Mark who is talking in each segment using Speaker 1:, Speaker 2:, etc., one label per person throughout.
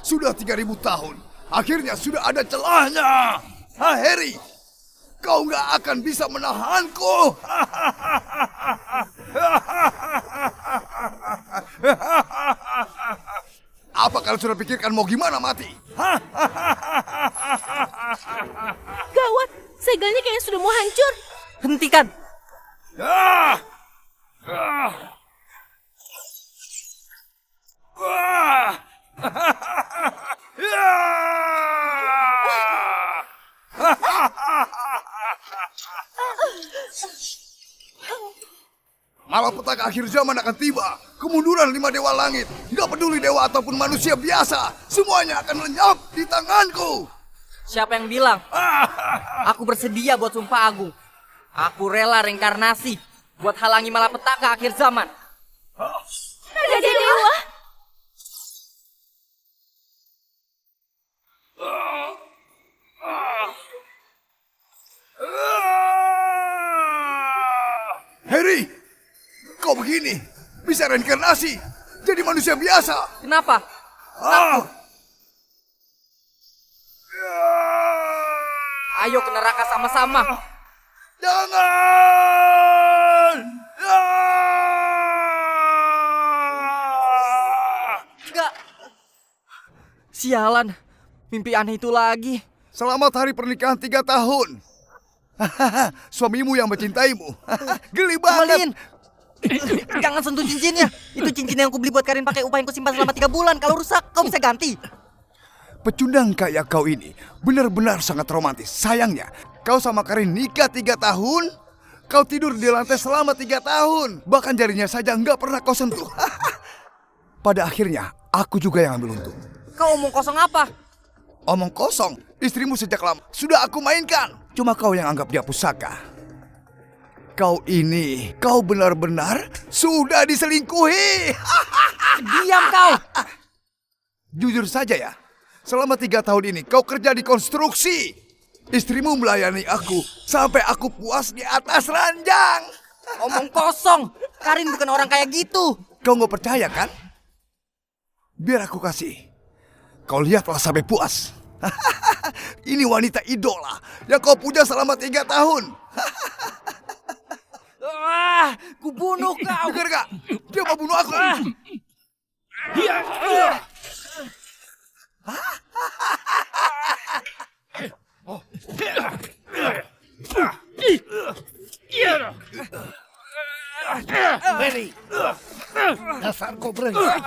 Speaker 1: Sudah 3000 tahun. Akhirnya sudah ada celahnya. Harry, kau nggak akan bisa menahanku. Apa kalian sudah pikirkan mau gimana mati?
Speaker 2: Gawat, segelnya kayaknya sudah mau hancur.
Speaker 3: Hentikan!
Speaker 1: Malapetaka akhir zaman akan tiba. Kemunduran 5 dewa langit. Tidak peduli dewa ataupun manusia biasa. Semuanya akan lenyap di tanganku.
Speaker 3: Siapa yang bilang? Aku bersedia buat sumpah agung. Aku rela reinkarnasi buat halangi malapetaka akhir zaman.
Speaker 2: Raja Dewa.
Speaker 1: Harry, kau begini bisa reinkarnasi jadi manusia biasa.
Speaker 3: Kenapa? Ayo ke neraka sama-sama.
Speaker 1: Jangan!
Speaker 3: Enggak. Sialan, mimpi aneh itu lagi.
Speaker 1: Selamat hari pernikahan 3 tahun. Suamimu yang mencintaimu. Geli banget.
Speaker 3: Kembaliin. Jangan sentuh cincinnya. Itu cincin yang aku beli buat Karin pakai upah yang kusimpan selama 3 bulan. Kalau rusak, kau bisa ganti.
Speaker 1: Pecundang kayak kau ini benar-benar sangat romantis. Sayangnya, kau sama Karin nikah 3 tahun, kau tidur di lantai selama 3 tahun. Bahkan jarinya saja nggak pernah kau sentuh. Pada akhirnya, aku juga yang ambil untung.
Speaker 3: Kau omong kosong apa?
Speaker 1: Omong kosong, istrimu sejak lama sudah aku mainkan. Cuma kau yang anggap dia pusaka. Kau benar-benar sudah diselingkuhi.
Speaker 3: Diam kau.
Speaker 1: Jujur saja ya, selama 3 tahun ini kau kerja di konstruksi. Istrimu melayani aku sampai aku puas di atas ranjang.
Speaker 3: Omong kosong. Karin bukan orang kayak gitu.
Speaker 1: Kau nggak percaya kan? Biar aku kasih. Kau lihatlah sampai puas. Ini wanita idola yang kau puja selama 3 tahun.
Speaker 3: Kubunuh kau.
Speaker 1: Dengar gak? Dia mau bunuh aku.
Speaker 4: Harry, dasar kau brengsek.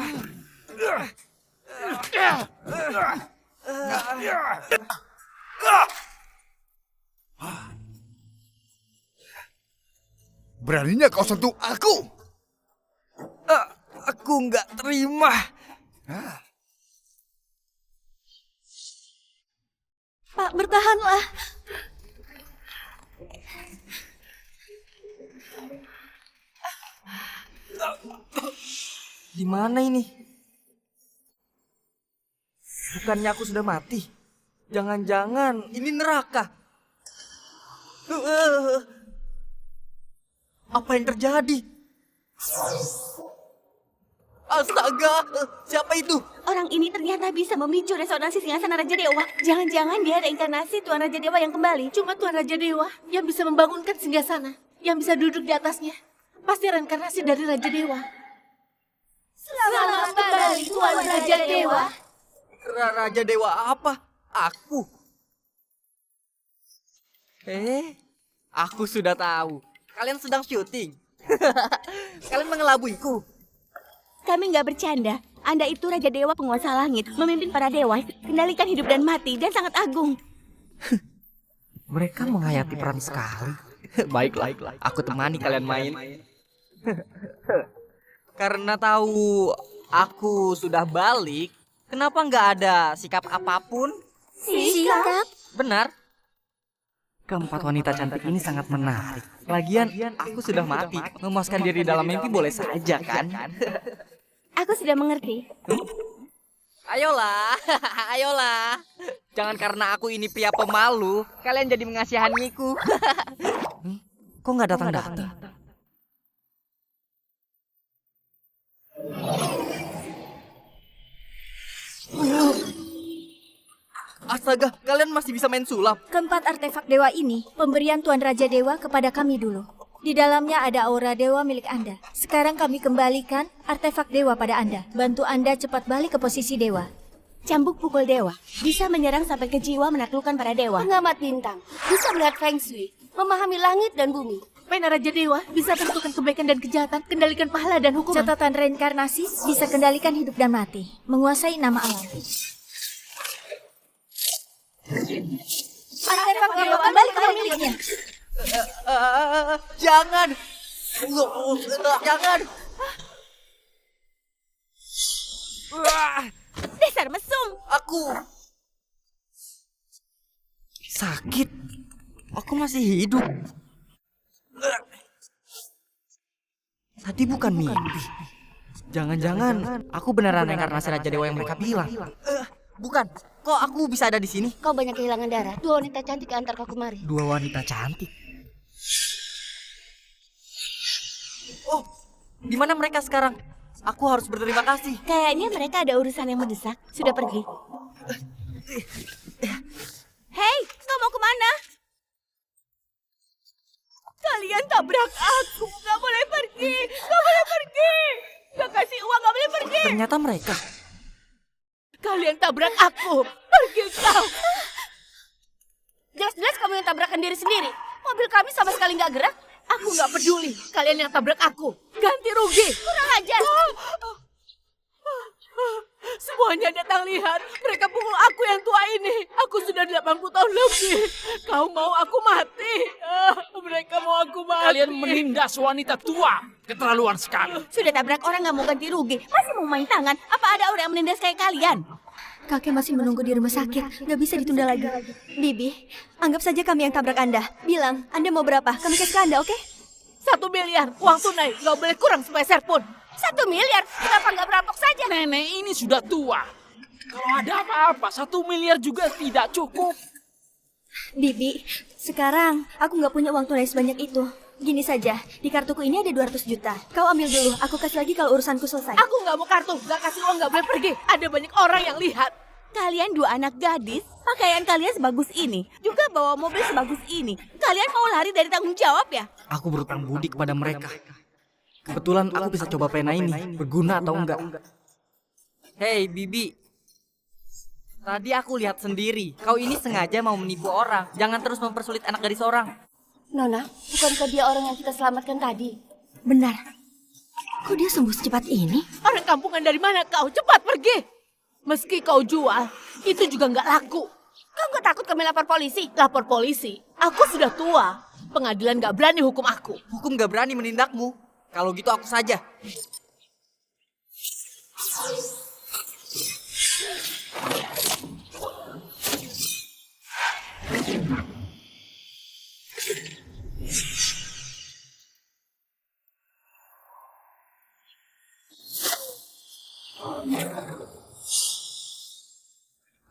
Speaker 1: Beraninya kau sentuh aku?
Speaker 3: Aku nggak terima.
Speaker 2: Pak, bertahanlah.
Speaker 3: Di mana ini? Bukannya aku sudah mati? Jangan-jangan ini neraka. Apa yang terjadi? Astaga, siapa itu?
Speaker 2: Orang ini ternyata bisa memicu resonansi singgasana Raja Dewa. Jangan-jangan dia reinkarnasi Tuan Raja Dewa yang kembali. Cuma Tuan Raja Dewa yang bisa membangunkan singgasana, yang bisa duduk di atasnya. Pasti reinkarnasi dari Raja Dewa. Selamat kembali Tuan Raja Dewa.
Speaker 3: Raja Dewa apa? Aku. Aku sudah tahu. Kalian sedang syuting. Kalian mengelabuiku.
Speaker 2: Kami nggak bercanda. Anda itu Raja Dewa penguasa langit, memimpin para dewa, kendalikan hidup dan mati, dan sangat agung.
Speaker 3: Mereka menghayati peran sekali. Baiklah, aku temani kalian main. Karena tahu aku sudah balik, kenapa nggak ada sikap apapun?
Speaker 2: Sikap?
Speaker 3: Benar. Keempat wanita cantik ini sangat menarik. Lagian, aku sudah mati. Memuaskan diri dalam mimpi boleh saja kan?
Speaker 2: Aku sudah mengerti.
Speaker 3: Ayolah, ayolah. Jangan karena aku ini pria pemalu, kalian jadi mengasihaniku. Kok nggak datang-datang? Astaga, kalian masih bisa main sulap.
Speaker 5: Keempat artefak dewa ini pemberian Tuan Raja Dewa kepada kami dulu. Di dalamnya ada aura dewa milik Anda. Sekarang kami kembalikan artefak dewa pada Anda. Bantu Anda cepat balik ke posisi dewa.
Speaker 2: Cambuk pukul dewa bisa menyerang sampai ke jiwa, menaklukkan para dewa.
Speaker 6: Pengamat bintang bisa melihat Feng Shui, memahami langit dan bumi.
Speaker 2: Pena Raja Dewa bisa tentukan kebaikan dan kejahatan, kendalikan pahala dan hukuman.
Speaker 5: Catatan reinkarnasi bisa kendalikan hidup dan mati. Menguasai nama alam. Artefak dewa kembali ke pemiliknya.
Speaker 3: Jangan. Jangan.
Speaker 2: Dasar mesum.
Speaker 3: Aku sakit. Aku masih hidup. Tadi bukan mimpi. Jangan-jangan aku beneran reinkarnasi Raja Dewa yang mereka bilang. Bukan. Kok aku bisa ada di sini?
Speaker 6: Kau banyak kehilangan darah. Dua wanita cantik antar kau kemari.
Speaker 3: Dua wanita cantik. Oh, di mana mereka sekarang? Aku harus berterima kasih.
Speaker 2: Kayaknya mereka ada urusan yang mendesak. Sudah pergi. Hei, kau mau kemana? Kalian tabrak aku. Gak boleh pergi. Gak boleh pergi. Gak kasih uang, gak boleh pergi.
Speaker 3: Ternyata mereka.
Speaker 2: Kalian tabrak aku. Pergi kau.
Speaker 6: Jelas-jelas kamu yang tabrakan diri sendiri. Mobil kami sama sekali nggak gerak.
Speaker 2: Aku gak peduli. Kalian yang tabrak aku. Ganti rugi.
Speaker 6: Kurang ajar.
Speaker 2: Semuanya datang lihat. Mereka pukul aku yang tua ini. Aku sudah 80 tahun lebih. Kau mau aku mati? Mereka mau aku mati.
Speaker 4: Kalian menindas wanita tua. Keterlaluan sekali.
Speaker 2: Sudah tabrak orang gak mau ganti rugi. Masih mau main tangan. Apa ada orang yang menindas kayak kalian?
Speaker 5: Kakek masih menunggu di rumah sakit. Nggak bisa ditunda lagi. Bibi, anggap saja kami yang tabrak Anda. Bilang, Anda mau berapa? Kami kasih ke Anda, oke?
Speaker 2: 1 miliar. Uang tunai. Gak boleh kurang sepeser pun.
Speaker 6: 1 miliar. Kenapa nggak berampok saja?
Speaker 4: Nenek ini sudah tua. Kalau ada apa-apa, 1 miliar juga tidak cukup.
Speaker 5: Bibi, sekarang aku nggak punya uang tunai sebanyak itu. Gini saja, di kartuku ini ada 200 juta. Kau ambil dulu, aku kasih lagi kalau urusanku selesai.
Speaker 2: Aku gak mau kartu. Gak kasih uang gak boleh pergi. Ada banyak orang yang lihat. Kalian 2 anak gadis. Pakaian kalian sebagus ini. Juga bawa mobil sebagus ini. Kalian mau lari dari tanggung jawab ya?
Speaker 3: Aku berutang budi kepada mereka. Kebetulan aku bisa coba pena ini. Berguna atau enggak. Hei Bibi. Tadi aku lihat sendiri. Kau ini sengaja mau menipu orang. Jangan terus mempersulit anak gadis orang.
Speaker 6: Nona, bukankah dia orang yang kita selamatkan tadi?
Speaker 5: Benar. Kok dia sembuh secepat ini?
Speaker 2: Orang kampungan dari mana kau? Cepat pergi. Meski kau jual, itu juga gak laku.
Speaker 6: Kau nggak takut kami lapor polisi?
Speaker 2: Lapor polisi. Aku sudah tua. Pengadilan gak berani hukum aku.
Speaker 3: Hukum gak berani menindakmu. Kalau gitu aku saja.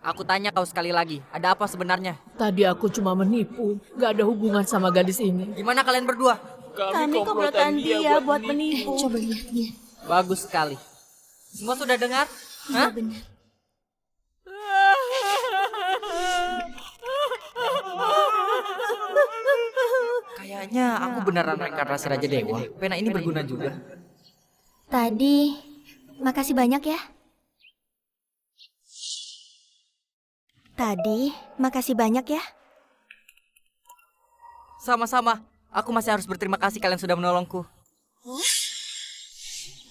Speaker 3: Aku tanya kau sekali lagi, ada apa sebenarnya?
Speaker 2: Tadi aku cuma menipu. Gak ada hubungan sama gadis ini.
Speaker 3: Gimana kalian berdua?
Speaker 2: Kami komplotan dia buat menipu.
Speaker 5: Coba lihat dia.
Speaker 3: Bagus sekali. Semua sudah dengar?
Speaker 5: Iya
Speaker 3: Hah?
Speaker 5: benar.
Speaker 3: Kayaknya aku beneran reinkarnasi Raja Dewa. Pena ini berguna juga.
Speaker 5: Tadi, makasih banyak ya. Tadi, makasih banyak ya.
Speaker 3: Sama-sama. Aku masih harus berterima kasih kalian sudah menolongku.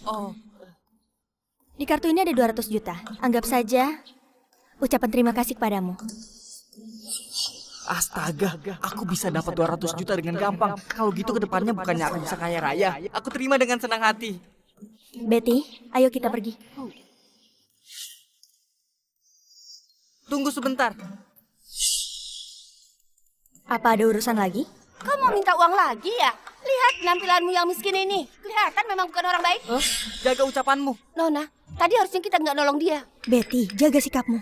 Speaker 3: Oh,
Speaker 5: Di kartu ini ada 200 juta. Anggap saja ucapan terima kasih kepadamu.
Speaker 3: astaga. Aku bisa dapat 200 juta dengan gampang. Kalau gitu kedepannya bukannya aku bisa kaya raya. Aku terima dengan senang hati.
Speaker 5: Betty, ayo kita pergi.
Speaker 3: Tunggu sebentar.
Speaker 5: Apa ada urusan lagi?
Speaker 6: Kau mau minta uang lagi ya? Lihat penampilanmu yang miskin ini. Kelihatan memang bukan orang baik.
Speaker 3: Jaga ucapanmu.
Speaker 6: Nona, tadi harusnya kita nggak nolong dia.
Speaker 5: Betty, jaga sikapmu.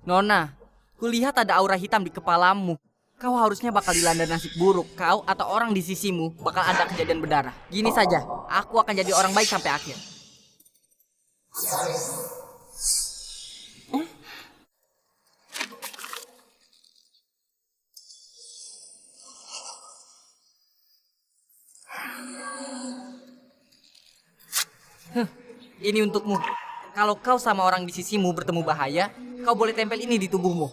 Speaker 3: Nona, kulihat ada aura hitam di kepalamu. Kau harusnya bakal dilanda nasib buruk. Kau atau orang di sisimu bakal ada kejadian berdarah. Gini saja, aku akan jadi orang baik sampai akhir. Ini untukmu. Kalau kau sama orang di sisimu bertemu bahaya, kau boleh tempel ini di tubuhmu.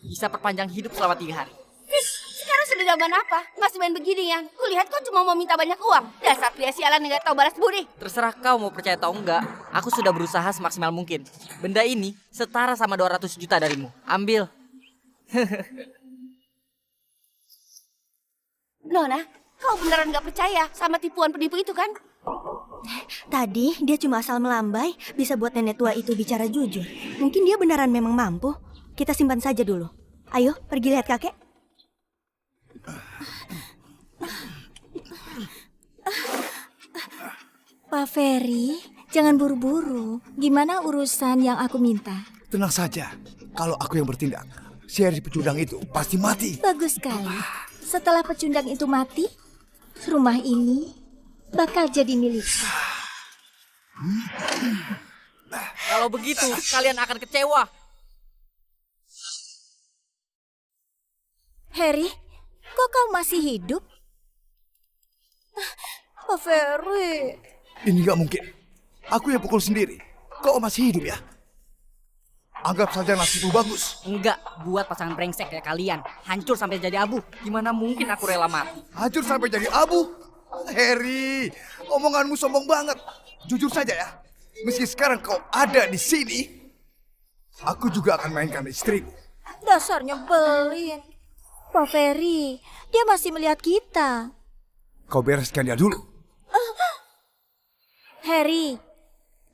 Speaker 3: Bisa perpanjang hidup selama 3 hari.
Speaker 6: Sekarang sudah zaman apa? Masih main beginian. Kulihat kau cuma mau minta banyak uang. Dasar pria sialan yang gak tahu balas budi.
Speaker 3: Terserah kau mau percaya atau enggak, aku sudah berusaha semaksimal mungkin. Benda ini setara sama 200 juta darimu. Ambil.
Speaker 6: Nona, kau beneran gak percaya sama tipuan penipu itu kan?
Speaker 5: Tadi dia cuma asal melambai bisa buat nenek tua itu bicara jujur. Mungkin dia beneran memang mampu. Kita simpan saja dulu. Ayo, pergi lihat kakek. Pak Ferry, jangan buru-buru. Gimana urusan yang aku minta?
Speaker 1: Tenang saja, kalau aku yang bertindak, si Harry pecundang itu pasti mati.
Speaker 5: Bagus sekali. Setelah pecundang itu mati, rumah ini bakal jadi milikku.
Speaker 3: Kalau begitu, kalian akan kecewa.
Speaker 5: Harry, kok kau masih hidup? Pak Ferry.
Speaker 1: Ini gak mungkin. Aku yang pukul sendiri. Kok masih hidup ya? Anggap saja nasibmu bagus.
Speaker 3: Enggak, buat pasangan brengsek kayak kalian. Hancur sampai jadi abu. Gimana mungkin aku rela mati?
Speaker 1: Hancur sampai jadi abu. Harry, omonganmu sombong banget. Jujur saja ya, meski sekarang kau ada di sini, aku juga akan mainkan istriku.
Speaker 5: Dasar nyebelin. Pak Ferry, dia masih melihat kita.
Speaker 1: Kau bereskan dia dulu.
Speaker 5: Harry,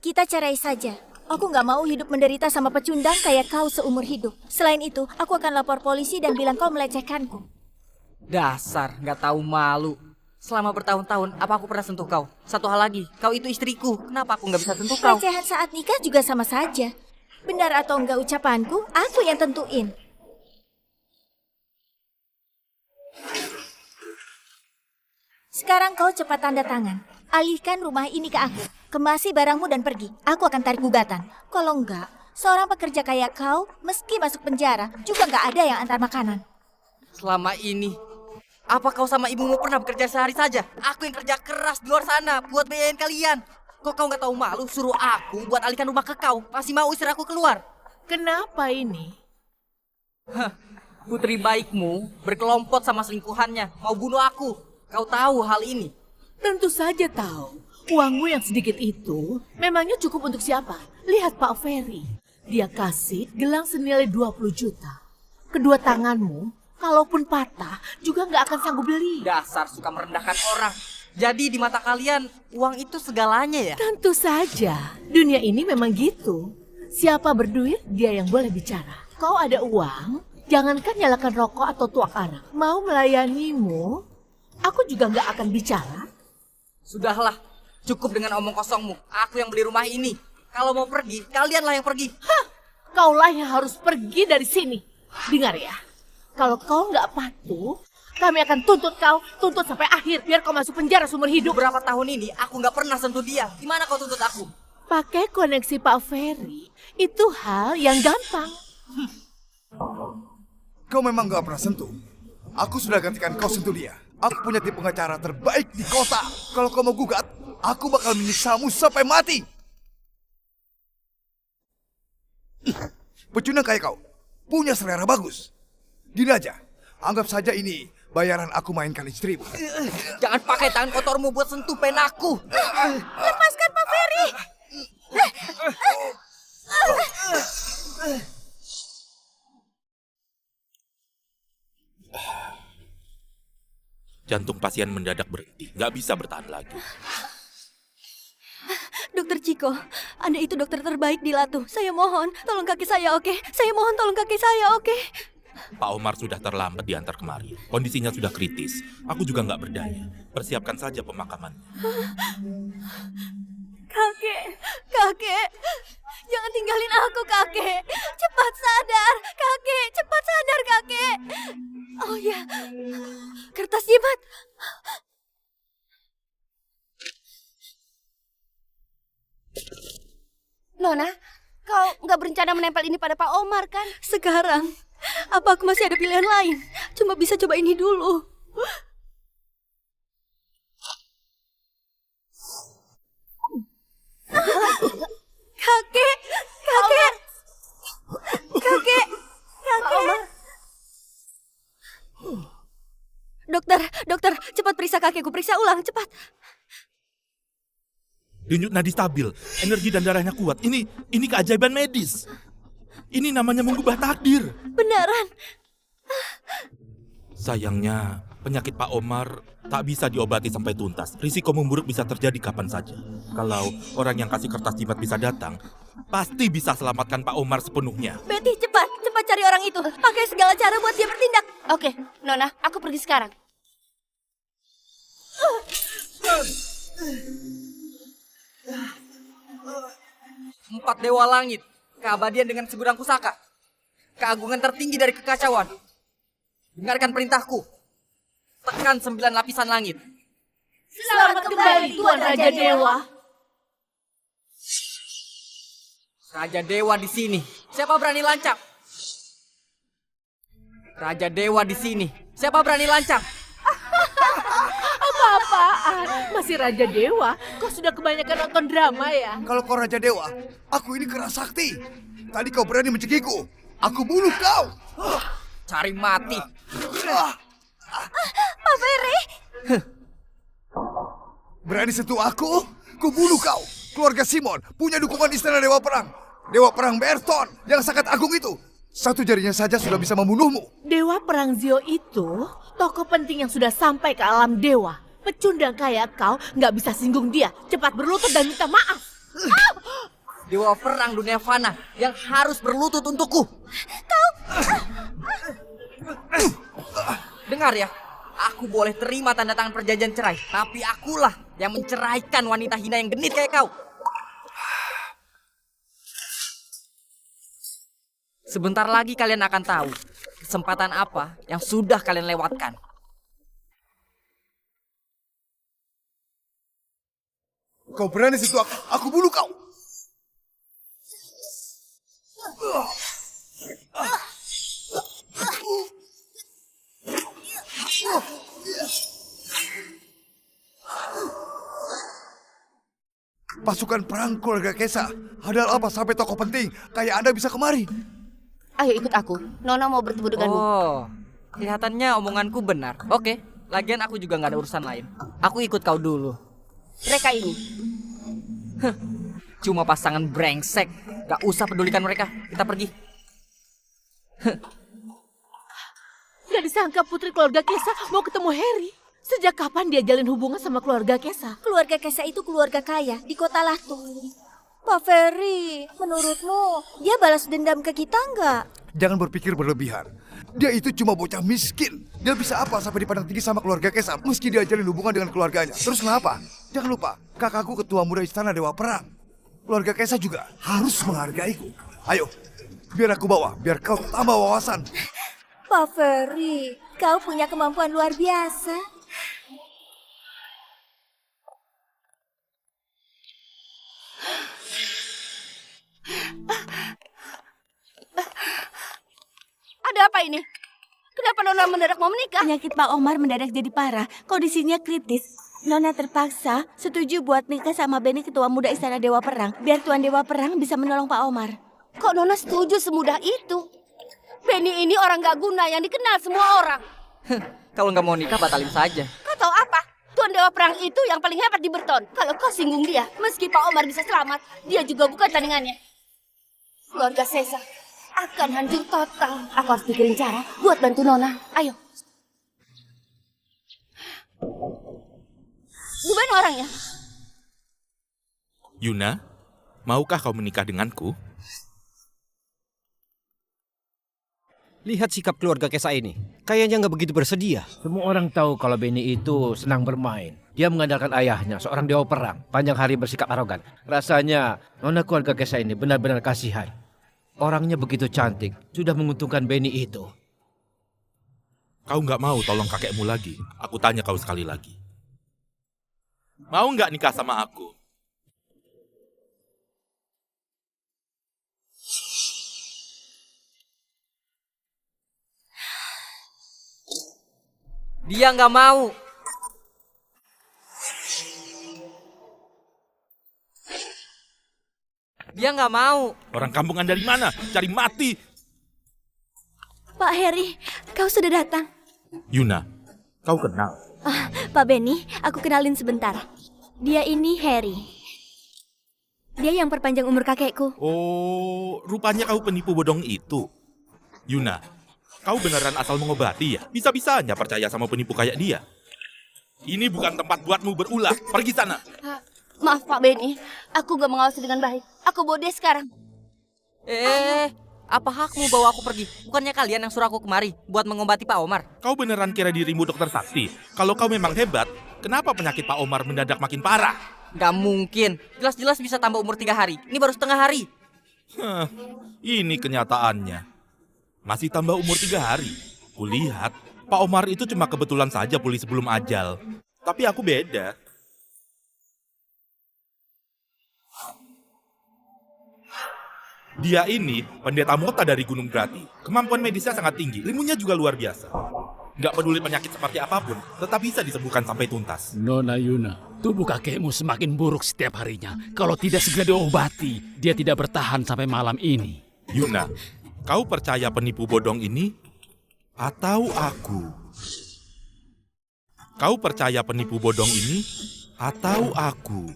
Speaker 5: kita cerai saja. Aku nggak mau hidup menderita sama pecundang kayak kau seumur hidup. Selain itu, aku akan lapor polisi dan bilang kau melecehkanku.
Speaker 3: Dasar, nggak tahu malu. Selama bertahun-tahun, apa aku pernah sentuh kau? Satu hal lagi, kau itu istriku. Kenapa aku nggak bisa sentuh kau?
Speaker 5: Pelecehan saat nikah juga sama saja. Benar atau enggak ucapanku, aku yang tentuin. Sekarang kau cepat tanda tangan. Alihkan rumah ini ke aku. Kemasi barangmu dan pergi. Aku akan tarik gugatan. Kalau enggak, seorang pekerja kayak kau, meski masuk penjara, juga enggak ada yang antar makanan.
Speaker 3: Selama ini, apa kau sama ibumu pernah bekerja sehari saja? Aku yang kerja keras di luar sana buat biayain kalian. Kok kau nggak tahu malu suruh aku buat alihkan rumah ke kau? Masih mau istri aku keluar?
Speaker 2: Kenapa ini?
Speaker 3: Hah, putri baikmu berkelompok sama selingkuhannya, mau bunuh aku. Kau tahu hal ini?
Speaker 2: Tentu saja tahu. Uangmu yang sedikit itu memangnya cukup untuk siapa? Lihat Pak Ferry. Dia kasih gelang senilai 20 juta. Kedua tanganmu, kalaupun patah, juga nggak akan sanggup beli.
Speaker 3: Dasar suka merendahkan orang. Jadi di mata kalian, uang itu segalanya ya?
Speaker 2: Tentu saja. Dunia ini memang gitu. Siapa berduit, dia yang boleh bicara. Kau ada uang, jangankan nyalakan rokok atau tuak arak. Mau melayanimu, aku juga nggak akan bicara.
Speaker 3: Sudahlah, cukup dengan omong kosongmu. Aku yang beli rumah ini. Kalau mau pergi, kalianlah yang pergi.
Speaker 2: Hah, kaulah yang harus pergi dari sini. Dengar ya, kalau kau nggak patuh, kami akan tuntut sampai akhir, biar kau masuk penjara seumur hidup.
Speaker 3: Berapa tahun ini aku nggak pernah sentuh dia. Gimana kau tuntut aku?
Speaker 2: Pakai koneksi Pak Ferry, itu hal yang gampang.
Speaker 1: Kau memang gak pernah sentuh. Aku sudah gantikan kau sentuh dia. Aku punya tim pengacara terbaik di kota. Kalau kau mau gugat, aku bakal menyiksamu sampai mati. Pecundang kayak kau, punya selera bagus. Gini aja, anggap saja ini bayaran aku mainkan istrimu.
Speaker 3: Jangan pakai tangan kotormu buat sentuh penaku.
Speaker 5: Lepaskan Pak Ferry!
Speaker 7: Jantung pasien mendadak berhenti, nggak bisa bertahan lagi.
Speaker 5: Dokter Ciko, Anda itu dokter terbaik di Latu. Saya mohon, tolong kaki saya, oke? Saya mohon tolong kaki saya, oke?
Speaker 7: Pak Omar sudah terlambat diantar kemari. Kondisinya sudah kritis. Aku juga nggak berdaya. Persiapkan saja pemakamannya.
Speaker 5: Kakek, jangan tinggalin aku, kakek. Cepat sadar, kakek. Oh ya, kertas jimat.
Speaker 6: Nona, kau nggak berencana menempel ini pada Pak Omar kan?
Speaker 5: Sekarang, apa aku masih ada pilihan lain? Cuma bisa coba ini dulu.
Speaker 6: kakekku, periksa ulang, cepat.
Speaker 7: Denyut nadi stabil, energi dan darahnya kuat. Ini keajaiban medis. Ini namanya mengubah takdir.
Speaker 6: Beneran.
Speaker 7: Sayangnya, penyakit Pak Omar tak bisa diobati sampai tuntas. Risiko memburuk bisa terjadi kapan saja. Kalau orang yang kasih kertas jimat bisa datang, pasti bisa selamatkan Pak Omar sepenuhnya.
Speaker 6: Betty, cepat cari orang itu. Pakai segala cara buat dia bertindak. Oke, Nona, aku pergi sekarang.
Speaker 3: Empat dewa langit, keabadian dengan segudang pusaka, keagungan tertinggi dari kekacauan. Dengarkan perintahku. Tekan 9 lapisan langit.
Speaker 2: Selamat kembali Tuan Raja Dewa.
Speaker 3: Raja Dewa di sini. Siapa berani lancang? Raja Dewa di sini. Siapa berani lancang?
Speaker 2: Apa-apaan? Masih Raja Dewa? Kau sudah kebanyakan nonton drama ya?
Speaker 1: Kalau kau Raja Dewa, aku ini keras sakti. Tadi kau berani mencekiku. Aku bunuh kau.
Speaker 3: Cari mati.
Speaker 6: Pak Ferry.
Speaker 1: Berani sentuh aku? Ku bunuh kau. Keluarga Simon punya dukungan istana Dewa Perang. Dewa Perang Berton yang sangat agung itu. Satu jarinya saja sudah bisa membunuhmu.
Speaker 2: Dewa Perang Zio itu tokoh penting yang sudah sampai ke alam dewa. Pecundang kayak kau nggak bisa singgung dia. Cepat berlutut dan minta maaf.
Speaker 3: Dewa perang dunia fana yang harus berlutut untukku. Dengar ya, aku boleh terima tanda tangan perjanjian cerai, tapi akulah yang menceraikan wanita hina yang genit kayak kau. Sebentar lagi kalian akan tahu kesempatan apa yang sudah kalian lewatkan.
Speaker 1: Kau berani sentuh aku bunuh kau. Pasukan perang keluarga Kesa. Ada apa sampai tokoh penting kayak Anda bisa kemari?
Speaker 6: Ayo ikut aku. Nona mau bertemu denganmu.
Speaker 3: Oh, kelihatannya omonganku benar. Oke, lagian aku juga nggak ada urusan lain. Aku ikut kau dulu.
Speaker 6: Mereka ini.
Speaker 3: Cuma pasangan brengsek. Gak usah pedulikan mereka. Kita pergi.
Speaker 2: Gak disangka putri keluarga Kesa mau ketemu Harry. Sejak kapan dia jalin hubungan sama keluarga Kesa?
Speaker 5: Keluarga Kesa itu keluarga kaya di kota Latu. Pak Ferry, menurutmu dia balas dendam ke kita nggak?
Speaker 1: Jangan berpikir berlebihan. Dia itu cuma bocah miskin. Dia bisa apa sampai dipandang tinggi sama keluarga Kesa meski dia jalin hubungan dengan keluarganya. Terus kenapa? Jangan lupa, kakakku ketua muda istana Dewa Perang. Keluarga Kesa juga harus menghargaiku. Ayo, biar aku bawa, biar kau tambah wawasan.
Speaker 5: Pak Ferry, kau punya kemampuan luar biasa.
Speaker 6: Ada apa ini? Kenapa Nona mendadak mau menikah?
Speaker 2: Penyakit Pak Omar mendadak jadi parah. Kondisinya kritis. Nona terpaksa setuju buat nikah sama Benny ketua muda istana Dewa Perang. Biar Tuan Dewa Perang bisa menolong Pak Omar.
Speaker 6: Kok Nona setuju semudah itu? Benny ini orang gak guna yang dikenal semua orang.
Speaker 3: Kalau nggak mau nikah, batalin saja.
Speaker 6: Kau tahu apa? Tuan Dewa Perang itu yang paling hebat di Berton. Kalau kau singgung dia, meski Pak Omar bisa selamat, dia juga bukan tandingannya. Keluarga Sesa akan hancur total. Aku harus pikirin cara buat bantu Nona. Ayo. Di mana orangnya?
Speaker 7: Yuna, maukah kau menikah denganku?
Speaker 8: Lihat sikap keluarga Kesa ini. Kayaknya nggak begitu bersedia.
Speaker 9: Semua orang tahu kalau Benny itu senang bermain. Dia mengandalkan ayahnya, seorang dewa perang. Panjang hari bersikap arogan. Rasanya nona keluarga Kesa ini benar-benar kasihan. Orangnya begitu cantik, sudah menguntungkan Benny itu.
Speaker 7: Kau nggak mau tolong kakekmu lagi? Aku tanya kau sekali lagi. Mau nggak nikah sama aku?
Speaker 3: Dia nggak mau. Dia nggak mau.
Speaker 7: Orang kampungan dari mana? Cari mati.
Speaker 6: Pak Harry, kau sudah datang.
Speaker 7: Yuna, kau kenal?
Speaker 5: Pak Benny, aku kenalin sebentar. Dia ini Harry. Dia yang perpanjang umur kakekku.
Speaker 7: Oh, rupanya kau penipu bodong itu. Yuna, kau beneran asal mengobati ya? Bisa-bisanya percaya sama penipu kayak dia. Ini bukan tempat buatmu berulah. Pergi sana.
Speaker 6: Maaf Pak Benny, aku gak mengawasi dengan baik. Aku bawa dia sekarang.
Speaker 3: Apa hakmu bawa aku pergi? Bukannya kalian yang suruh aku kemari buat mengobati Pak Omar?
Speaker 7: Kau beneran kira dirimu dokter sakti? Kalau kau memang hebat, kenapa penyakit Pak Omar mendadak makin parah?
Speaker 3: Gak mungkin. Jelas-jelas bisa tambah umur 3 hari. Ini baru setengah hari.
Speaker 7: Ini kenyataannya. Masih tambah umur 3 hari. Kulihat, Pak Omar itu cuma kebetulan saja pulih sebelum ajal. Tapi aku beda. Dia ini pendeta Mota dari Gunung Grati. Kemampuan medisnya sangat tinggi, ilmunya juga luar biasa. Nggak peduli penyakit seperti apapun, tetap bisa disembuhkan sampai tuntas.
Speaker 4: Nona Yuna, tubuh kakekmu semakin buruk setiap harinya. Kalau tidak segera diobati, dia tidak bertahan sampai malam ini.
Speaker 7: Yuna, kau percaya penipu bodong ini? Atau aku? Kau percaya penipu bodong ini? Atau aku?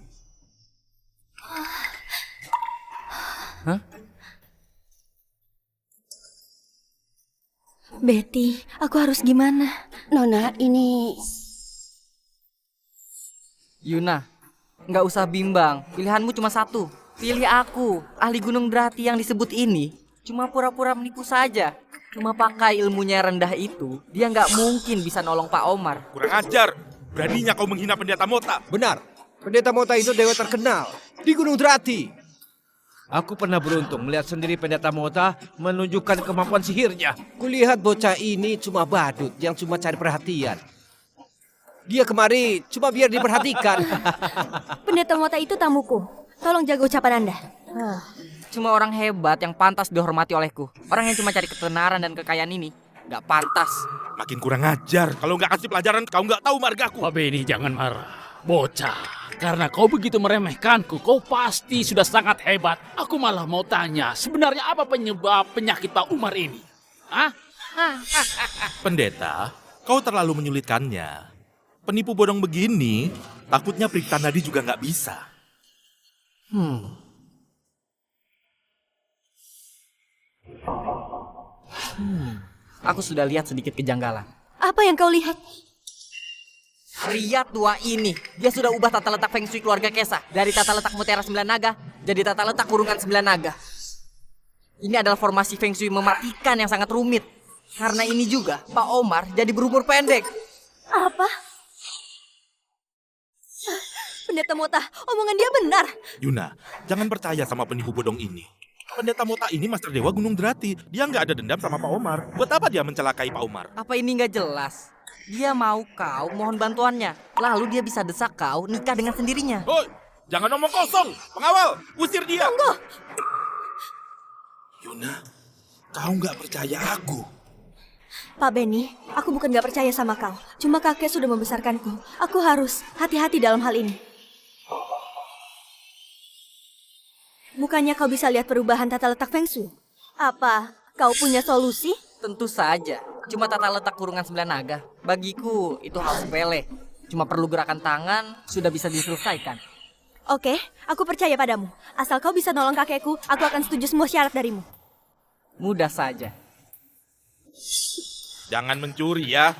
Speaker 5: Betty, aku harus gimana?
Speaker 6: Nona, ini...
Speaker 3: Yuna, nggak usah bimbang. Pilihanmu cuma satu. Pilih aku, ahli Gunung Grati yang disebut ini. Cuma pura-pura menipu saja. Cuma pakai ilmunya yang rendah itu, dia nggak mungkin bisa nolong Pak Omar.
Speaker 7: Kurang ajar! Beraninya kau menghina pendeta Mota.
Speaker 8: Benar, pendeta Mota itu dewa terkenal di Gunung Drati.
Speaker 9: Aku pernah beruntung melihat sendiri pendeta Mota menunjukkan kemampuan sihirnya.
Speaker 8: Kulihat bocah ini cuma badut yang cuma cari perhatian. Dia kemari cuma biar diperhatikan.
Speaker 5: Pendeta Mota itu tamuku. Tolong jaga ucapan Anda.
Speaker 3: Cuma orang hebat yang pantas dihormati olehku. Orang yang cuma cari ketenaran dan kekayaan ini nggak pantas.
Speaker 7: Makin kurang ajar. Kalau nggak kasih pelajaran, kau nggak tahu margaku.
Speaker 4: Pak Benny, jangan marah. Bocah, karena kau begitu meremehkanku, kau pasti sudah sangat hebat. Aku malah mau tanya, sebenarnya apa penyebab penyakit Pak Umar ini? Hah?
Speaker 7: Pendeta, kau terlalu menyulitkannya. Penipu bodong begini, takutnya periksa nadi juga nggak bisa.
Speaker 3: Aku sudah lihat sedikit kejanggalan.
Speaker 5: Apa yang kau lihat?
Speaker 3: Pria tua ini, dia sudah ubah tata letak Feng Shui keluarga Kesa. Dari tata letak Mutiara 9 Naga, jadi tata letak Kurungan 9 Naga. Ini adalah formasi Feng Shui mematikan yang sangat rumit. Karena ini juga, Pak Omar jadi berumur pendek.
Speaker 5: Apa? Pendeta Mota, omongan dia benar.
Speaker 7: Yuna, jangan percaya sama penipu bodong ini. Pendeta Mota ini Master Dewa Gunung Drati. Dia nggak ada dendam sama Pak Omar. Buat apa dia mencelakai Pak Omar?
Speaker 3: Apa ini nggak jelas? Dia mau kau mohon bantuannya. Lalu dia bisa desak kau nikah dengan sendirinya.
Speaker 7: Hoi, jangan ngomong kosong. Pengawal, usir dia.
Speaker 5: Tunggu.
Speaker 7: Yuna, kau nggak percaya aku.
Speaker 5: Pak Benny, aku bukan gak percaya sama kau. Cuma kakek sudah membesarkanku. Aku harus hati-hati dalam hal ini. Bukannya kau bisa lihat perubahan tata letak Feng Shui? Apa kau punya solusi?
Speaker 3: Tentu saja. Cuma tata letak Kurungan 9 Naga. Bagiku itu hal sepele. Cuma perlu gerakan tangan, sudah bisa diselesaikan.
Speaker 5: Oke, aku percaya padamu. Asal kau bisa nolong kakekku, aku akan setuju semua syarat darimu.
Speaker 3: Mudah saja.
Speaker 7: Jangan mencuri ya.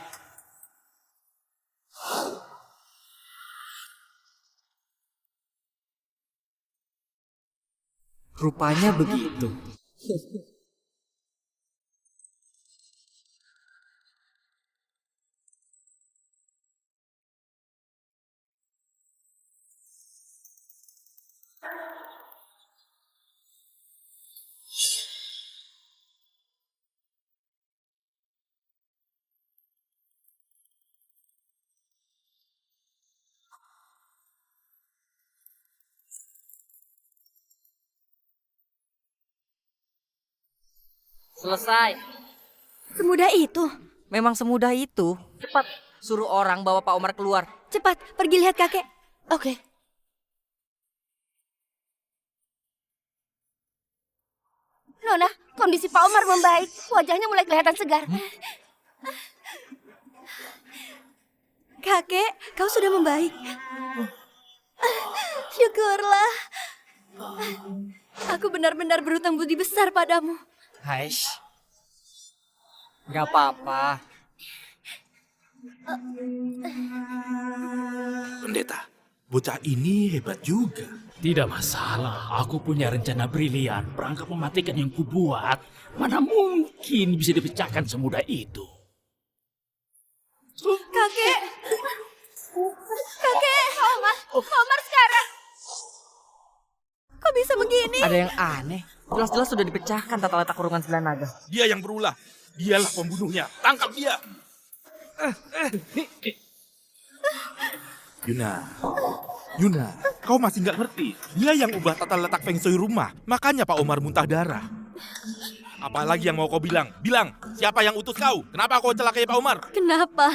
Speaker 3: Rupanya begitu. Selesai.
Speaker 5: Semudah itu.
Speaker 3: Memang semudah itu. Cepat, suruh orang bawa Pak Omar keluar.
Speaker 5: Cepat, pergi lihat kakek.
Speaker 6: Oke. Nona, kondisi Pak Omar membaik. Wajahnya mulai kelihatan segar.
Speaker 5: Kakek, kau sudah membaik. Syukurlah. Aku benar-benar berhutang budi besar padamu.
Speaker 3: Haish. Gak apa-apa.
Speaker 7: Pendeta, bocah ini hebat juga.
Speaker 4: Tidak masalah, aku punya rencana brilian. Perangkap mematikan yang kubuat, mana mungkin bisa dipecahkan semudah itu.
Speaker 5: Kakek,
Speaker 6: Omar sekarang.
Speaker 5: kok bisa begini?
Speaker 3: Ada yang aneh. Jelas-jelas sudah dipecahkan tata letak kurungan sembilan naga.
Speaker 7: Dia yang berulah. Dialah pembunuhnya. Tangkap dia. Yuna, kau masih nggak ngerti. Dia yang ubah tata letak feng shui rumah. Makanya Pak Omar muntah darah. Apalagi yang mau kau bilang? Bilang, siapa yang utus kau? Kenapa kau celakai Pak Omar?
Speaker 5: Kenapa?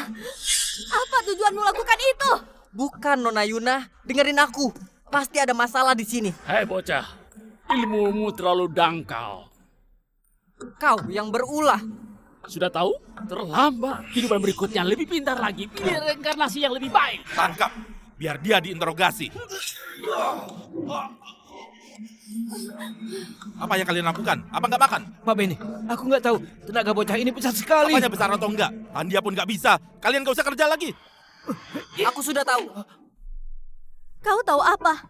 Speaker 5: Apa tujuanmu lakukan itu?
Speaker 3: Bukan, Nona Yuna. Dengerin aku. Pasti ada masalah di sini.
Speaker 4: Hei bocah, ilmumu terlalu dangkal.
Speaker 3: Kau yang berulah.
Speaker 4: Sudah tahu? Terlambat. Kehidupan berikutnya lebih pintar lagi. Pilih reinkarnasi yang lebih baik.
Speaker 7: Tangkap, biar dia diinterogasi. Apa yang kalian lakukan? Apa nggak makan?
Speaker 9: Pak Beni, aku nggak tahu. Tenaga bocah ini besar sekali.
Speaker 7: Apanya besar atau enggak? Dia pun nggak bisa. Kalian nggak usah kerja lagi.
Speaker 3: Aku sudah tahu.
Speaker 5: Kau tahu apa?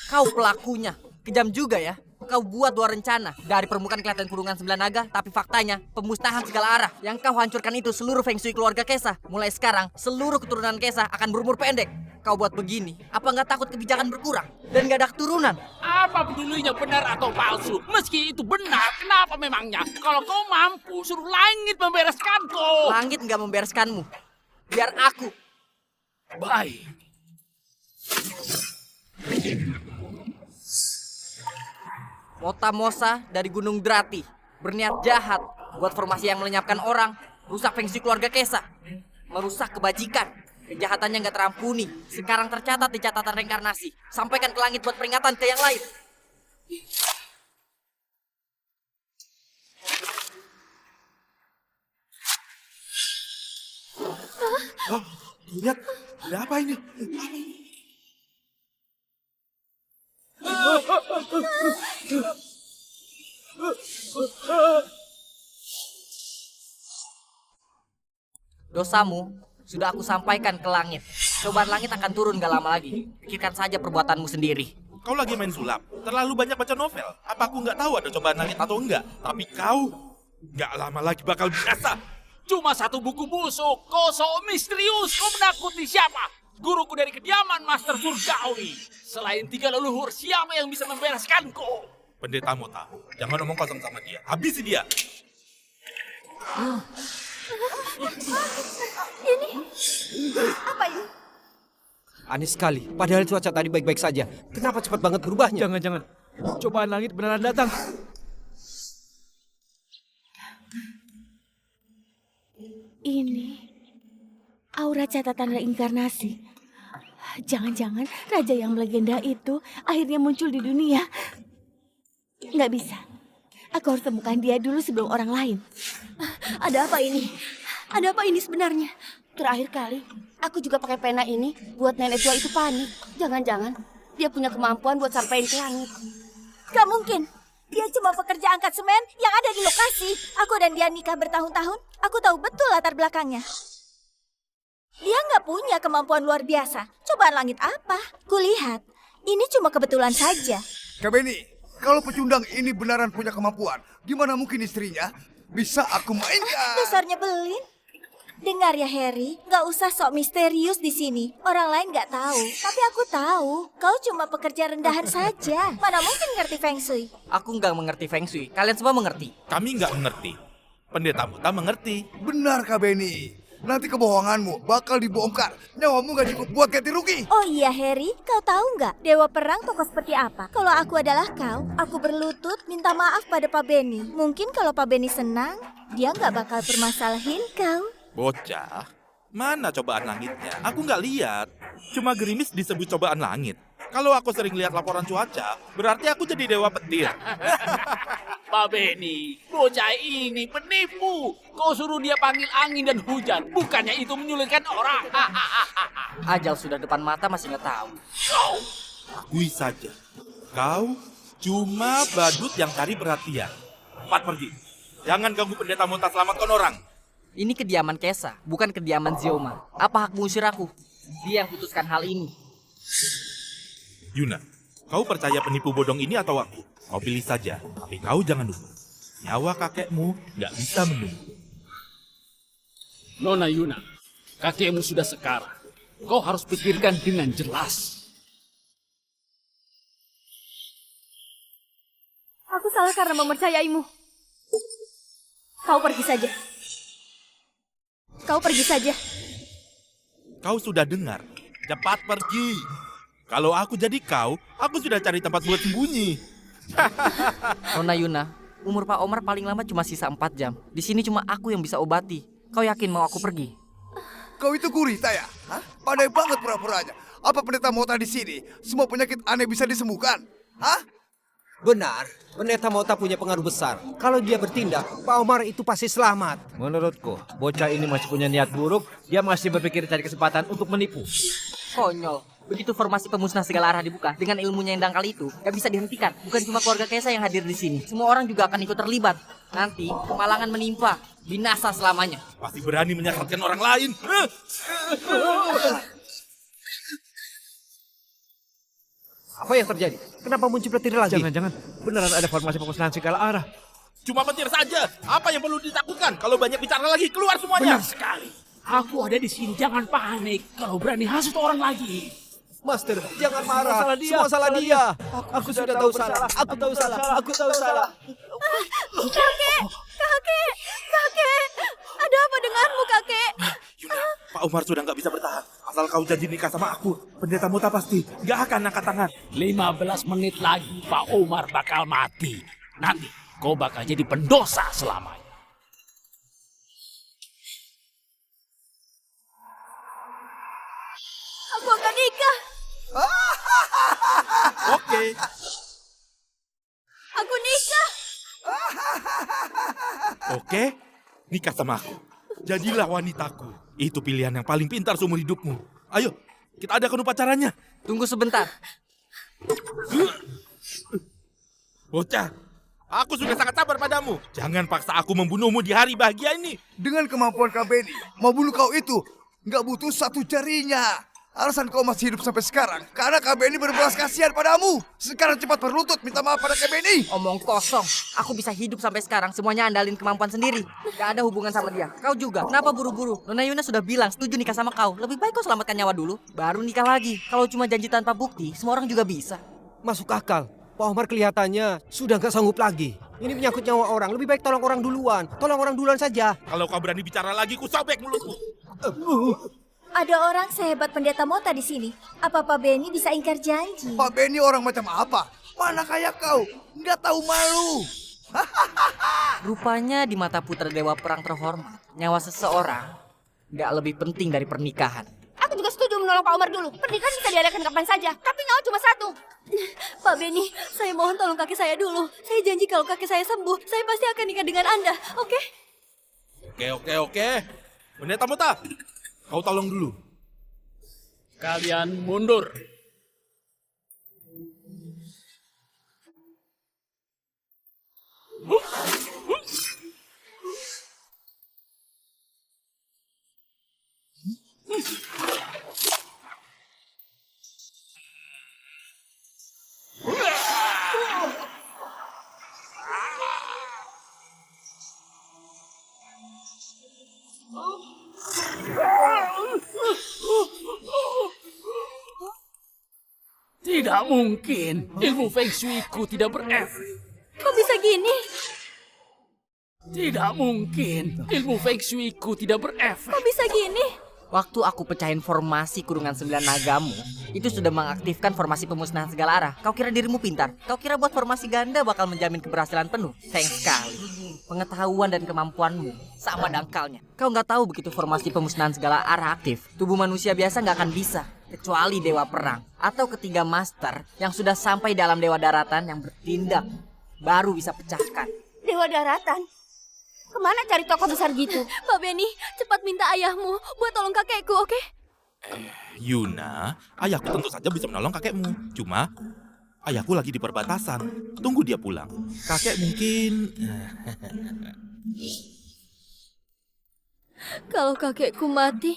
Speaker 3: Kau pelakunya. Kejam juga ya. Kau buat dua rencana. Dari permukaan kelihatan kurungan sembilan naga, tapi faktanya pemusnahan segala arah. Yang kau hancurkan itu seluruh feng shui keluarga Kesa. Mulai sekarang, seluruh keturunan Kesa akan berumur pendek. Kau buat begini, apa nggak takut kebijakan berkurang? Dan nggak ada keturunan?
Speaker 4: Apa pedulinya benar atau palsu? Meski itu benar, kenapa memangnya? Kalau kau mampu, suruh langit membereskanku.
Speaker 3: Langit nggak membereskanmu. Biar aku.
Speaker 4: Baik.
Speaker 3: Mota Mosa dari Gunung Drati. Berniat jahat. Buat formasi yang melenyapkan orang. Rusak feng shui keluarga Kesa. Merusak kebajikan. Kejahatannya nggak terampuni. Sekarang tercatat di catatan reinkarnasi. Sampaikan ke langit buat peringatan ke yang lain.
Speaker 7: Lihat, ada apa ini?
Speaker 3: Dosamu sudah aku sampaikan ke langit. Cobaan langit akan turun gak lama lagi. Pikirkan saja perbuatanmu sendiri.
Speaker 7: Kau lagi main sulap. Terlalu banyak baca novel. Apa aku nggak tahu ada cobaan langit atau enggak? Tapi kau nggak lama lagi bakal biasa.
Speaker 4: Cuma satu buku busuk, kosong misterius. Kau menakuti siapa? Guruku dari kediaman Master Surgawi. Selain 3 leluhur, siapa yang bisa membereskanku?
Speaker 7: Pendeta Mota, jangan ngomong kosong sama dia. Habisi dia.
Speaker 5: Apa ini?
Speaker 8: Aneh sekali. Padahal cuaca tadi baik-baik saja. Kenapa cepat banget berubahnya?
Speaker 9: Jangan-jangan cobaan langit beneran datang.
Speaker 2: Ini aura catatan reinkarnasi. Jangan-jangan raja yang melegenda itu akhirnya muncul di dunia. Nggak bisa. Aku harus temukan dia dulu sebelum orang lain.
Speaker 5: Ada apa ini? Ada apa ini sebenarnya?
Speaker 6: Terakhir kali, aku juga pakai pena ini buat nenek tua itu panik. Jangan-jangan dia punya kemampuan buat sampein ke langit.
Speaker 5: Gak mungkin. Dia cuma pekerja angkat semen yang ada di lokasi. Aku dan dia nikah bertahun-tahun. Aku tahu betul latar belakangnya. Dia nggak punya kemampuan luar biasa. Cobaan langit apa? Kulihat, ini cuma kebetulan saja.
Speaker 1: Kak Beni, kalau pecundang ini beneran punya kemampuan, gimana mungkin istrinya bisa aku mainkan?
Speaker 5: Dasarnya belin. Dengar ya Harry, nggak usah sok misterius di sini. Orang lain nggak tahu, tapi aku tahu. Kau cuma pekerja rendahan saja. Mana mungkin ngerti feng shui?
Speaker 3: Aku nggak mengerti feng shui. Kalian semua mengerti.
Speaker 7: Kami nggak mengerti. Pendeta Mota mengerti.
Speaker 1: Benar Kak Beni. Nanti kebohonganmu bakal dibongkar. Nyawamu gak cukup buat ganti rugi.
Speaker 5: Oh iya Harry, kau tahu nggak Dewa Perang tokoh seperti apa? Kalau aku adalah kau, aku berlutut minta maaf pada Pak Benny. Mungkin kalau Pak Benny senang, dia nggak bakal permasalahin kau.
Speaker 7: Bocah, mana cobaan langitnya? Aku nggak lihat. Cuma gerimis disebut cobaan langit. Kalau aku sering lihat laporan cuaca, berarti aku jadi dewa petir.
Speaker 4: Pak Benny, bocah ini penipu. Kau suruh dia panggil angin dan hujan, bukannya itu menyulitkan orang.
Speaker 3: Ajal sudah depan mata masih nggak tahu.
Speaker 7: Akui saja, kau cuma badut yang cari perhatian. Cepat pergi. Jangan ganggu pendeta Mota, selamatkan orang.
Speaker 3: Ini kediaman Kesa, bukan kediaman Zioma. Apa hakmu usir aku? Dia yang putuskan hal ini.
Speaker 7: Yuna, kau percaya penipu bodong ini atau aku? Kau pilih saja, tapi kau jangan lupa. Nyawa kakekmu nggak bisa menunggu.
Speaker 4: Nona Yuna, kakekmu sudah sekarat. Kau harus pikirkan dengan jelas.
Speaker 5: Aku salah karena mempercayaimu. Kau pergi saja. Kau pergi saja.
Speaker 7: Kau sudah dengar, cepat pergi. Kalau aku jadi kau, aku sudah cari tempat buat sembunyi.
Speaker 3: Nona Yuna, umur Pak Omar paling lama cuma sisa 4 jam. Di sini cuma aku yang bisa obati. Kau yakin mau aku pergi?
Speaker 1: Kau itu gurita ya? Hah? Pandai banget pura-puranya. Apa pendeta Mota di sini? Semua penyakit aneh bisa disembuhkan? Hah?
Speaker 8: Benar, pendeta Mota punya pengaruh besar. Kalau dia bertindak, Pak Omar itu pasti selamat.
Speaker 9: Menurutku, bocah ini masih punya niat buruk. Dia masih berpikir cari kesempatan untuk menipu.
Speaker 3: Konyol. Begitu formasi pemusnah segala arah dibuka, dengan ilmunya yang dangkal itu, gak bisa dihentikan. Bukan cuma keluarga Kesa yang hadir di sini. Semua orang juga akan ikut terlibat. Nanti, kemalangan menimpa. Binasa selamanya.
Speaker 7: Masih berani menyesatkan orang lain.
Speaker 8: Apa yang terjadi? Kenapa muncul petir lagi?
Speaker 9: Jangan-jangan beneran ada formasi pemusnahan segala arah.
Speaker 7: Cuma petir saja. Apa yang perlu ditakutkan? Kalau banyak bicara lagi, keluar semuanya.
Speaker 4: Benar sekali. Aku ada di sini, jangan panik. Kalau berani hasut orang lagi.
Speaker 8: Master, jangan marah. Semua salah dia. Aku sudah tahu salah. Aku tahu salah. Aku tahu salah.
Speaker 5: Kakek! Kakek! Kakek! Ada apa denganmu, kakek?
Speaker 7: Yuna, Pak Umar sudah nggak bisa bertahan. Asal kau janji nikah sama aku, pendeta Mota pasti nggak akan angkat tangan.
Speaker 4: 15 menit lagi Pak Omar bakal mati. Nanti kau bakal jadi pendosa selamanya.
Speaker 5: Aku akan nikah.
Speaker 7: Oke.
Speaker 5: Aku nikah.
Speaker 7: Oke, nikah sama aku. Jadilah wanitaku. Itu pilihan yang paling pintar seumur hidupmu. Ayo, kita adakan upacaranya.
Speaker 3: Tunggu sebentar.
Speaker 7: Bocah, aku sudah sangat sabar padamu. Jangan paksa aku membunuhmu di hari bahagia ini.
Speaker 1: Dengan kemampuan Kak Benny, mau bunuh kau itu nggak butuh 1 jarinya. Alasan kau masih hidup sampai sekarang karena Kak Benny berbelas kasihan padamu. Sekarang cepat berlutut minta maaf pada Kak Benny.
Speaker 3: Omong kosong. Aku bisa hidup sampai sekarang semuanya andalin kemampuan sendiri. Gak ada hubungan sama dia. Kau juga. Kenapa buru-buru? Nona Yuna sudah bilang setuju nikah sama kau. Lebih baik kau selamatkan nyawa dulu, baru nikah lagi. Kalau cuma janji tanpa bukti, semua orang juga bisa.
Speaker 8: Masuk akal. Pak Omar kelihatannya sudah nggak sanggup lagi. Ini menyangkut nyawa orang. Lebih baik tolong orang duluan. Tolong orang duluan saja.
Speaker 7: Kalau kau berani bicara lagi, ku sobek mulutmu.
Speaker 5: Ada orang sehebat pendeta Mota di sini. Apa Pak Benny bisa ingkar janji?
Speaker 1: Pak Benny orang macam apa? Mana kayak kau? Nggak tahu malu.
Speaker 3: Rupanya di mata putra dewa perang terhormat, nyawa seseorang gak lebih penting dari pernikahan.
Speaker 6: Aku juga setuju menolong Pak Omar dulu. Pernikahan bisa diadakan kapan saja, tapi nyawa cuma 1.
Speaker 5: Pak Benny, saya mohon tolong kaki saya dulu. Saya janji kalau kaki saya sembuh, saya pasti akan nikah dengan Anda, oke?
Speaker 7: Oke. Pendeta Mota, kau tolong dulu.
Speaker 4: Kalian mundur. Tidak mungkin. Ilmu Feng Shui-ku tidak berefek.
Speaker 5: Kok bisa gini?
Speaker 4: Tidak mungkin. Ilmu Feng Shui-ku tidak berefek.
Speaker 5: Kok bisa gini?
Speaker 3: Waktu aku pecahin formasi kurungan 9 nagamu, itu sudah mengaktifkan formasi pemusnahan segala arah. Kau kira dirimu pintar? Kau kira buat formasi ganda bakal menjamin keberhasilan penuh? Sayang sekali. Pengetahuan dan kemampuanmu sama dangkalnya. Kau nggak tahu begitu formasi pemusnahan segala arah aktif, tubuh manusia biasa nggak akan bisa. Kecuali dewa perang atau ketiga master yang sudah sampai dalam dewa daratan yang bertindak, baru bisa pecahkan.
Speaker 6: Dewa Daratan? Kemana cari tokoh besar gitu?
Speaker 5: Pak Benny, cepat minta ayahmu buat tolong kakekku, oke?
Speaker 7: Yuna, ayahku tentu saja bisa menolong kakekmu. Cuma, ayahku lagi di perbatasan. Tunggu dia pulang. Kakek mungkin...
Speaker 5: Kalau kakekku mati,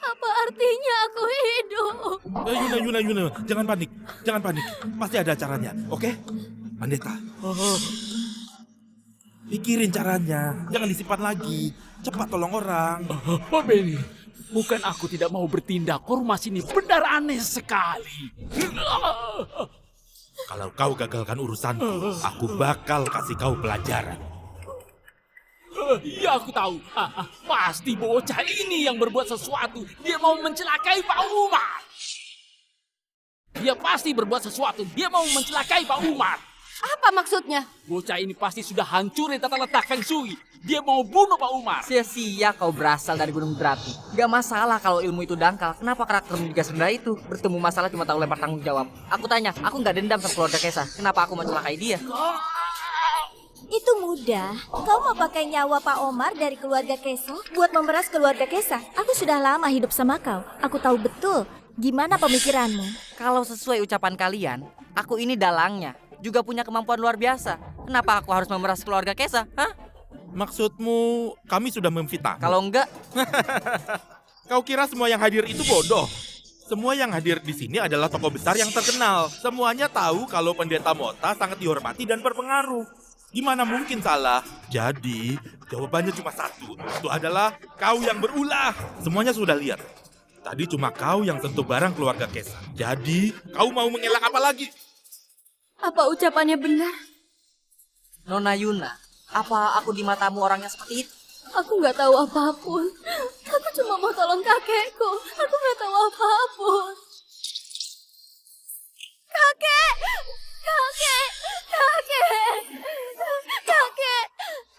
Speaker 5: apa artinya aku hidup?
Speaker 7: Yuna, jangan panik. Jangan panik. Pasti ada caranya, oke? Pendeta. Pikirin caranya. Jangan disimpan lagi. Cepat tolong orang.
Speaker 4: Pak Benny, bukan aku tidak mau bertindak. Formasi ini benar aneh sekali.
Speaker 7: Kalau kau gagalkan urusanku, aku bakal kasih kau pelajaran.
Speaker 4: Ya aku tahu. Pasti bocah ini yang berbuat sesuatu. Dia mau mencelakai Pak Umar. Dia pasti berbuat sesuatu. Dia mau mencelakai Pak Umar.
Speaker 6: Apa maksudnya?
Speaker 4: Bocah ini pasti sudah hancurin tata letak Feng Shui. Dia mau bunuh Pak Umar.
Speaker 3: Sia-sia kau berasal dari Gunung Berapi. Gak masalah kalau ilmu itu dangkal. Kenapa karaktermu juga serendah itu? Bertemu masalah cuma tahu lempar tanggung jawab. Aku tanya, aku gak dendam sama keluarga Kesa. Kenapa aku mencelakai dia?
Speaker 5: Itu mudah. Kau mau pakai nyawa Pak Omar dari keluarga Kesa buat memeras keluarga Kesa. Aku sudah lama hidup sama kau. Aku tahu betul gimana pemikiranmu.
Speaker 3: Kalau sesuai ucapan kalian, aku ini dalangnya. Juga punya kemampuan luar biasa. Kenapa aku harus memeras keluarga Kesa? Hah?
Speaker 7: Maksudmu, kami sudah memfitnah?
Speaker 3: Kalau enggak,
Speaker 7: Kau kira semua yang hadir itu bodoh? Semua yang hadir di sini adalah tokoh besar yang terkenal. Semuanya tahu kalau Pendeta Mota sangat dihormati dan berpengaruh. Gimana mungkin salah? Jadi, jawabannya cuma satu. Itu adalah kau yang berulah. Semuanya sudah lihat. Tadi cuma kau yang sentuh barang keluarga Kesa. Jadi, kau mau mengelak apa lagi?
Speaker 5: Apa ucapannya benar?
Speaker 3: Nona Yuna, apa aku di matamu orangnya seperti itu?
Speaker 5: Aku nggak tahu apapun. Aku cuma mau tolong kakekku. Aku nggak tahu apapun. Kakek! Kakek! Kakek! Kakek!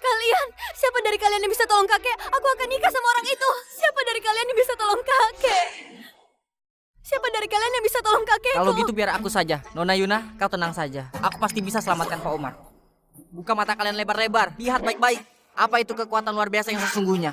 Speaker 5: Kalian, siapa dari kalian yang bisa tolong kakek? Aku akan nikah sama orang itu. Siapa dari kalian yang bisa tolong kakek? Siapa dari kalian yang bisa tolong kakekku?
Speaker 3: Kalau gitu biar aku saja. Nona Yuna, kau tenang saja. Aku pasti bisa selamatkan Pak Umar. Buka mata kalian lebar-lebar. Lihat baik-baik. Apa itu kekuatan luar biasa yang sesungguhnya?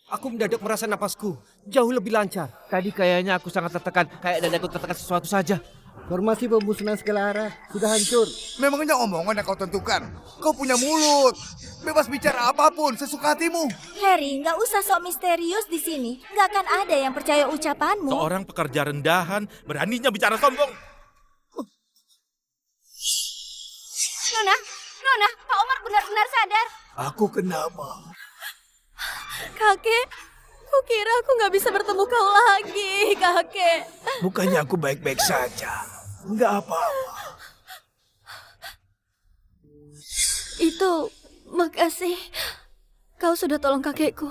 Speaker 8: Aku mendadak merasa napasku jauh lebih lancar.
Speaker 9: Tadi kayaknya aku sangat tertekan, kayak dadaku tertekan sesuatu saja.
Speaker 10: Formasi pemusnahan segala arah sudah hancur.
Speaker 1: Memangnya omongan yang kau tentukan. Kau punya mulut. Bebas bicara apapun, sesuka hatimu.
Speaker 5: Harry, nggak usah sok misterius di sini. Nggak akan ada yang percaya ucapanmu.
Speaker 7: Seorang pekerja rendahan beraninya bicara sombong.
Speaker 6: Nona, Pak Umar benar-benar sadar.
Speaker 10: Aku kenapa?
Speaker 5: Kakek, kukira aku nggak bisa bertemu kau lagi, kakek.
Speaker 10: Bukannya aku baik-baik saja. Enggak apa-apa.
Speaker 5: Itu, makasih. Kau sudah tolong kakekku.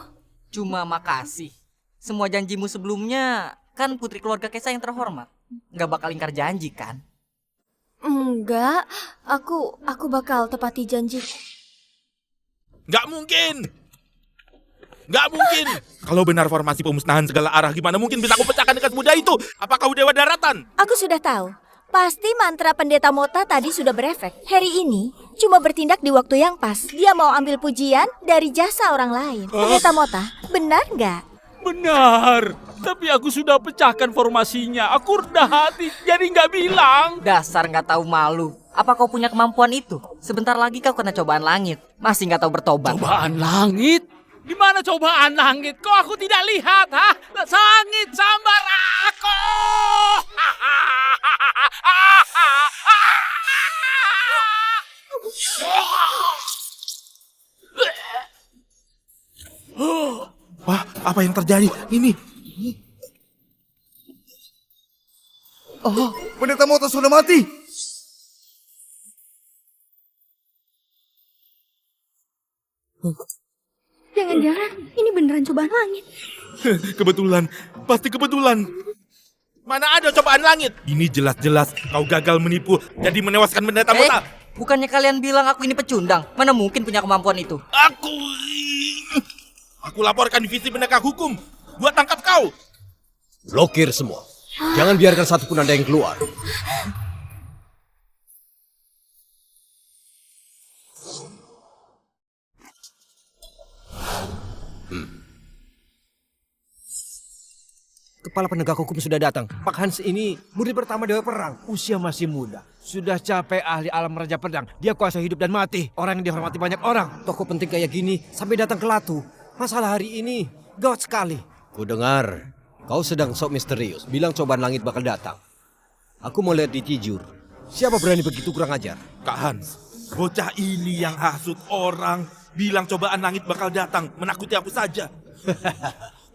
Speaker 3: Cuma makasih. Semua janjimu sebelumnya kan putri keluarga Kesa yang terhormat. Nggak bakal ingkar janji kan?
Speaker 5: Enggak, aku bakal tepati janji.
Speaker 7: Nggak mungkin! Nggak mungkin! Kalau benar formasi pemusnahan segala arah, gimana mungkin bisa aku pecahkan dengan semudah itu? Apakah Dewa Daratan?
Speaker 5: Aku sudah tahu. Pasti mantra pendeta Mota tadi sudah berefek. Harry ini cuma bertindak di waktu yang pas. Dia mau ambil pujian dari jasa orang lain. Pendeta Mota, benar nggak?
Speaker 4: Benar. Tapi aku sudah pecahkan formasinya. Aku rendah hati, jadi nggak bilang.
Speaker 3: Dasar nggak tahu malu. Apa kau punya kemampuan itu? Sebentar lagi kau kena cobaan langit. Masih nggak tahu bertobat.
Speaker 4: Cobaan langit? Di mana cobaan langit? Kok aku tidak lihat, ha? Sangit sambar aku!
Speaker 7: Wah, apa yang terjadi? Ini.
Speaker 1: Oh, Pendeta Mota sudah mati.
Speaker 5: Jangan-jangan ini beneran cobaan langit.
Speaker 7: Kebetulan, pasti kebetulan. Mana ada cobaan langit? Ini jelas-jelas kau gagal menipu, jadi menewaskan Pendeta Mota.
Speaker 3: Bukannya kalian bilang aku ini pecundang? Mana mungkin punya kemampuan itu?
Speaker 7: Aku laporkan divisi penegak hukum. Buat tangkap kau.
Speaker 8: Blokir semua. Jangan biarkan satupun ada yang keluar. Kepala penegak hukum sudah datang. Pak Hans ini murid pertama Dewa Perang.
Speaker 9: Usia masih muda. Sudah capek ahli alam Raja Pedang. Dia kuasa hidup dan mati. Orang yang dihormati banyak orang.
Speaker 8: Tokoh penting kayak gini sampai datang ke Latu. Masalah hari ini gawat sekali. Ku dengar kau sedang sok misterius. Bilang cobaan langit bakal datang. Aku mau lihat di Tijur. Siapa berani begitu kurang ajar?
Speaker 7: Kak Hans, bocah ini yang hasut orang. Bilang cobaan langit bakal datang. Menakuti aku saja.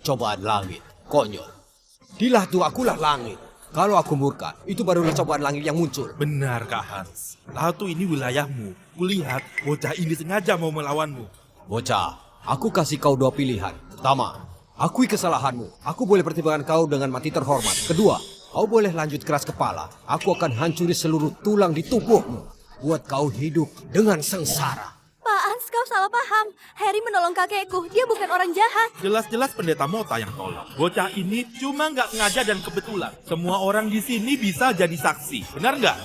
Speaker 8: Cobaan langit. Konyol. Di Latu akulah langit. Kalau aku murka, itu barulah cobaan langit yang muncul.
Speaker 7: Benar Kak Hans. Latu ini wilayahmu. Kulihat bocah ini sengaja mau melawanmu.
Speaker 8: Bocah, aku kasih kau dua pilihan. Pertama, akui kesalahanmu. Aku boleh pertimbangkan kau dengan mati terhormat. Kedua, kau boleh lanjut keras kepala. Aku akan hancuri seluruh tulang di tubuhmu. Buat kau hidup dengan sengsara.
Speaker 5: Pak Hans, kau salah paham. Harry menolong kakekku. Dia bukan orang jahat.
Speaker 7: Jelas-jelas pendeta Mota yang tolong. Bocah ini cuma nggak sengaja dan kebetulan. Semua orang di sini bisa jadi saksi. Benar nggak?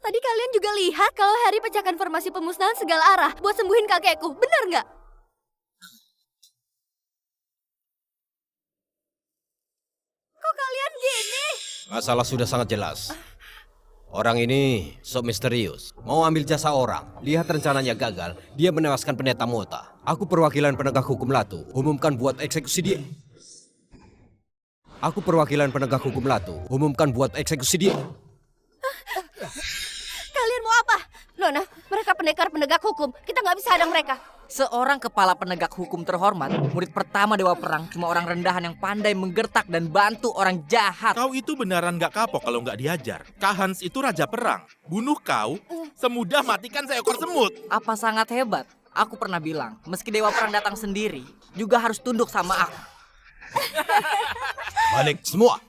Speaker 5: Tadi kalian juga lihat kalau Harry pecahkan formasi pemusnahan segala arah buat sembuhin kakekku. Benar nggak? Kok kalian gini?
Speaker 8: Masalah sudah sangat jelas. Orang ini sok misterius. Mau ambil jasa orang. Lihat rencananya gagal. Dia menewaskan pendeta Mota. Aku perwakilan penegak hukum Latu. Umumkan buat eksekusi dia. Aku perwakilan penegak hukum Latu. Umumkan buat eksekusi dia.
Speaker 5: Kalian mau apa?
Speaker 6: Nona, mereka pendekar penegak hukum. Kita nggak bisa hadang mereka.
Speaker 3: Seorang kepala penegak hukum terhormat, murid pertama Dewa Perang, cuma orang rendahan yang pandai menggertak dan bantu orang jahat.
Speaker 7: Kau itu beneran nggak kapok kalau nggak diajar. Kak Hans itu raja perang. Bunuh kau semudah matikan seekor semut.
Speaker 3: Apa sangat hebat? Aku pernah bilang, meski Dewa Perang datang sendiri, juga harus tunduk sama aku.
Speaker 8: Balik semua.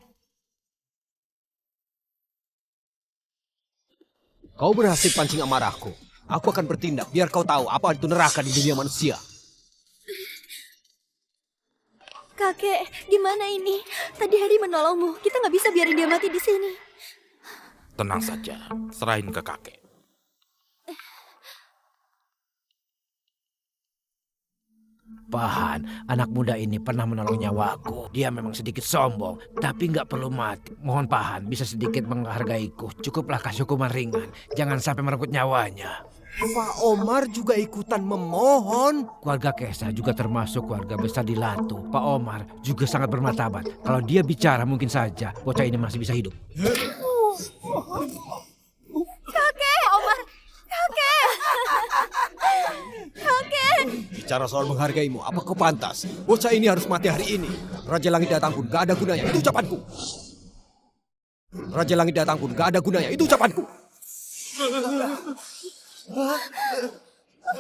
Speaker 8: Kau berhasil pancing amarahku. Aku akan bertindak biar kau tahu apa itu neraka di dunia manusia.
Speaker 5: Kakek, gimana ini? Tadi Harry menolongmu. Kita nggak bisa biarin dia mati di sini.
Speaker 7: Tenang saja, serahin ke kakek.
Speaker 9: Pahan, anak muda ini pernah menolong nyawaku. Dia memang sedikit sombong, tapi nggak perlu mati. Mohon Pahan bisa sedikit menghargaiku. Cukuplah kasih hukuman ringan. Jangan sampai merenggut nyawanya.
Speaker 8: Pak Omar juga ikutan memohon.
Speaker 9: Keluarga Kesa juga termasuk keluarga besar di Latu. Pak Omar juga sangat bermartabat. Kalau dia bicara mungkin saja bocah ini masih bisa hidup.
Speaker 5: Kakek! Pak Omar! Kakek! Kakek!
Speaker 8: Bicara soal menghargaimu, apa kau pantas? Bocah ini harus mati hari ini. Raja Langit datang pun gak ada gunanya, itu ucapanku. Raja Langit datang pun gak ada gunanya, itu ucapanku.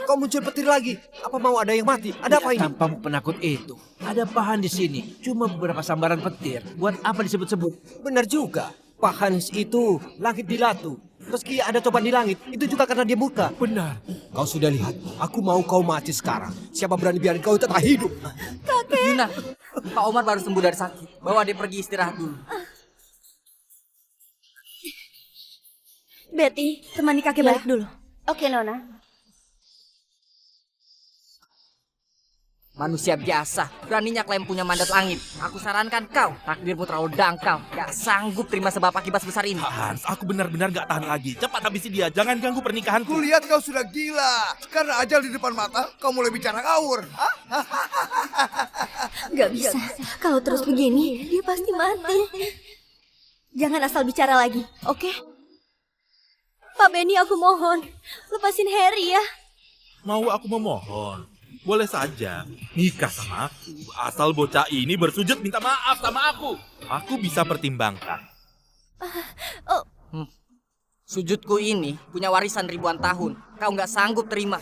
Speaker 8: Kau muncul petir lagi. Apa mau ada yang mati? Ada apa ini?
Speaker 9: Tampamu penakut itu. Ada Pahan di sini. Cuma beberapa sambaran petir. Buat apa disebut-sebut?
Speaker 8: Benar juga. Pak Hans itu langit di Latu. Meski ada cobaan di langit, itu juga karena dia murka.
Speaker 9: Benar.
Speaker 8: Kau sudah lihat. Aku mau kau mati sekarang. Siapa berani biarin kau tetap hidup?
Speaker 3: Yuna, Pak Omar baru sembuh dari sakit. Bawa dia pergi istirahat dulu.
Speaker 5: Betty, temani kakek balik dulu.
Speaker 6: Oke, Nona.
Speaker 3: Manusia biasa, beraninya klaim punya mandat langit. Aku sarankan kau, takdirmu terlalu dangkal. Gak sanggup terima sebab akibat sebesar ini.
Speaker 7: Hans, aku benar-benar gak tahan lagi. Cepat habisi dia, jangan ganggu pernikahanku.
Speaker 1: Kulihat kau sudah gila. Karena ajal di depan mata, kau mulai bicara ngawur. Hah?
Speaker 5: Gak bisa. Kalau terus begini, dia pasti mati. Jangan asal bicara lagi, oke? Pak Benny, aku mohon. Lepasin Harry ya.
Speaker 7: Mau aku memohon? Boleh saja. Nikah sama aku. Asal bocah ini bersujud minta maaf sama aku. Aku bisa pertimbangkan.
Speaker 3: Sujudku ini punya warisan ribuan tahun. Kau nggak sanggup terima.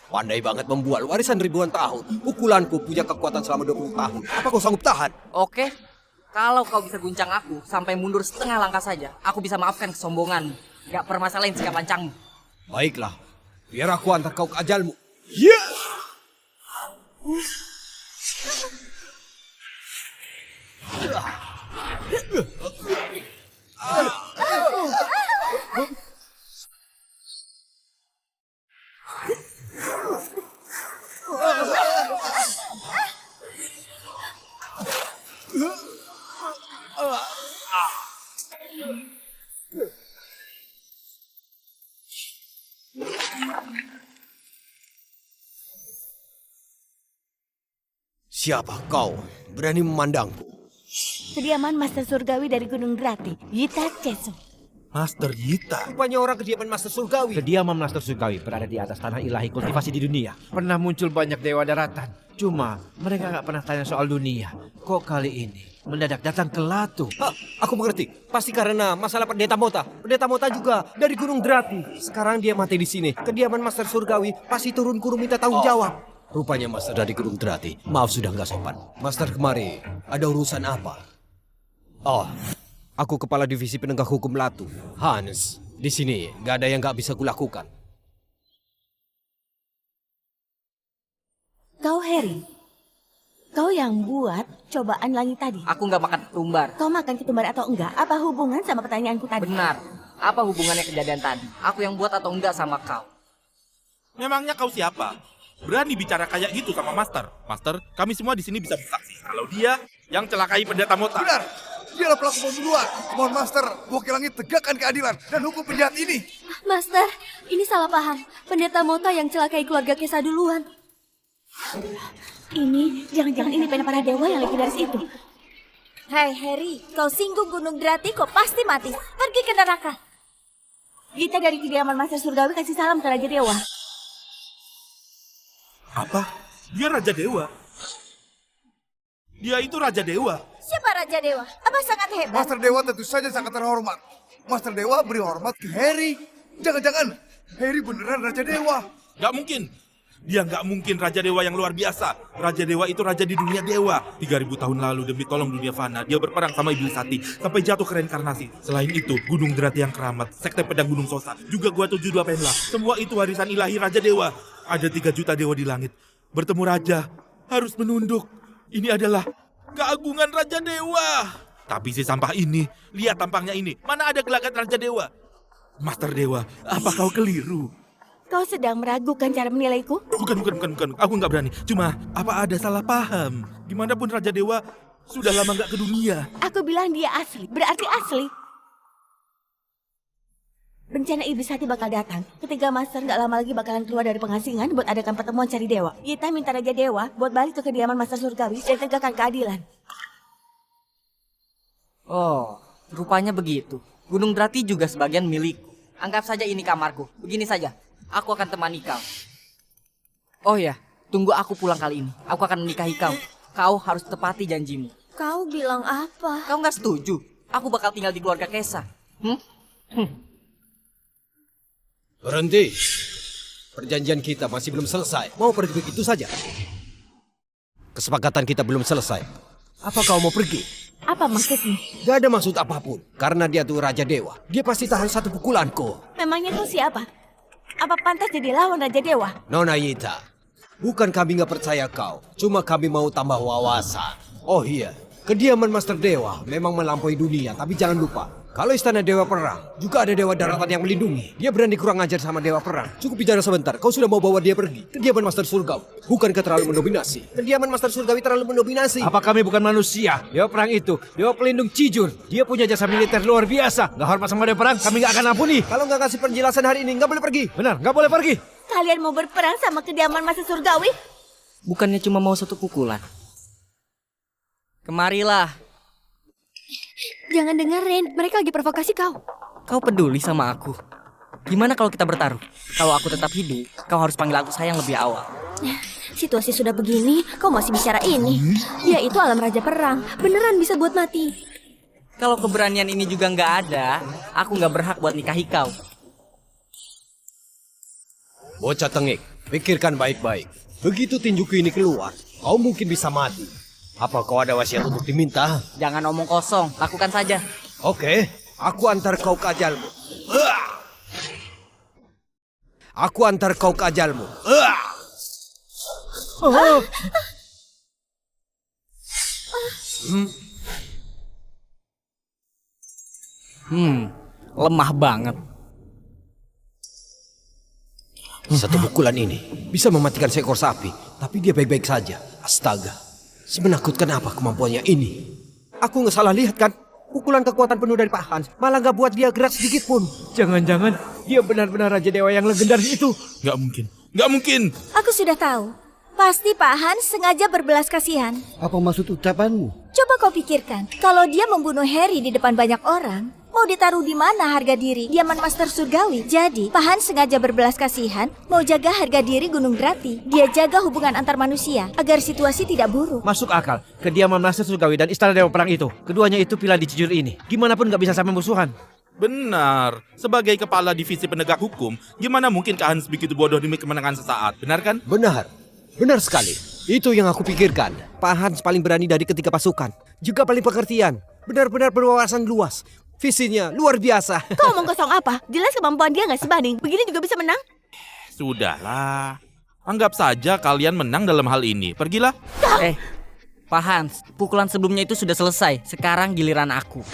Speaker 8: Pandai banget membuat warisan ribuan tahun. Pukulanku punya kekuatan selama 20 tahun. Apa kau sanggup tahan?
Speaker 3: Oke, kalau kau bisa guncang aku sampai mundur setengah langkah saja, aku bisa maafkan kesombonganmu. Gak permasalahin sikap lancangmu.
Speaker 8: Baiklah, biar aku antar kau ke ajalmu. Siapa kau? Berani memandangku?
Speaker 5: Kediaman Master Surgawi dari Gunung Grati, Yita Ceso.
Speaker 7: Master Yita.
Speaker 8: Rupanya orang kediaman Master Surgawi.
Speaker 9: Kediaman Master Surgawi berada di atas tanah ilahi kultivasi di dunia. Pernah muncul banyak dewa daratan. Cuma mereka nggak pernah tanya soal dunia. Kok kali ini mendadak datang ke Latu?
Speaker 8: Aku mengerti. Pasti karena masalah Pendeta Mota. Pendeta Mota juga dari Gunung Grati. Sekarang dia mati di sini. Kediaman Master Surgawi pasti turun guru minta tanggung jawab. Rupanya Master dari Gunung Grati. Maaf sudah nggak sopan. Master kemari, ada urusan apa? Oh, aku kepala divisi penegak hukum Latu. Hans, di sini nggak ada yang nggak bisa kulakukan.
Speaker 2: Kau Harry, kau yang buat cobaan langit tadi.
Speaker 3: Aku nggak makan ketumbar.
Speaker 2: Kau makan ketumbar atau enggak? Apa hubungan sama pertanyaanku tadi?
Speaker 3: Benar. Apa hubungannya kejadian tadi? Aku yang buat atau enggak sama kau?
Speaker 7: Memangnya kau siapa? Berani bicara kayak gitu sama Master. Master, kami semua di sini bisa bersaksi kalau dia yang celakai Pendeta Mota.
Speaker 1: Benar, dialah pelaku pembunuhan. Mohon Master, Wakil Langit tegakkan keadilan dan hukum penjahat ini.
Speaker 6: Master, ini salah paham. Pendeta Mota yang celakai keluarga Kesa duluan.
Speaker 2: Ini, jangan-jangan ini pena para dewa yang legendaris itu.
Speaker 5: Hai Harry, kau singgung Gunung Grati, kau pasti mati. Pergi ke neraka.
Speaker 2: Kita dari kediaman Master Surgawi kasih salam ke Raja Dewa.
Speaker 7: Apa? Dia Raja Dewa? Dia itu Raja Dewa?
Speaker 5: Siapa Raja Dewa? Apa sangat hebat?
Speaker 1: Master Dewa tentu saja sangat terhormat. Master Dewa beri hormat ke Harry. Jangan-jangan Harry beneran Raja Dewa.
Speaker 7: Gak mungkin. Dia nggak mungkin Raja Dewa yang luar biasa. Raja Dewa itu raja di dunia dewa. 3000 tahun lalu demi tolong dunia fana, dia berperang sama Iblis Sati sampai jatuh ke reinkarnasi. Selain itu, Gunung Grati yang keramat, sekte pedang Gunung Sosa, juga Gua 72 Penla. Semua itu warisan ilahi Raja Dewa. Ada 3 juta dewa di langit. Bertemu raja, harus menunduk. Ini adalah keagungan Raja Dewa. Tapi si sampah ini, lihat tampangnya ini. Mana ada gelagat Raja Dewa? Master Dewa, apa kau keliru?
Speaker 2: Kau sedang meragukan cara menilaiku?
Speaker 7: Bukan. Aku nggak berani. Cuma, apa ada salah paham? Gimana pun Raja Dewa sudah lama nggak ke dunia.
Speaker 2: Aku bilang dia asli, berarti asli. Bencana Iblis Hati bakal datang. Ketiga Master nggak lama lagi bakalan keluar dari pengasingan buat adakan pertemuan cari dewa. Kita minta Raja Dewa buat balik ke kediaman Master Surgawi dan tegakkan keadilan.
Speaker 3: Oh, rupanya begitu. Gunung Grati juga sebagian milikku. Anggap saja ini kamarku. Begini saja, aku akan temani kau. Oh ya, tunggu aku pulang kali ini. Aku akan menikahi kau. Kau harus tepati janjimu.
Speaker 6: Kau bilang apa?
Speaker 3: Kau nggak setuju? Aku bakal tinggal di keluarga Kesa.
Speaker 8: Berhenti. Perjanjian kita masih belum selesai. Mau pergi begitu saja? Kesepakatan kita belum selesai. Apa kau mau pergi?
Speaker 2: Apa maksudnya?
Speaker 8: Gak ada maksud apapun. Karena dia tuh Raja Dewa. Dia pasti tahan satu pukulanku.
Speaker 2: Memangnya kau siapa? Apa pantas jadi lawan Raja Dewa?
Speaker 8: Nona Yita, bukan kami gak percaya kau. Cuma kami mau tambah wawasan. Oh iya, kediaman Master Dewa memang melampaui dunia. Tapi jangan lupa, kalau istana Dewa Perang, juga ada Dewa Daratan yang melindungi. Dia berani kurang ajar sama Dewa Perang. Cukup bicara sebentar, kau sudah mau bawa dia pergi. Kediaman Master Surgawi, bukankah terlalu mendominasi? Kediaman Master Surgawi terlalu mendominasi.
Speaker 9: Apa kami bukan manusia? Dewa Perang itu, Dewa Pelindung Cijur. Dia punya jasa militer luar biasa. Gak hormat sama Dewa Perang, kami gak akan ampuni.
Speaker 8: Kalau nggak kasih penjelasan hari ini, nggak boleh pergi.
Speaker 9: Benar, gak boleh pergi.
Speaker 2: Kalian mau berperang sama kediaman Master Surgawi?
Speaker 3: Bukannya cuma mau satu pukulan. Kemarilah.
Speaker 6: Jangan dengerin, mereka lagi provokasi kau.
Speaker 3: Kau peduli sama aku. Gimana kalau kita bertaruh? Kalau aku tetap hidup, kau harus panggil aku sayang lebih awal.
Speaker 6: Situasi sudah begini, kau masih bicara ini. Dia itu alam raja perang, beneran bisa buat mati.
Speaker 3: Kalau keberanian ini juga nggak ada, aku nggak berhak buat nikahi kau.
Speaker 8: Bocah tengik, pikirkan baik-baik. Begitu tinjuku ini keluar, kau mungkin bisa mati. Apa kau ada wasiat untuk diminta?
Speaker 3: Jangan omong kosong, lakukan saja.
Speaker 8: Oke, aku antar kau ke ajalmu. Aku antar kau ke ajalmu.
Speaker 3: Lemah banget.
Speaker 8: Satu pukulan ini bisa mematikan seekor sapi, tapi dia baik-baik saja. Astaga, semenakutkan apa kemampuannya ini? Aku nggak salah lihat kan? Pukulan kekuatan penuh dari Pak Hans malah nggak buat dia gerak sedikit pun.
Speaker 9: Jangan-jangan dia benar-benar Raja Dewa yang legendaris itu.
Speaker 7: Nggak mungkin. Nggak mungkin.
Speaker 5: Aku sudah tahu. Pasti Pak Hans sengaja berbelas kasihan.
Speaker 10: Apa maksud ucapanmu?
Speaker 5: Coba kau pikirkan, kalau dia membunuh Harry di depan banyak orang, mau ditaruh di mana harga diri Diamond Master Surgawi? Jadi, Pak Hans sengaja berbelas kasihan, mau jaga harga diri Gunung Grati. Dia jaga hubungan antar manusia, agar situasi tidak buruk.
Speaker 9: Masuk akal. Kediaman Master Surgawi dan Istana Dewa Perang itu. Keduanya itu pilihan di Cianjur ini. Gimana pun nggak bisa sampai musuhan.
Speaker 7: Benar. Sebagai kepala divisi penegak hukum, gimana mungkin Kak Hans begitu bodoh demi kemenangan sesaat? Benar kan?
Speaker 8: Benar, benar sekali. Itu yang aku pikirkan. Pak Hans paling berani dari ketiga pasukan, juga paling pengertian. Benar-benar berwawasan luas. Visinya luar biasa.
Speaker 2: Kau omong kosong apa? Jelas kemampuan dia nggak sebanding. Begini juga bisa menang?
Speaker 7: Sudahlah. Anggap saja kalian menang dalam hal ini. Pergilah.
Speaker 3: Pak Hans, pukulan sebelumnya itu sudah selesai. Sekarang giliran aku.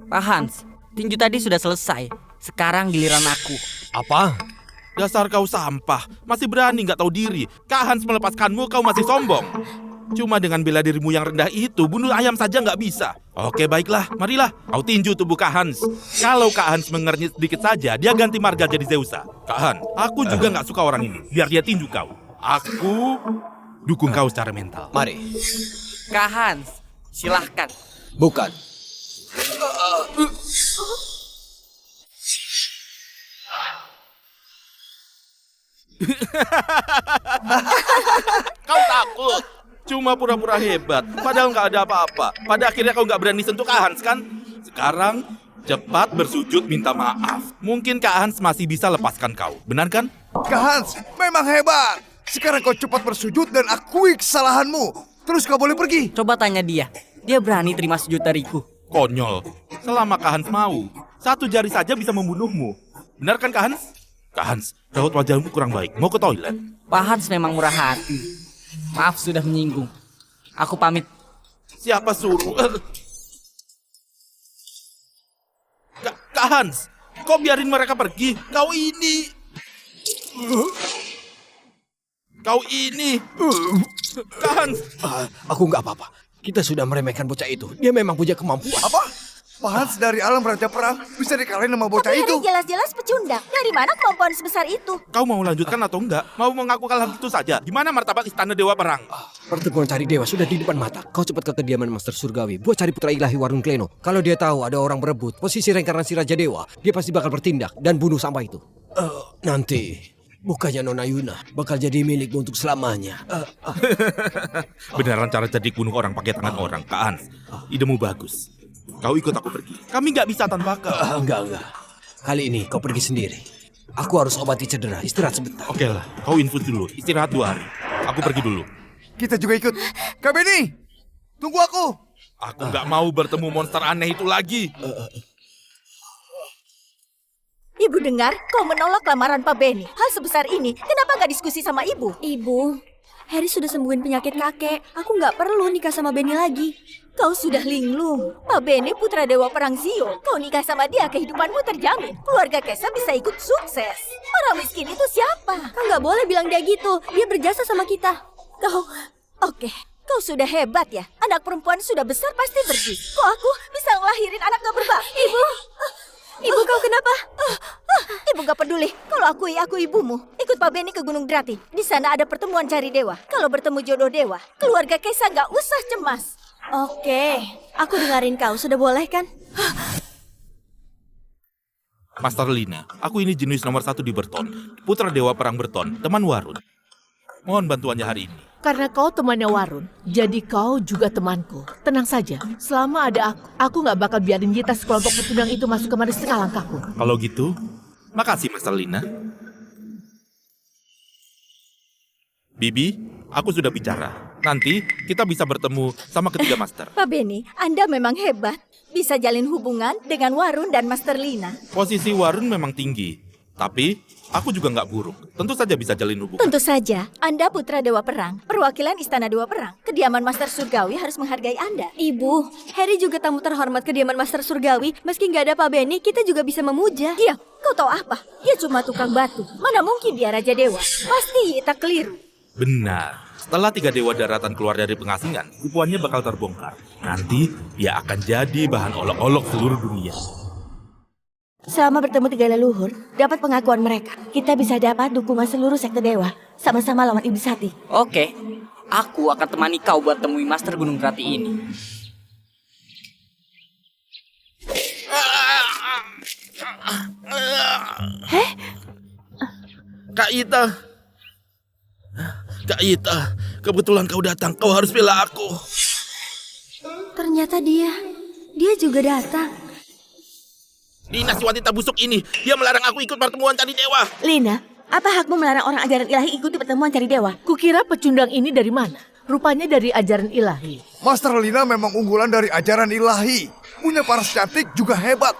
Speaker 3: Pak Hans, tinju tadi sudah selesai. Sekarang giliran aku.
Speaker 8: Apa?
Speaker 7: Dasar kau sampah. Masih berani nggak tahu diri. Kak Hans melepaskanmu, kau masih sombong. Cuma dengan bela dirimu yang rendah itu, bunuh ayam saja nggak bisa. Oke, baiklah. Marilah, kau tinju tubuh Kak Hans. Kalau Kak Hans mengernyit sedikit saja, dia ganti marga jadi Zeusa. Kak Hans, aku juga nggak suka orang ini. Biar dia tinju kau. Aku dukung kau secara mental.
Speaker 8: Mari.
Speaker 3: Kak Hans, silahkan.
Speaker 8: Bukan.
Speaker 7: Kau takut. Cuma pura-pura hebat. Padahal nggak ada apa-apa. Pada akhirnya kau nggak berani sentuh Kak Hans kan? Sekarang cepat bersujud minta maaf. Mungkin Kak Hans masih bisa lepaskan kau. Benar kan?
Speaker 1: Kak Hans, memang hebat. Sekarang kau cepat bersujud dan akui kesalahanmu. Terus kau boleh pergi.
Speaker 3: Coba tanya dia. Dia berani terima sujud dariku.
Speaker 7: Konyol. Selama Kak Hans mau, satu jari saja bisa membunuhmu. Benar kan Kak Hans? Kak Hans, raut wajahmu kurang baik. Mau ke toilet?
Speaker 3: Pak Hans memang murah hati. Maaf sudah menyinggung. Aku pamit.
Speaker 7: Siapa suruh? Kak Hans, kau biarin mereka pergi. Kau ini. Kak Hans.
Speaker 8: Aku nggak apa-apa. Kita sudah meremehkan bocah itu. Dia memang punya kemampuan.
Speaker 1: Apa? Pak Hans dari alam Raja Perang bisa dikalahin sama bocah
Speaker 5: Tapi
Speaker 1: itu.
Speaker 5: Harry jelas-jelas pecundang. Dari mana kemampuan sebesar itu?
Speaker 7: Kau mau lanjutkan atau enggak? Mau mengaku kalah gitu saja? Gimana martabat Istana Dewa Perang?
Speaker 8: Pertemuan cari dewa sudah di depan mata. Kau cepat ke kediaman Master Surgawi buat cari putra ilahi Warung Kleno. Kalau dia tahu ada orang berebut posisi reinkarnasi Raja Dewa, dia pasti bakal bertindak dan bunuh sampah itu. Nanti bukannya Nona Yuna bakal jadi milikmu untuk selamanya.
Speaker 7: Beneran cara cerdik bunuh orang pakai tangan orang, Kak Hans. Idemu bagus. Kau ikut aku pergi. Kami nggak bisa tanpa kau.
Speaker 8: Enggak. Kali ini kau pergi sendiri. Aku harus obati cedera, istirahat sebentar.
Speaker 7: Oke lah, kau infus dulu. Istirahat 2 hari. Aku pergi dulu.
Speaker 1: Kita juga ikut. Kak Benny, tunggu aku.
Speaker 7: Aku nggak mau bertemu monster aneh itu lagi.
Speaker 5: Ibu dengar, kau menolak lamaran Pak Benny. Hal sebesar ini, kenapa nggak diskusi sama ibu?
Speaker 6: Ibu, Harry sudah sembuhin penyakit kakek. Aku nggak perlu nikah sama Benny lagi.
Speaker 5: Kau sudah linglung. Pak Benny putra Dewa Perang Zio. Kau nikah sama dia, kehidupanmu terjamin. Keluarga Kesa bisa ikut sukses. Orang miskin itu siapa?
Speaker 6: Kau nggak boleh bilang dia gitu. Dia berjasa sama kita.
Speaker 5: Oke. Kau sudah hebat ya. Anak perempuan sudah besar pasti pergi. Kok aku bisa ngelahirin anak gak berbakti?
Speaker 6: Ibu kau kenapa?
Speaker 5: Ibu gak peduli. Kalau aku ibumu. Ikut Pak Benny ke Gunung Drati. Di sana ada pertemuan cari dewa. Kalau bertemu jodoh dewa, keluarga Kesa gak usah cemas.
Speaker 6: Oke, aku dengerin kau. Sudah boleh kan?
Speaker 7: Master Lina, aku ini jenius nomor 1 di Berton. Putra Dewa Perang Berton, teman Warun. Mohon bantuannya hari ini.
Speaker 2: Karena kau temannya Warun, jadi kau juga temanku. Tenang saja, selama ada aku gak bakal biarin Yita sekelompok pecundang itu masuk kemari setengah langkah pun.
Speaker 7: Kalau gitu, makasih Master Lina. Bibi, aku sudah bicara. Nanti kita bisa bertemu sama ketiga master.
Speaker 5: Pak Benny, Anda memang hebat. Bisa jalin hubungan dengan Warun dan Master Lina.
Speaker 7: Posisi Warun memang tinggi. Tapi aku juga nggak buruk. Tentu saja bisa jalin hubungan.
Speaker 5: Tentu saja, Anda putra Dewa Perang, perwakilan Istana Dewa Perang. Kediaman Master Surgawi harus menghargai Anda.
Speaker 6: Ibu, Harry juga tamu terhormat kediaman Master Surgawi. Meski nggak ada Pak Benny, kita juga bisa memuja.
Speaker 5: Diam, kau tahu apa? Dia cuma tukang batu. Mana mungkin dia Raja Dewa? Pasti tak keliru.
Speaker 7: Benar. Setelah 3 dewa daratan keluar dari pengasingan, tipuannya bakal terbongkar. Nanti dia akan jadi bahan olok-olok seluruh dunia.
Speaker 2: Selama bertemu 3 leluhur, dapat pengakuan mereka. Kita bisa dapat dukungan seluruh sekte dewa. Sama-sama lawan Iblis Hati.
Speaker 3: Oke, aku akan temani kau buat temui Master Gunung Grati ini.
Speaker 7: Kak Ita. Kak Ita, kebetulan kau datang. Kau harus bela aku.
Speaker 2: Ternyata dia juga datang.
Speaker 7: Lina, si wanita busuk ini, dia melarang aku ikut pertemuan cari dewa.
Speaker 2: Lina, apa hakmu melarang orang ajaran ilahi ikuti pertemuan cari dewa?
Speaker 11: Kukira pecundang ini dari mana? Rupanya dari ajaran ilahi.
Speaker 1: Master Lina memang unggulan dari ajaran ilahi. Punya paras cantik juga hebat.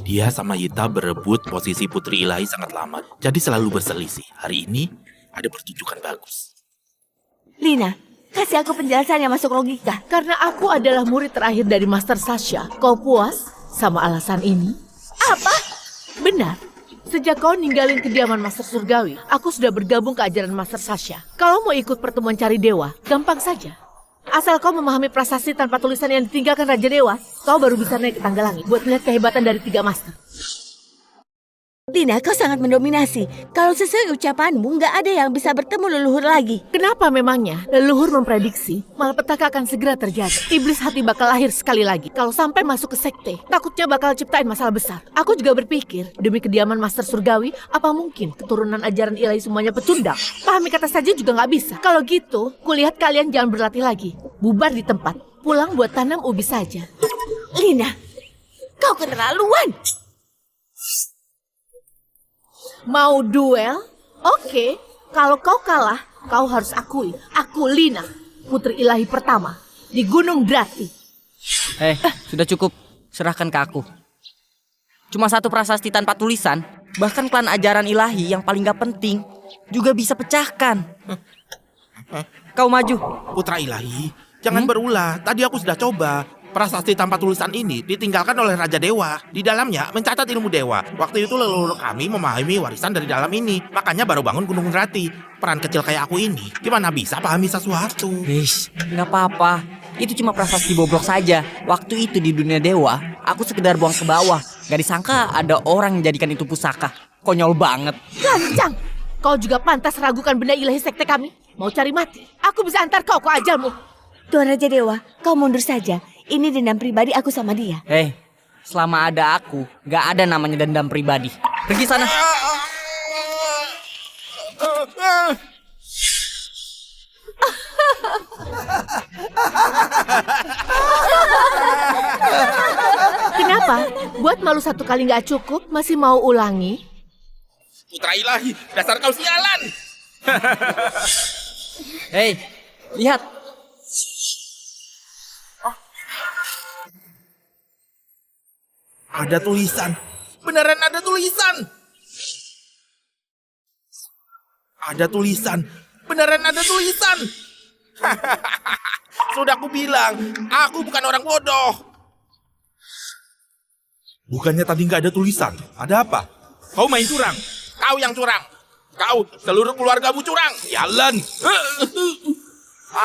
Speaker 7: Dia sama Yita berebut posisi putri ilahi sangat lama, jadi selalu berselisih. Hari ini ada pertunjukan bagus.
Speaker 2: Lina, kasih aku penjelasan yang masuk logika.
Speaker 11: Karena aku adalah murid terakhir dari Master Sasha. Kau puas sama alasan ini?
Speaker 2: Apa?
Speaker 11: Benar. Sejak kau ninggalin kediaman Master Surgawi, aku sudah bergabung ke ajaran Master Sasha. Kalau mau ikut pertemuan cari dewa, gampang saja. Asal kau memahami prasasti tanpa tulisan yang ditinggalkan Raja Dewa, kau baru bisa naik ke tangga langit buat melihat kehebatan dari 3 master.
Speaker 2: Lina, kau sangat mendominasi. Kalau sesuai ucapanmu, nggak ada yang bisa bertemu leluhur lagi.
Speaker 11: Kenapa memangnya? Leluhur memprediksi malapetaka akan segera terjadi. Iblis Hati bakal lahir sekali lagi. Kalau sampai masuk ke sekte, takutnya bakal ciptain masalah besar. Aku juga berpikir, demi kediaman Master Surgawi, apa mungkin keturunan ajaran ilahi semuanya pecundang? Pahami kata saja juga nggak bisa. Kalau gitu, kulihat kalian jangan berlatih lagi. Bubar di tempat. Pulang buat tanam ubi saja.
Speaker 2: Lina, kau keterlaluan.
Speaker 11: Mau duel? Oke. Kalau kau kalah, kau harus akui. Aku Lina, putri ilahi pertama di Gunung Grati.
Speaker 3: Sudah cukup. Serahkan ke aku. Cuma 1 prasasti tanpa tulisan, bahkan klan ajaran ilahi yang paling gak penting, juga bisa pecahkan. Kau maju.
Speaker 7: Putra ilahi, jangan berulah. Tadi aku sudah coba. Prasasti tanpa tulisan ini ditinggalkan oleh Raja Dewa. Di dalamnya mencatat ilmu dewa. Waktu itu leluhur kami memahami warisan dari dalam ini. Makanya baru bangun Gunung Grati. Peran kecil kayak aku ini, gimana bisa pahami sesuatu?
Speaker 3: Nggak apa-apa. Itu cuma prasasti bobrok saja. Waktu itu di dunia dewa, aku sekedar buang ke bawah. Gak disangka ada orang yang jadikan itu pusaka. Konyol banget.
Speaker 11: Lancang! Kau juga pantas ragukan benda ilahi sekte kami. Mau cari mati? Aku bisa antar kau ke ajalmu.
Speaker 2: Tuan Raja Dewa, kau mundur saja. Ini dendam pribadi aku sama dia.
Speaker 3: Selama ada aku, gak ada namanya dendam pribadi. Pergi sana.
Speaker 11: Kenapa? Buat malu 1 kali gak cukup, masih mau ulangi?
Speaker 7: Putra ilahi, dasar kau sialan!
Speaker 3: Lihat.
Speaker 7: Ada tulisan. Beneran ada tulisan. Ada tulisan. Beneran ada tulisan. Sudah aku bilang, aku bukan orang bodoh. Bukannya tadi nggak ada tulisan. Ada apa? Kau main curang. Kau yang curang. Kau, seluruh keluargamu curang. Sialan.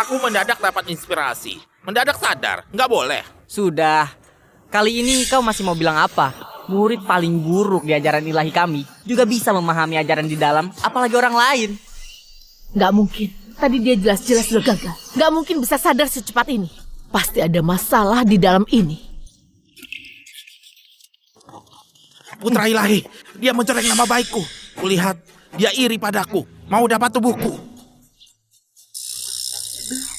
Speaker 7: Aku mendadak dapat inspirasi. Mendadak sadar, nggak boleh.
Speaker 3: Sudah. Kali ini kau masih mau bilang apa? Murid paling buruk di ajaran ilahi kami juga bisa memahami ajaran di dalam, apalagi orang lain.
Speaker 11: Gak mungkin. Tadi dia jelas-jelas sudah gagal. Gak mungkin bisa sadar secepat ini. Pasti ada masalah di dalam ini.
Speaker 7: Putra ilahi, dia mencoreng nama baikku. Kulihat, dia iri padaku. Mau dapat tubuhku.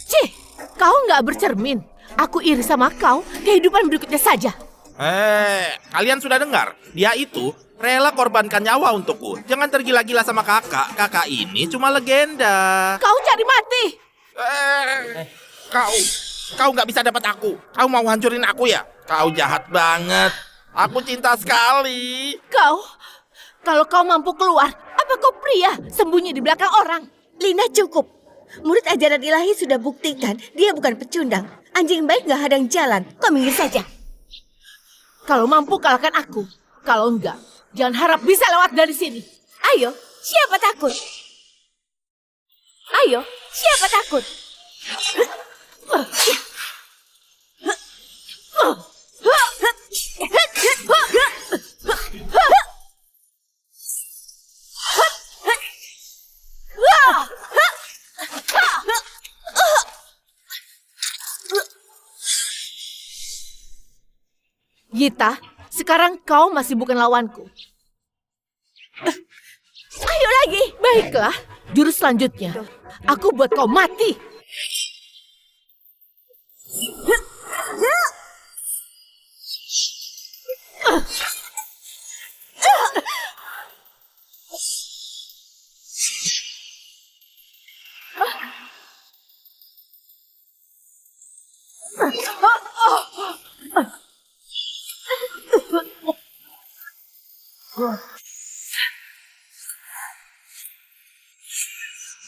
Speaker 11: Cih, kau gak bercermin. Aku iri sama kau, kehidupan berikutnya saja.
Speaker 7: Kalian sudah dengar? Dia itu rela korbankan nyawa untukku. Jangan tergila-gila sama kakak. Kakak ini cuma legenda.
Speaker 11: Kau cari mati.
Speaker 7: Kau nggak bisa dapat aku. Kau mau hancurin aku ya? Kau jahat banget. Aku cinta sekali.
Speaker 11: Kalau kau mampu keluar, apa kau pria sembunyi di belakang orang?
Speaker 6: Lina, cukup. Murid ajaran ilahi sudah buktikan dia bukan pecundang. Anjing baik gak hadang jalan. Kau minggir saja.
Speaker 11: Kalau mampu kalahkan aku. Kalau enggak, jangan harap bisa lewat dari sini.
Speaker 6: Ayo, siapa takut? Ayo, siapa takut?
Speaker 11: Gita, sekarang kau masih bukan lawanku.
Speaker 6: Ayo lagi.
Speaker 11: Baiklah, jurus selanjutnya. Aku buat kau mati.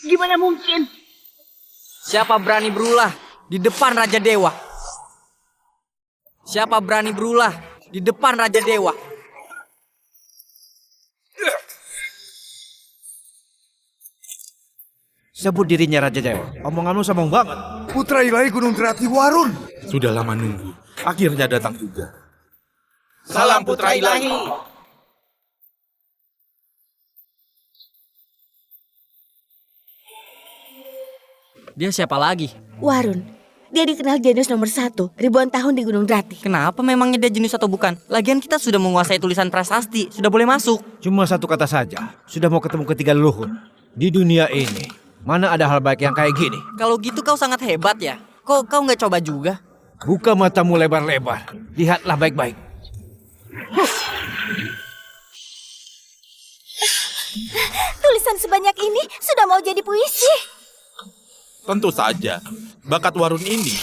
Speaker 11: Gimana mungkin?
Speaker 3: Siapa berani berulah di depan Raja Dewa? Siapa berani berulah di depan Raja Dewa?
Speaker 9: Sebut dirinya Raja Dewa. Omonganmu sombong banget.
Speaker 1: Putra ilahi Gunung Gerati Warun.
Speaker 7: Sudah lama nunggu. Akhirnya datang juga. Salam Putra Ilahi.
Speaker 3: Dia siapa lagi?
Speaker 6: Warun. Dia dikenal jenius nomor 1 ribuan tahun di Gunung Grati.
Speaker 3: Kenapa memangnya dia jenius atau bukan? Lagian kita sudah menguasai tulisan prasasti, sudah boleh masuk.
Speaker 9: Cuma satu kata saja. Sudah mau ketemu ketiga leluhur. Di dunia ini, mana ada hal baik yang kayak gini?
Speaker 3: Kalau gitu kau sangat hebat ya. Kok kau nggak coba juga?
Speaker 9: Buka matamu lebar-lebar. Lihatlah baik-baik.
Speaker 5: Tulisan sebanyak ini sudah mau jadi puisi.
Speaker 7: Tentu saja, bakat Warun ini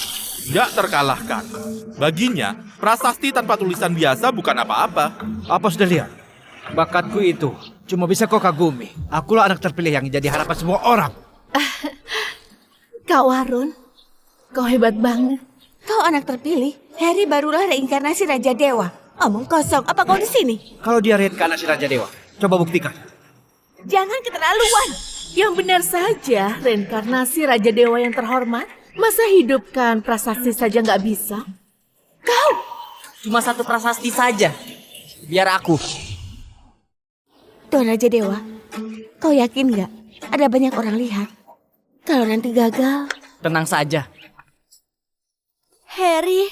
Speaker 7: gak terkalahkan. Baginya, prasasti tanpa tulisan biasa bukan apa-apa.
Speaker 9: Apa sudah lihat? Bakatku itu cuma bisa kau kagumi. Akulah anak terpilih yang jadi harapan semua orang.
Speaker 11: Kak Warun, kau hebat banget.
Speaker 6: Kau anak terpilih. Harry barulah reinkarnasi Raja Dewa. Omong kosong, apa kau di sini?
Speaker 9: Kalau dia reinkarnasi Raja Dewa, coba buktikan.
Speaker 6: Jangan keterlaluan.
Speaker 11: Yang benar saja, reinkarnasi Raja Dewa yang terhormat. Masa hidupkan prasasti saja nggak bisa?
Speaker 3: Kau cuma satu prasasti saja. Biar aku.
Speaker 6: Tuan Raja Dewa, kau yakin nggak ada banyak orang lihat? Kalau nanti gagal.
Speaker 3: Tenang saja.
Speaker 6: Harry.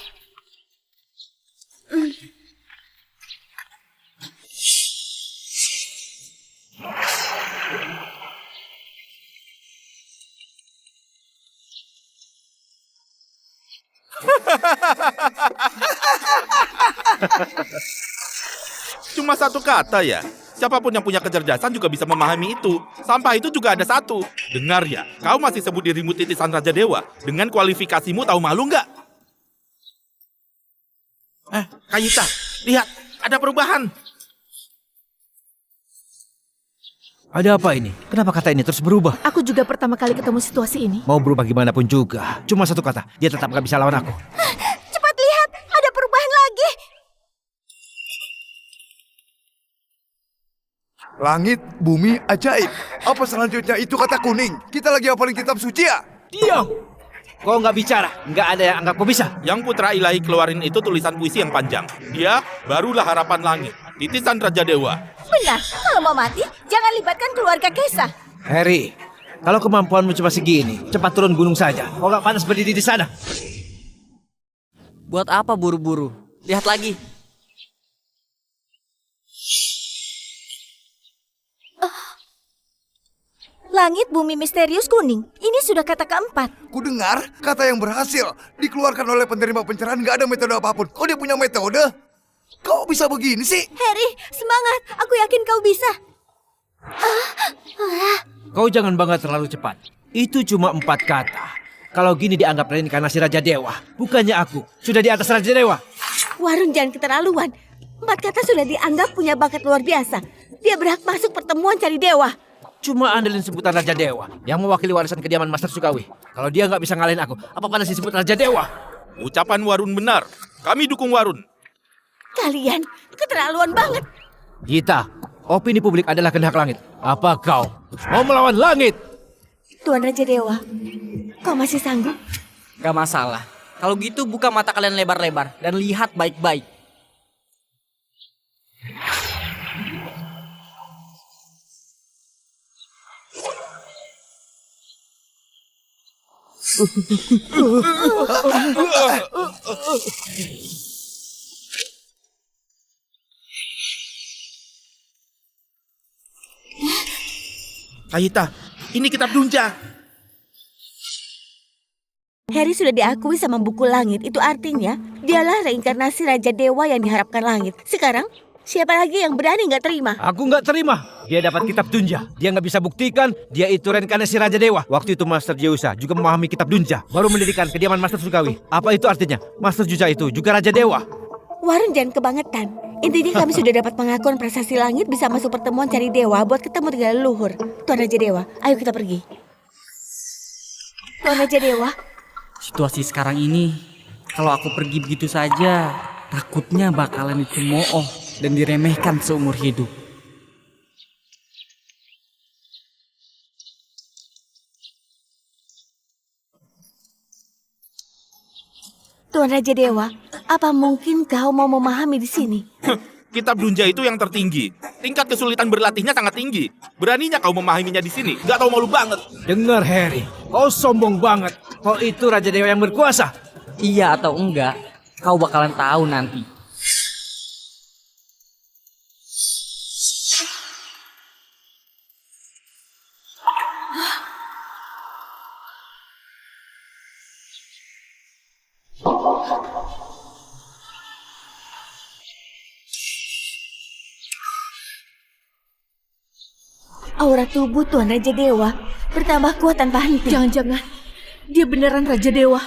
Speaker 7: Cuma satu kata ya. Siapapun yang punya kecerdasan juga bisa memahami itu. Sampah itu juga ada satu. Dengar ya, kau masih sebut dirimu titisan Raja Dewa. Dengan kualifikasimu tahu malu nggak? Kayita, lihat, ada perubahan.
Speaker 9: Ada apa ini? Kenapa kata ini terus berubah?
Speaker 11: Aku juga pertama kali ketemu situasi ini.
Speaker 9: Mau berubah gimana pun juga. Cuma satu kata, dia tetap gak bisa lawan aku.
Speaker 5: Cepat lihat, ada perubahan lagi.
Speaker 1: Langit, bumi, ajaib. Apa selanjutnya itu kata kuning? Kita lagi hafalin kitab suci ya?
Speaker 9: Diam! Kau nggak bicara, nggak ada yang anggap kau bisa.
Speaker 7: Yang Putra Ilahi keluarin itu tulisan puisi yang panjang. Dia barulah harapan langit, titisan Raja Dewa.
Speaker 5: Benar, kalau mau mati, jangan libatkan keluarga Kesa.
Speaker 9: Harry, kalau kemampuanmu cuma segini, cepat turun gunung saja. Kau nggak pantas berdiri di sana.
Speaker 3: Buat apa buru-buru? Lihat lagi.
Speaker 5: Langit, bumi misterius kuning. Ini sudah kata keempat.
Speaker 1: Ku dengar kata yang berhasil dikeluarkan oleh penerima pencerahan gak ada metode apapun. Kok dia punya metode? Kok bisa begini sih?
Speaker 5: Harry, semangat. Aku yakin kau bisa.
Speaker 9: Kau jangan bangga terlalu cepat. Itu cuma 4 kata. Kalau gini dianggap reinkarnasi Raja Dewa. Bukannya aku, sudah di atas Raja Dewa.
Speaker 6: Warun, jangan keterlaluan.
Speaker 2: Empat Kata sudah dianggap punya bakat luar biasa. Dia berhak masuk pertemuan cari dewa.
Speaker 9: Cuma andelin sebutan Raja Dewa yang mewakili warisan kediaman Master Sugawi. Kalau dia nggak bisa ngalahin aku, apa pantas disebut Raja Dewa?
Speaker 7: Ucapan Warun benar. Kami dukung Warun.
Speaker 2: Kalian keterlaluan banget.
Speaker 9: Gita, opini publik adalah kehendak langit. Apa kau mau melawan langit?
Speaker 2: Tuan Raja Dewa, kau masih sanggup?
Speaker 3: Gak masalah. Kalau gitu buka mata kalian lebar-lebar dan lihat baik-baik.
Speaker 7: Kayita, ini kitab Dunja.
Speaker 2: Harry sudah diakui sama buku langit. Itu artinya dialah reinkarnasi Raja Dewa yang diharapkan langit. Sekarang, siapa lagi yang berani nggak terima?
Speaker 9: Aku nggak terima. Dia dapat kitab Dunja. Dia nggak bisa buktikan dia itu reinkarnasi Raja Dewa. Waktu itu Master Jeusa juga memahami kitab Dunja, baru mendirikan kediaman Master Sugawi. Apa itu artinya? Master Jusa itu juga Raja Dewa.
Speaker 2: Warren jangan kebangetan. Intinya kami sudah dapat pengakuan prestasi langit bisa masuk pertemuan cari dewa buat ketemu dengan leluhur. Tuan Raja Dewa, ayo kita pergi. Tuan Raja Dewa.
Speaker 3: Situasi sekarang ini, kalau aku pergi begitu saja, takutnya bakalan dicemooh dan diremehkan seumur hidup.
Speaker 2: Tuan Raja Dewa, apa mungkin kau mau memahami di sini?
Speaker 7: Kitab Dunja itu yang tertinggi. Tingkat kesulitan berlatihnya sangat tinggi. Beraninya kau memahaminya di sini. Gak tahu malu banget.
Speaker 9: Dengar Harry, kau sombong banget. Kau itu Raja Dewa yang berkuasa.
Speaker 3: Iya atau enggak, kau bakalan tahu nanti.
Speaker 2: Aura tubuh Tuan Raja Dewa bertambah kuat tanpa henti.
Speaker 11: Jangan-jangan dia beneran Raja Dewa.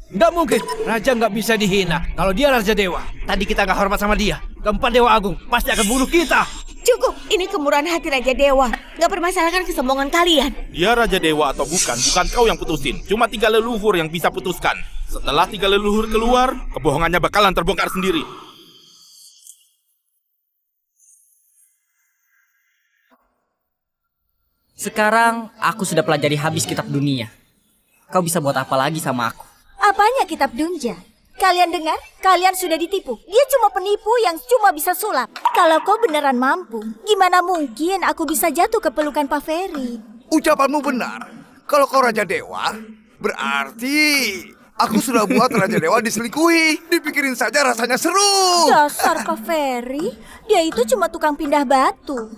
Speaker 9: Nggak mungkin, Raja nggak bisa dihina. Kalau dia Raja Dewa, tadi kita nggak hormat sama dia. Keempat Dewa Agung pasti akan bunuh kita.
Speaker 2: Cukup, ini kemurahan hati Raja Dewa. Gak permasalahkan kesombongan kalian.
Speaker 7: Dia Raja Dewa atau bukan kau yang putusin. Cuma 3 leluhur yang bisa putuskan. Setelah 3 leluhur keluar, kebohongannya bakalan terbongkar sendiri.
Speaker 3: Sekarang aku sudah pelajari habis kitab dunia. Kau bisa buat apa lagi sama aku?
Speaker 5: Apanya kitab Dunja? Kalian dengar? Kalian sudah ditipu. Dia cuma penipu yang cuma bisa sulap. Kalau kau beneran mampu, gimana mungkin aku bisa jatuh ke pelukan Pak Ferry?
Speaker 1: Ucapanmu benar. Kalau kau Raja Dewa, berarti aku sudah buat Raja Dewa diselingkuhi. Dipikirin saja rasanya seru.
Speaker 5: Dasar Pak Ferry, dia itu cuma tukang pindah batu.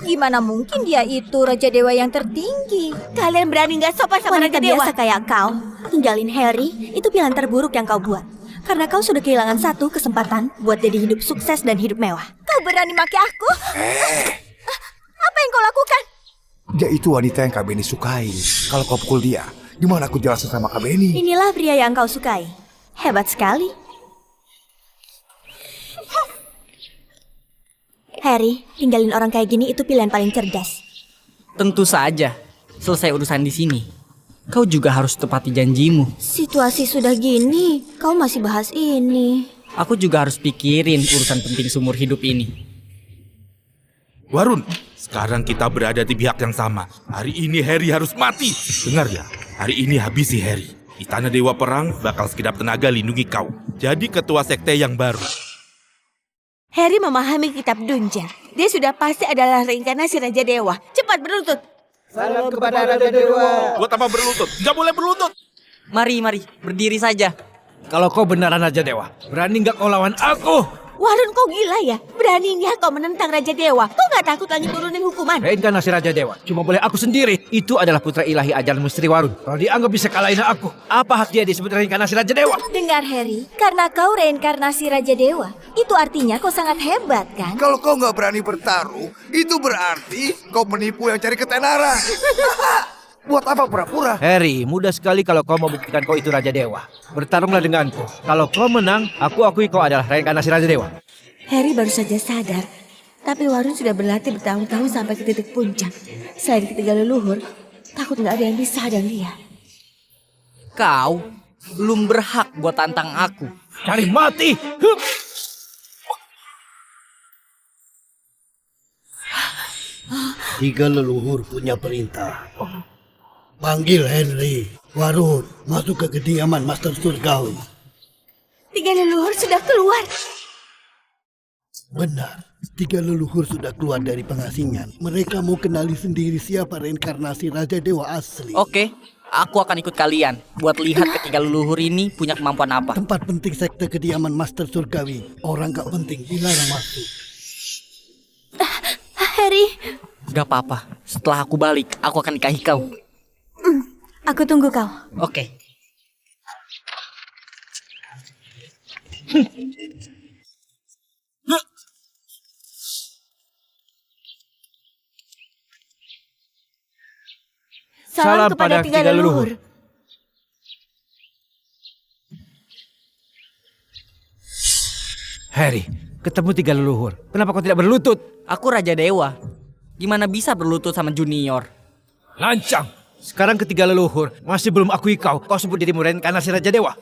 Speaker 5: Gimana mungkin dia itu Raja Dewa yang tertinggi?
Speaker 2: Kalian berani gak sopan sama
Speaker 5: Wanita
Speaker 2: Raja Dewa?
Speaker 5: biasa kayak kau, tinggalin Harry, itu pilihan terburuk yang kau buat. Karena kau sudah kehilangan satu kesempatan buat jadi hidup sukses dan hidup mewah. Kau berani maki aku? Apa yang kau lakukan?
Speaker 1: Dia itu wanita yang Kak Benny sukai. Kalau kau pukul dia, gimana aku jelasin sama Kak Benny?
Speaker 5: Inilah pria yang kau sukai. Hebat sekali. Harry, tinggalin orang kayak gini itu pilihan paling cerdas.
Speaker 3: Tentu saja. Selesai urusan di sini, kau juga harus tepati janjimu.
Speaker 5: Situasi sudah gini, kau masih bahas ini.
Speaker 3: Aku juga harus pikirin urusan penting seumur hidup ini.
Speaker 7: Warun, sekarang kita berada di pihak yang sama. Hari ini Harry harus mati. Dengar ya, hari ini habisi Harry. Istana Dewa Perang bakal sekedap tenaga lindungi kau. Jadi ketua sekte yang baru.
Speaker 2: Harry memahami kitab Dunja. Dia sudah pasti adalah reinkarnasi Raja Dewa. Cepat berlutut.
Speaker 10: Salam kepada Raja Dewa.
Speaker 7: Buat apa berlutut? Gak boleh berlutut.
Speaker 3: Mari, berdiri saja.
Speaker 9: Kalau kau beneran Raja Dewa, berani nggak kau lawan aku?
Speaker 2: Warren, kau gila ya? Beraninya kau menentang Raja Dewa. Kau gak takut lagi turunin hukuman?
Speaker 9: Reinkarnasi Raja Dewa cuma boleh aku sendiri. Itu adalah putra ilahi ajaran misteri Warun. Kalau dianggap bisa kalahin aku, apa hak dia disebut reinkarnasi Raja Dewa?
Speaker 5: Dengar Harry, karena kau reinkarnasi Raja Dewa, itu artinya kau sangat hebat kan?
Speaker 1: Kalau kau nggak berani bertaruh, itu berarti kau penipu yang cari ketenaran. Buat apa pura-pura?
Speaker 9: Harry, mudah sekali kalau kau mau buktikan kau itu Raja Dewa. Bertarunglah denganku. Kalau kau menang, aku akui kau adalah reinkarnasi Raja Dewa.
Speaker 6: Harry baru saja sadar, tapi Warun sudah berlatih bertahun-tahun sampai ke titik puncak. Selain ketiga leluhur, takut nggak ada yang bisa hadang dia.
Speaker 3: Kau belum berhak buat tantang aku.
Speaker 9: Cari mati! Hup.
Speaker 10: Tiga leluhur punya perintah. Panggil Henry, Warun, masuk ke kediaman Master Surgawi.
Speaker 6: Tiga leluhur sudah keluar.
Speaker 10: Benar, tiga leluhur sudah keluar dari pengasingan. Mereka mau kenali sendiri siapa reinkarnasi Raja Dewa asli.
Speaker 3: Oke, aku akan ikut kalian buat lihat ketiga leluhur ini punya kemampuan apa.
Speaker 10: Tempat penting sekte kediaman Master Surgawi. Orang gak penting dilarang masuk.
Speaker 6: Harry,
Speaker 3: Gak apa-apa, setelah aku balik, aku akan nikahi kau.
Speaker 6: aku tunggu kau.
Speaker 3: Oke.
Speaker 6: Salam kepada tiga leluhur.
Speaker 9: Harry, ketemu tiga leluhur. Kenapa kau tidak berlutut?
Speaker 3: Aku Raja Dewa. Gimana bisa berlutut sama junior?
Speaker 9: Lancang. Sekarang ketiga leluhur masih belum akui kau. Kau sebut dirimu reinkarnasi Raja Dewa.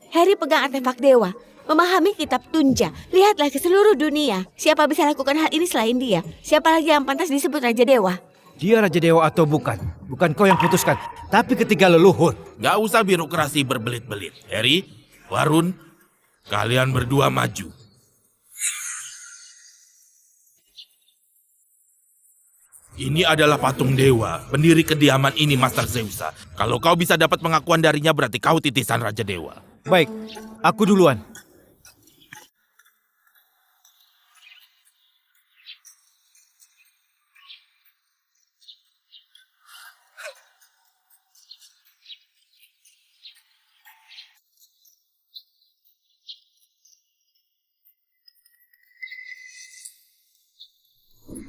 Speaker 6: Harry pegang artefak dewa, memahami kitab Tunja. Lihatlah ke seluruh dunia. Siapa bisa lakukan hal ini selain dia? Siapa lagi yang pantas disebut Raja Dewa?
Speaker 9: Dia Raja Dewa atau bukan? Bukan kau yang putuskan, tapi ketiga leluhur.
Speaker 7: Gak usah birokrasi berbelit-belit. Harry, Warun, kalian berdua maju. Ini adalah patung dewa, pendiri kediaman ini Master Zeusa. Kalau kau bisa dapat pengakuan darinya berarti kau titisan Raja Dewa.
Speaker 9: Baik, aku duluan.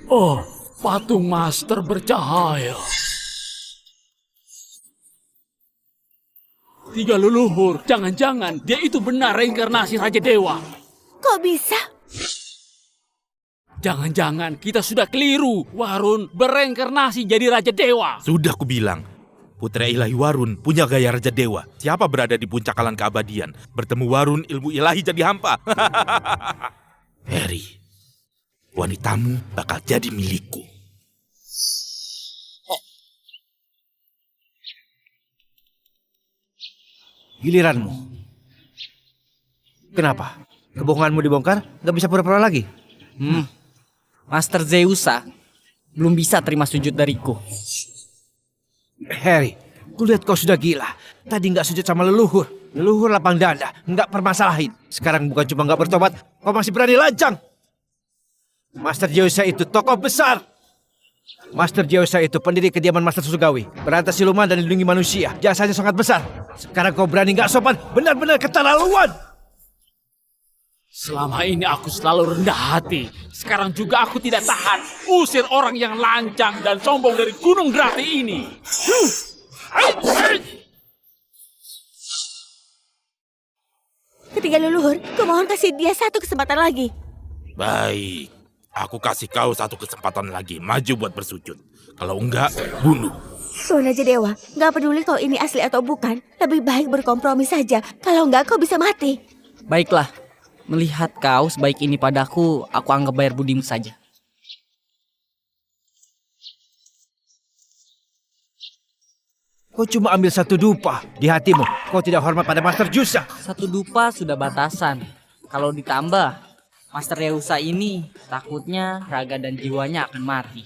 Speaker 4: Oh, patung master bercahaya. Tiga leluhur, jangan-jangan dia itu benar reinkarnasi Raja Dewa.
Speaker 6: Kok bisa?
Speaker 4: Jangan-jangan kita sudah keliru. Warun bereinkarnasi jadi Raja Dewa.
Speaker 7: Sudah kubilang, Putra Ilahi Warun punya gaya Raja Dewa. Siapa berada di puncak alam keabadian, bertemu Warun ilmu ilahi jadi hampa. Harry, wanitamu bakal jadi milikku.
Speaker 9: Giliranmu. Kenapa? Kebohonganmu dibongkar? Gak bisa pura-pura lagi?
Speaker 3: Master Zeusa belum bisa terima sujud dariku.
Speaker 9: Harry, kulihat kau sudah gila. Tadi gak sujud sama leluhur. Leluhur lapang dada, gak permasalahin. Sekarang bukan cuma gak bertobat, kau masih berani lancang. Master Zeusa itu tokoh besar. Master Zeusa itu pendiri kediaman Master Surgawi, berantas siluman dan lindungi manusia. Jasanya sangat besar. Sekarang kau berani gak sopan, benar-benar keterlaluan.
Speaker 4: Selama ini aku selalu rendah hati. Sekarang juga aku tidak tahan. Usir orang yang lancang dan sombong dari Gunung Grati ini.
Speaker 6: Ketiga leluhur, kumohon kasih dia satu kesempatan lagi.
Speaker 7: Baik, aku kasih kau satu kesempatan lagi. Maju buat bersujud. Kalau enggak, bunuh.
Speaker 6: Tuan Raja Dewa, gak peduli kau ini asli atau bukan. Lebih baik berkompromi saja. Kalau enggak, kau bisa mati.
Speaker 3: Baiklah, melihat kau sebaik ini padaku, aku anggap bayar budimu saja.
Speaker 9: Kau cuma ambil satu dupa di hatimu. Kau tidak hormat pada Master Zeusa.
Speaker 3: Satu dupa sudah batasan. Kalau ditambah, Master Zeusa ini takutnya raga dan jiwanya akan mati.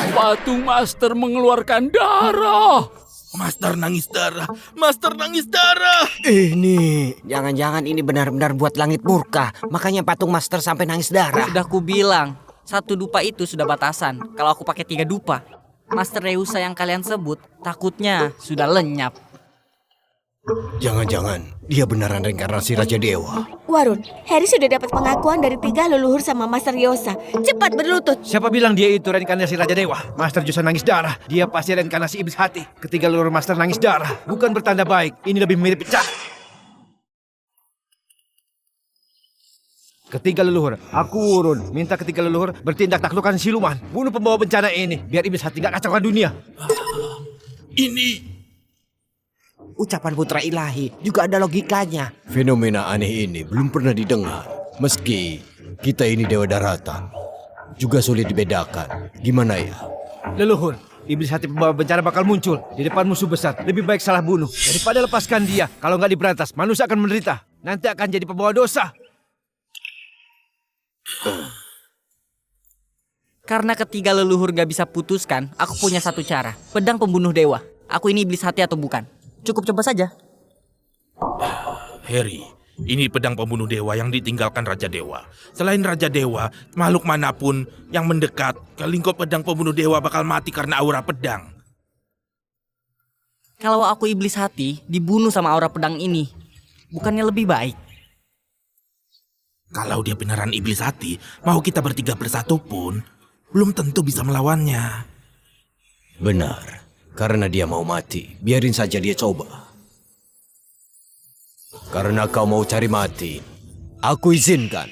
Speaker 4: Patung master mengeluarkan darah.
Speaker 7: Master nangis darah. Master nangis darah.
Speaker 12: Ini jangan-jangan ini benar-benar buat langit murka. Makanya patung master sampai nangis darah.
Speaker 3: Sudah kubilang, satu dupa itu sudah batasan. Kalau aku pakai 3 dupa, Master Zeusa yang kalian sebut takutnya sudah lenyap.
Speaker 8: Jangan-jangan dia beneran reinkarnasi Raja Dewa.
Speaker 5: Warun, Harry sudah dapat pengakuan dari 3 leluhur sama Master Yosa. Cepat berlutut.
Speaker 9: Siapa bilang dia itu reinkarnasi Raja Dewa? Master Yosa nangis darah. Dia pasti reinkarnasi iblis hati. Ketiga leluhur Master nangis darah. Bukan bertanda baik. Ini lebih mirip pecah. Ketiga leluhur, aku urun. Minta ketiga leluhur bertindak taklukkan siluman. Bunuh pembawa bencana ini. Biar iblis hati gak kacaukan dunia.
Speaker 7: Ini
Speaker 12: Ucapan putra ilahi juga ada logikanya.
Speaker 8: Fenomena aneh ini belum pernah didengar. Meski kita ini Dewa Daratan, juga sulit dibedakan. Gimana ya?
Speaker 9: Leluhur, iblis hati pembawa bencana bakal muncul di depan musuh besar. Lebih baik salah bunuh daripada lepaskan dia. Kalau nggak diberantas, manusia akan menderita. Nanti akan jadi pembawa dosa.
Speaker 3: Karena ketiga leluhur gak bisa putuskan, aku punya satu cara. Pedang pembunuh dewa. Aku ini iblis hati atau bukan? Cukup coba saja.
Speaker 7: Harry, ini pedang pembunuh dewa yang ditinggalkan Raja Dewa. Selain Raja Dewa, makhluk manapun yang mendekat ke lingkup pedang pembunuh dewa bakal mati karena aura pedang.
Speaker 3: Kalau aku iblis hati, dibunuh sama aura pedang ini. Bukannya lebih baik?
Speaker 7: Kalau dia beneran iblis hati, mau kita bertiga bersatu pun, belum tentu bisa melawannya.
Speaker 8: Benar, karena dia mau mati. Biarin saja dia coba. Karena kau mau cari mati, aku izinkan.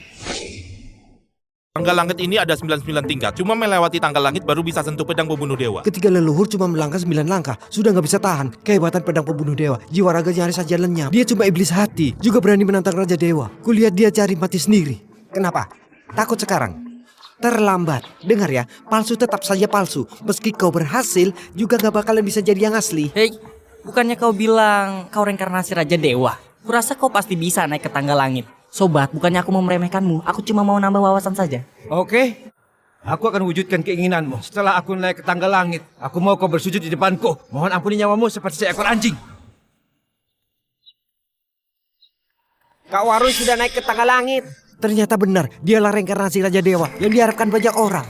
Speaker 7: Tangga langit ini ada 99 tingkat. Cuma melewati tangga langit baru bisa sentuh pedang pembunuh dewa.
Speaker 12: Ketiga leluhur cuma melangkah 9 langkah, sudah nggak bisa tahan. Kehebatan pedang pembunuh dewa, jiwa raga nyaris saja lenyap. Dia cuma iblis hati, juga berani menantang Raja Dewa. Kulihat dia cari mati sendiri. Kenapa? Takut sekarang? Terlambat. Dengar ya, palsu tetap saja palsu. Meski kau berhasil, juga gak bakalan bisa jadi yang asli.
Speaker 3: Hei, bukannya kau bilang kau reinkarnasi Raja Dewa? Kurasa kau pasti bisa naik ke tangga langit. Sobat, bukannya aku mau meremehkanmu. Aku cuma mau nambah wawasan saja.
Speaker 9: Oke, aku akan wujudkan keinginanmu. Setelah aku naik ke tangga langit, aku mau kau bersujud di depanku. Mohon ampuni nyawamu seperti seekor anjing.
Speaker 12: Kak Warun sudah naik ke tangga langit. Ternyata benar, dialah reinkarnasi Raja Dewa yang diharapkan banyak orang.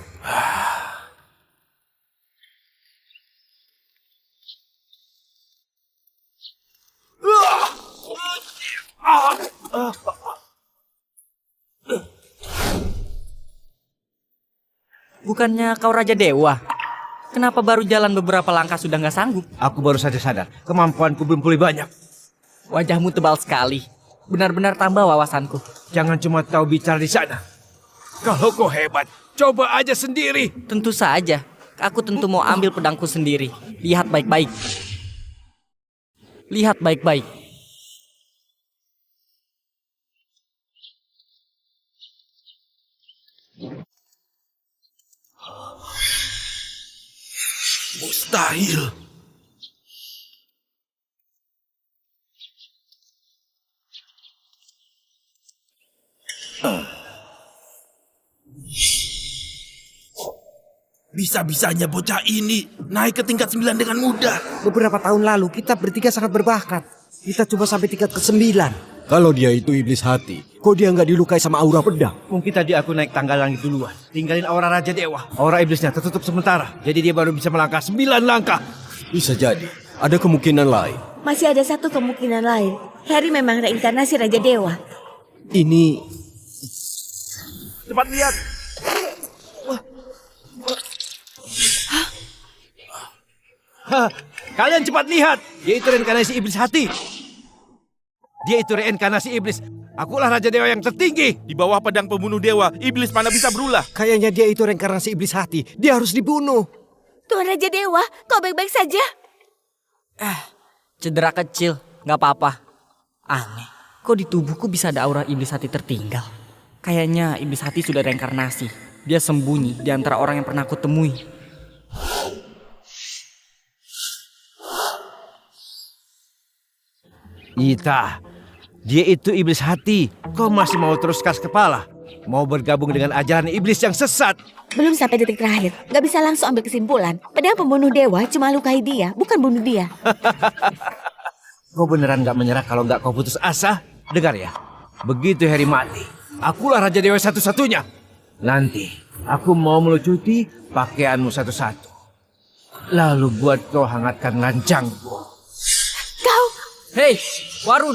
Speaker 3: Bukannya kau Raja Dewa? Kenapa baru jalan beberapa langkah sudah nggak sanggup?
Speaker 9: Aku baru saja sadar, kemampuanku belum pulih banyak.
Speaker 3: Wajahmu tebal sekali. Benar-benar tambah wawasanku.
Speaker 9: Jangan cuma tahu bicara di sana. Kalau kau hebat, coba aja sendiri.
Speaker 3: Tentu saja. Aku tentu mau ambil pedangku sendiri. Lihat baik-baik. Lihat baik-baik.
Speaker 7: Mustahil. Bisa-bisanya bocah ini naik ke tingkat 9 dengan mudah.
Speaker 12: Beberapa tahun lalu kita bertiga sangat berbakat. Kita coba sampai tingkat ke-9.
Speaker 8: Kalau dia itu iblis hati, kok dia nggak dilukai sama aura pedang?
Speaker 9: Mungkin tadi aku naik tangga langit duluan. Tinggalin aura Raja Dewa. Aura iblisnya tertutup sementara. Jadi dia baru bisa melangkah 9 langkah.
Speaker 8: Bisa jadi. Ada kemungkinan lain.
Speaker 5: Masih ada satu kemungkinan lain. Harry memang reinkarnasi Raja Dewa.
Speaker 12: Ini...
Speaker 9: Cepat lihat. Hah, kalian cepat lihat. Dia itu reinkarnasi iblis hati. Dia itu reinkarnasi iblis. Akulah Raja Dewa yang tertinggi.
Speaker 7: Di bawah pedang pembunuh dewa, iblis mana bisa berulah.
Speaker 12: Kayaknya dia itu reinkarnasi iblis hati. Dia harus dibunuh.
Speaker 5: Tuan Raja Dewa, kau baik-baik saja?
Speaker 3: Cedera kecil, nggak apa-apa. Aneh, kok di tubuhku bisa ada aura iblis hati tertinggal? Kayaknya iblis hati sudah reinkarnasi. Dia sembunyi di antara orang yang pernah aku temui.
Speaker 9: Ita, dia itu iblis hati. Kau masih mau terus keras kepala? Mau bergabung dengan ajaran iblis yang sesat?
Speaker 5: Belum sampai detik terakhir. Gak bisa langsung ambil kesimpulan. Pedang pembunuh dewa cuma lukai dia, bukan bunuh dia.
Speaker 9: Kau beneran gak menyerah kalau gak kau putus asa? Dengar ya, begitu Harry mati, akulah Raja Dewa satu-satunya. Nanti, aku mau melucuti pakaianmu satu-satu. Lalu buat kau hangatkan lancangku.
Speaker 5: Kau...
Speaker 3: Hei, Warun,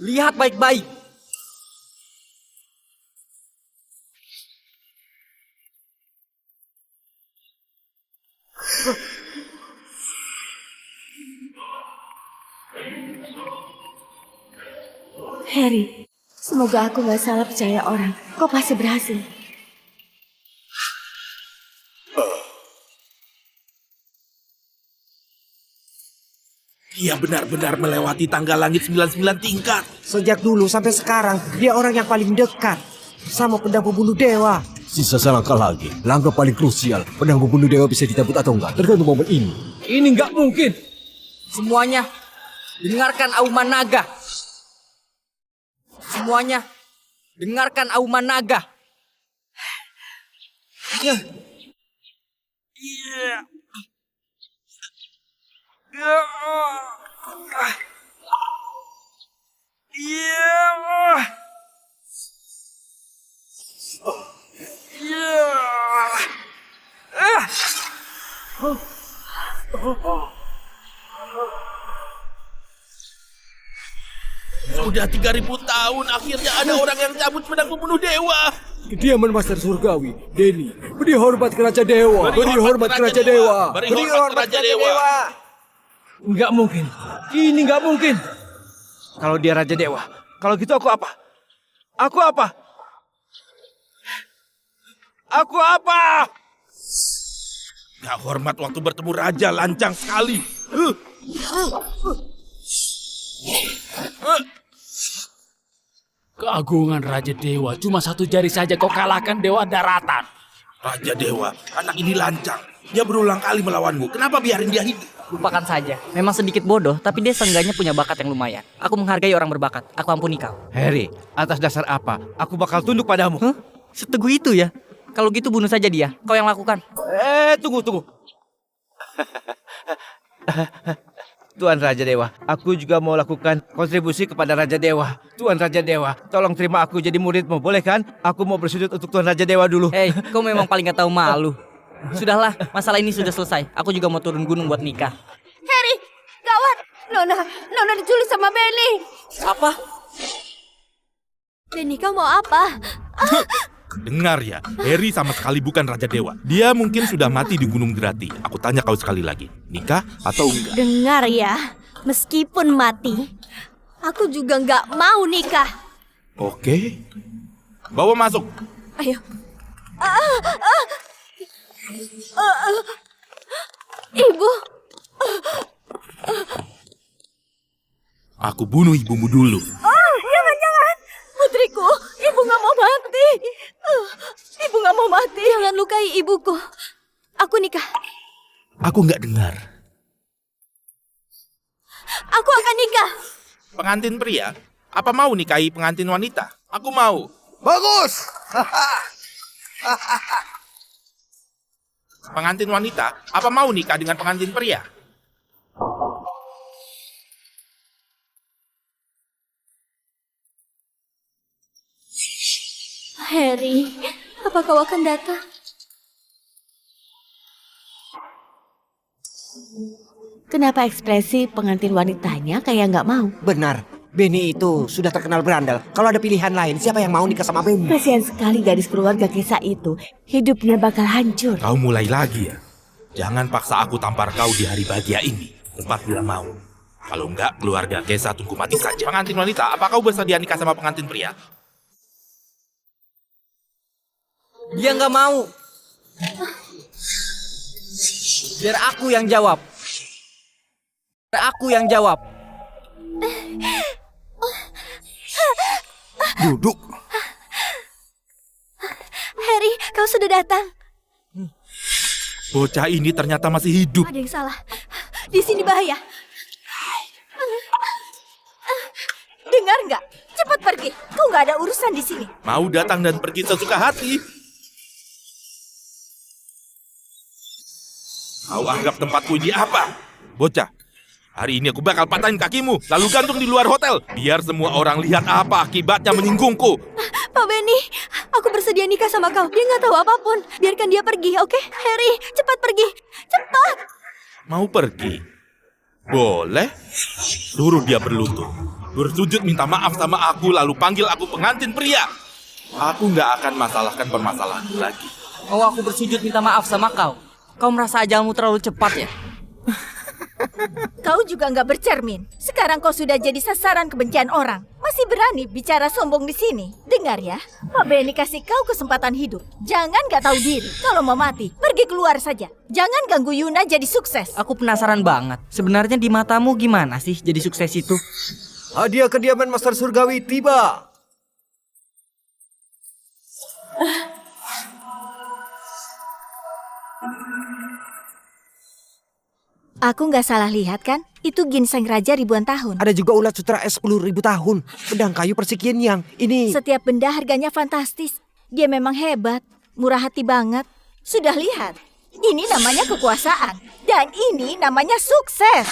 Speaker 3: lihat baik-baik.
Speaker 2: Harry, semoga aku gak salah percaya orang. Kau pasti berhasil.
Speaker 7: Dia benar-benar melewati tangga langit 99 tingkat.
Speaker 12: Sejak dulu sampai sekarang, dia orang yang paling dekat sama pedang pembunuh dewa.
Speaker 8: Sisa selangkah lagi. Langkah paling krusial. Pedang pembunuh dewa bisa dicabut atau enggak. Tergantung momen ini.
Speaker 3: Ini nggak mungkin. Semuanya, dengarkan auman naga. Semuanya, dengarkan auman naga.
Speaker 7: Sudah 3000 tahun akhirnya ada orang yang cabut pedang pembunuh dewa.
Speaker 8: Kediaman Master Surgawi, Denny. Beri hormat ke Raja Dewa. Beri hormat ke Raja Dewa.
Speaker 7: Beri hormat ke Raja Dewa.
Speaker 9: Nggak mungkin. Ini nggak mungkin. Kalau dia Raja Dewa, kalau gitu aku apa? Aku apa? Aku apa?
Speaker 7: Gak hormat waktu bertemu raja, lancang sekali.
Speaker 4: Keagungan Raja Dewa, cuma satu jari saja kau kalahkan Dewa Daratan.
Speaker 7: Raja Dewa, anak ini lancang. Dia berulang kali melawanmu. Kenapa biarin dia hidup?
Speaker 3: Lupakan saja. Memang sedikit bodoh, tapi dia seenggaknya punya bakat yang lumayan. Aku menghargai orang berbakat. Aku ampuni kau.
Speaker 9: Harry, atas dasar apa? Aku bakal tunduk padamu.
Speaker 3: Huh? Seteguh itu ya? Kalau gitu bunuh saja dia. Kau yang lakukan.
Speaker 9: Tunggu. Tuan Raja Dewa, aku juga mau lakukan kontribusi kepada Raja Dewa. Tuan Raja Dewa, tolong terima aku jadi muridmu, boleh kan? Aku mau bersujud untuk Tuan Raja Dewa dulu.
Speaker 3: Hei, kau memang paling gak tahu malu. Sudahlah, masalah ini sudah selesai. Aku juga mau turun gunung buat nikah.
Speaker 6: Harry, gawat. Nona diculik sama Benny.
Speaker 3: Apa?
Speaker 5: Benny, kau mau apa?
Speaker 7: Dengar ya, Harry sama sekali bukan Raja Dewa. Dia mungkin sudah mati di Gunung Gerati. Aku tanya kau sekali lagi, nikah atau enggak?
Speaker 5: Dengar ya, meskipun mati, aku juga nggak mau nikah.
Speaker 7: Oke, bawa masuk.
Speaker 5: Ayo. Ibu.
Speaker 7: Aku bunuh ibumu dulu.
Speaker 5: Jangan. Putriku, ibu nggak mau mati. Ibu nggak mau mati. Jangan lukai ibuku. Aku nikah.
Speaker 7: Aku nggak dengar.
Speaker 5: Aku akan nikah.
Speaker 7: Pengantin pria? Apa mau nikahi pengantin wanita? Aku mau.
Speaker 1: Bagus.
Speaker 7: Pengantin wanita? Apa mau nikah dengan pengantin pria?
Speaker 5: Harry, apa kau akan datang?
Speaker 2: Kenapa ekspresi pengantin wanitanya kayak nggak mau?
Speaker 12: Benar, Benny itu sudah terkenal berandal. Kalau ada pilihan lain, siapa yang mau nikah sama Benny?
Speaker 2: Kasihan sekali gadis keluarga Kesa itu. Hidupnya bakal hancur.
Speaker 7: Kau mulai lagi ya? Jangan paksa aku tampar kau di hari bahagia ini. Cepat bila mau. Kalau enggak, keluarga Kesa tunggu mati saja. Pengantin wanita, apa kau bersedia nikah sama pengantin pria?
Speaker 3: Dia nggak mau. Biar aku yang jawab.
Speaker 1: Duduk.
Speaker 5: Harry, kau sudah datang.
Speaker 7: Bocah ini ternyata masih hidup.
Speaker 5: Ada yang salah. Di sini bahaya. Dengar nggak? Cepat pergi. Kau nggak ada urusan di sini.
Speaker 7: Mau datang dan pergi sesuka hati. Kau anggap tempatku ini apa? Bocah, hari ini aku bakal patahin kakimu, lalu gantung di luar hotel. Biar semua orang lihat apa akibatnya menyinggungku.
Speaker 5: Pak Benny, aku bersedia nikah sama kau. Dia nggak tahu apapun. Biarkan dia pergi, oke? Harry, cepat pergi. Cepat.
Speaker 7: Mau pergi? Boleh. Suruh dia berlutut. Bersujud minta maaf sama aku lalu panggil aku pengantin pria. Aku nggak akan masalahkan permasalahan lagi.
Speaker 3: Oh, aku bersujud minta maaf sama kau. Kau merasa ajalmu terlalu cepat ya?
Speaker 5: Kau juga nggak bercermin. Sekarang kau sudah jadi sasaran kebencian orang. Masih berani bicara sombong di sini. Dengar ya, Pak Benny kasih kau kesempatan hidup. Jangan nggak tahu diri. Kalau mau mati, pergi keluar saja. Jangan ganggu Yuna jadi sukses.
Speaker 3: Aku penasaran banget. Sebenarnya di matamu gimana sih jadi sukses itu?
Speaker 8: Hadiah kediaman Master Surgawi tiba.
Speaker 5: Aku nggak salah lihat kan? Itu ginseng raja ribuan tahun.
Speaker 12: Ada juga ulat sutra es 10.000 tahun. Pedang kayu persekian yang ini.
Speaker 5: Setiap benda harganya fantastis. Dia memang hebat, murah hati banget. Sudah lihat? Ini namanya kekuasaan. Dan ini namanya sukses.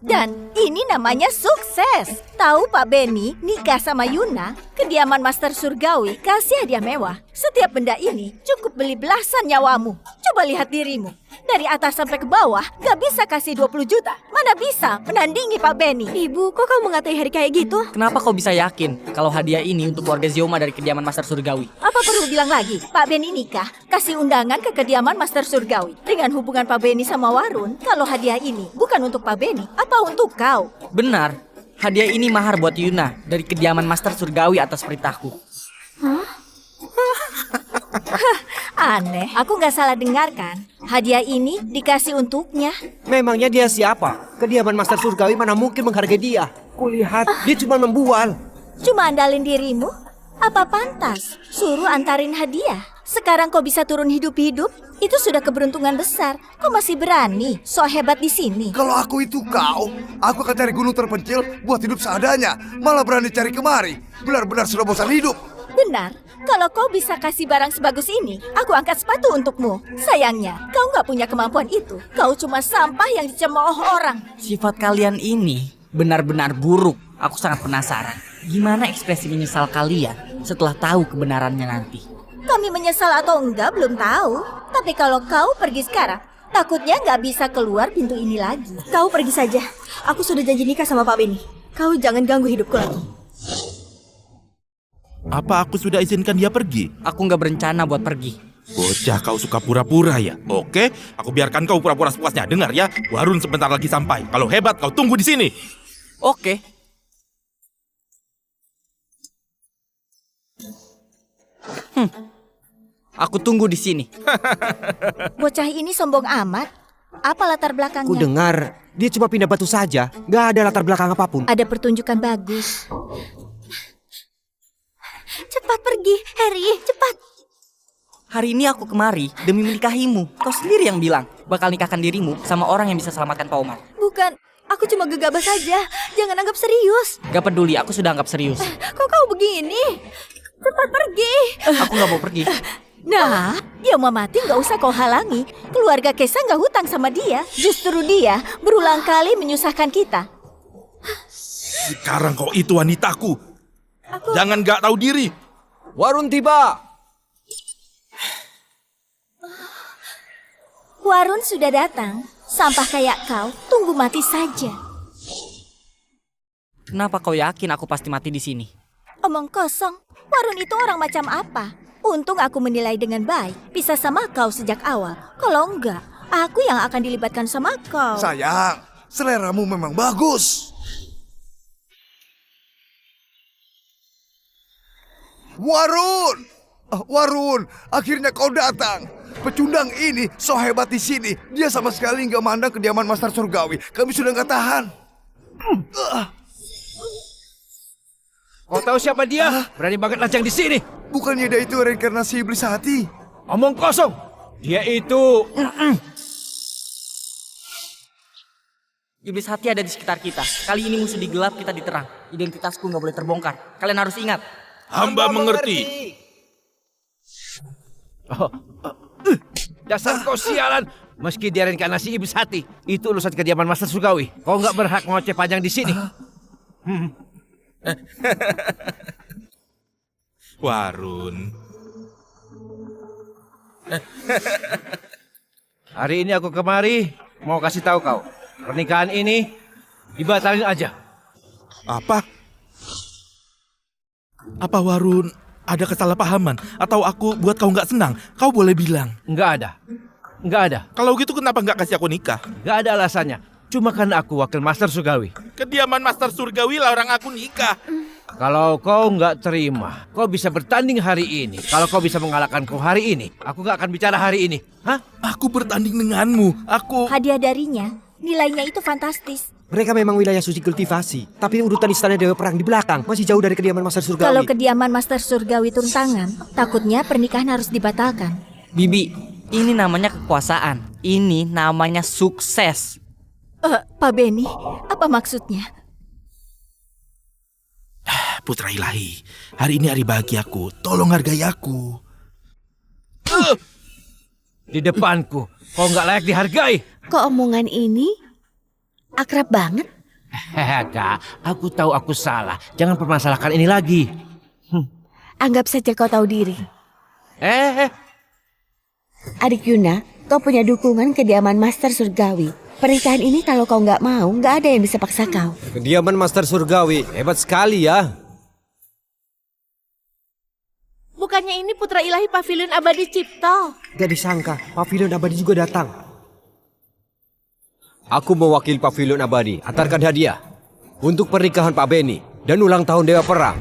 Speaker 5: Dan ini namanya sukses. Tahu Pak Benny nikah sama Yuna, kediaman Master Surgawi kasih hadiah mewah. Setiap benda ini cukup beli belasan nyawamu. Coba lihat dirimu. Dari atas sampai ke bawah, gak bisa kasih 20 juta. Mana bisa menandingi Pak Benny.
Speaker 6: Ibu, kok kamu ngatai Harry kayak gitu?
Speaker 3: Kenapa kau bisa yakin kalau hadiah ini untuk keluarga Xiaoma dari kediaman Master Surgawi?
Speaker 5: Apa perlu bilang lagi? Pak Benny nikah, kasih undangan ke kediaman Master Surgawi. Dengan hubungan Pak Benny sama Warun, kalau hadiah ini bukan untuk Pak Benny, apa untuk kau?
Speaker 3: Benar, hadiah ini mahar buat Yuna dari kediaman Master Surgawi atas perintahku.
Speaker 5: Aneh, aku nggak salah dengar kan? Hadiah ini dikasih untuknya.
Speaker 12: Memangnya dia siapa? Kediaman Master Surgawi mana mungkin menghargai dia? Kulihat, dia cuma membual.
Speaker 5: Cuma andalin dirimu? Apa pantas? Suruh antarin hadiah. Sekarang kau bisa turun hidup-hidup? Itu sudah keberuntungan besar. Kau masih berani, so hebat di sini.
Speaker 1: Kalau aku itu kau, aku akan cari gunung terpencil buat hidup seadanya. Malah berani cari kemari. Benar-benar sudah bosan hidup.
Speaker 5: Benar, kalau kau bisa kasih barang sebagus ini, aku angkat sepatu untukmu. Sayangnya, kau nggak punya kemampuan itu. Kau cuma sampah yang dicemooh orang.
Speaker 3: Sifat kalian ini benar-benar buruk. Aku sangat penasaran. Gimana ekspresi menyesal kalian setelah tahu kebenarannya nanti?
Speaker 5: Kami menyesal atau enggak belum tahu. Tapi kalau kau pergi sekarang, takutnya nggak bisa keluar pintu ini lagi.
Speaker 6: Kau pergi saja. Aku sudah janji nikah sama Pak Benny. Kau jangan ganggu hidupku lagi.
Speaker 7: Apa aku sudah izinkan dia pergi?
Speaker 3: Aku nggak berencana buat pergi.
Speaker 7: Bocah, kau suka pura-pura ya? Oke, aku biarkan kau pura-pura sepuasnya. Dengar ya, Warun sebentar lagi sampai. Kalau hebat, kau tunggu di sini.
Speaker 3: Oke. Aku tunggu di sini.
Speaker 5: Bocah ini sombong amat. Apa latar belakangnya?
Speaker 12: Ku dengar dia cuma pindah batu saja. Gak ada latar belakang apapun.
Speaker 5: Ada pertunjukan bagus. Cepat pergi, Harry, cepat.
Speaker 3: Hari ini aku kemari demi menikahimu. Kau sendiri yang bilang bakal nikahkan dirimu sama orang yang bisa selamatkan Pak Omar.
Speaker 6: Bukan, aku cuma gegabah saja. Jangan anggap serius.
Speaker 3: Gak peduli, aku sudah anggap serius.
Speaker 6: Kok kau begini? Cepat pergi.
Speaker 3: Aku gak mau pergi.
Speaker 5: Nah, dia mau mati gak usah kau halangi. Keluarga Kesa gak hutang sama dia. Justru dia berulang kali menyusahkan kita.
Speaker 7: Sekarang kau itu wanitaku. Jangan gak tahu diri.
Speaker 8: Warun tiba.
Speaker 5: Warun sudah datang. Sampah kayak kau, tunggu mati saja.
Speaker 3: Kenapa kau yakin aku pasti mati di sini?
Speaker 5: Omong kosong. Warun itu orang macam apa? Untung aku menilai dengan baik. Bisa sama kau sejak awal. Kalau enggak, aku yang akan dilibatkan sama kau.
Speaker 1: Sayang, seleramu memang bagus. Warun! Warun, akhirnya kau datang. Pecundang ini so hebat di sini. Dia sama sekali nggak mandang kediaman Master Surgawi. Kami sudah nggak tahan.
Speaker 9: Kau tahu siapa dia? Berani banget lancang di sini.
Speaker 1: Bukannya dia itu reinkarnasi iblis hati?
Speaker 9: Omong kosong. Dia itu...
Speaker 3: Iblis hati ada di sekitar kita. Kali ini musuh digelap, kita diterang. Identitasku nggak boleh terbongkar. Kalian harus ingat.
Speaker 7: Hamba mengerti.
Speaker 9: Dasar kau sialan. Meski dia reinkarnasi iblis hati, itu urusan kediaman Master Surgawi. Kau nggak berhak ngoceh panjang di sini.
Speaker 7: Warun.
Speaker 9: Hari ini aku kemari mau kasih tahu kau. Pernikahan ini dibatalin aja.
Speaker 7: Apa? Apa Warun ada kesalahpahaman atau aku buat kau nggak senang? Kau boleh bilang.
Speaker 9: Nggak ada.
Speaker 7: Kalau gitu kenapa nggak kasih aku nikah?
Speaker 9: Nggak ada alasannya. Cuma karena aku wakil Master Surgawi.
Speaker 7: Kediaman Master Surgawi larang aku nikah.
Speaker 9: Kalau kau nggak terima, kau bisa bertanding hari ini. Kalau kau bisa mengalahkanku hari ini, aku nggak akan bicara hari ini. Hah?
Speaker 7: Aku bertanding denganmu.
Speaker 5: Hadiah darinya, nilainya itu fantastis.
Speaker 12: Mereka memang wilayah suci kultivasi, tapi urutan istana Dewa Perang di belakang, masih jauh dari kediaman Master Surgawi.
Speaker 5: Kalau kediaman Master Surgawi turun tangan, takutnya pernikahan harus dibatalkan.
Speaker 3: Bibi, ini namanya kekuasaan. Ini namanya sukses.
Speaker 5: Pak Beni, apa maksudnya?
Speaker 7: Putra ilahi, hari ini hari bahagiaku. Tolong hargai aku.
Speaker 9: Di depanku, kau nggak layak dihargai.
Speaker 2: Kok omongan ini akrab banget?
Speaker 9: Kak, aku tahu aku salah. Jangan permasalahkan ini lagi.
Speaker 2: Anggap saja kau tahu diri. Adik Yuna, kau punya dukungan kediaman Master Surgawi. Pernikahan ini kalau kau nggak mau, nggak ada yang bisa paksa kau.
Speaker 8: Kediaman Master Surgawi, hebat sekali ya.
Speaker 11: Bukannya ini putra ilahi Pavilion Abadi Cipto?
Speaker 12: Gak disangka, Pavilion Abadi juga datang.
Speaker 8: Aku mewakili Pavilion Abadi, antarkan hadiah untuk pernikahan Pak Beni dan ulang tahun Dewa Perang.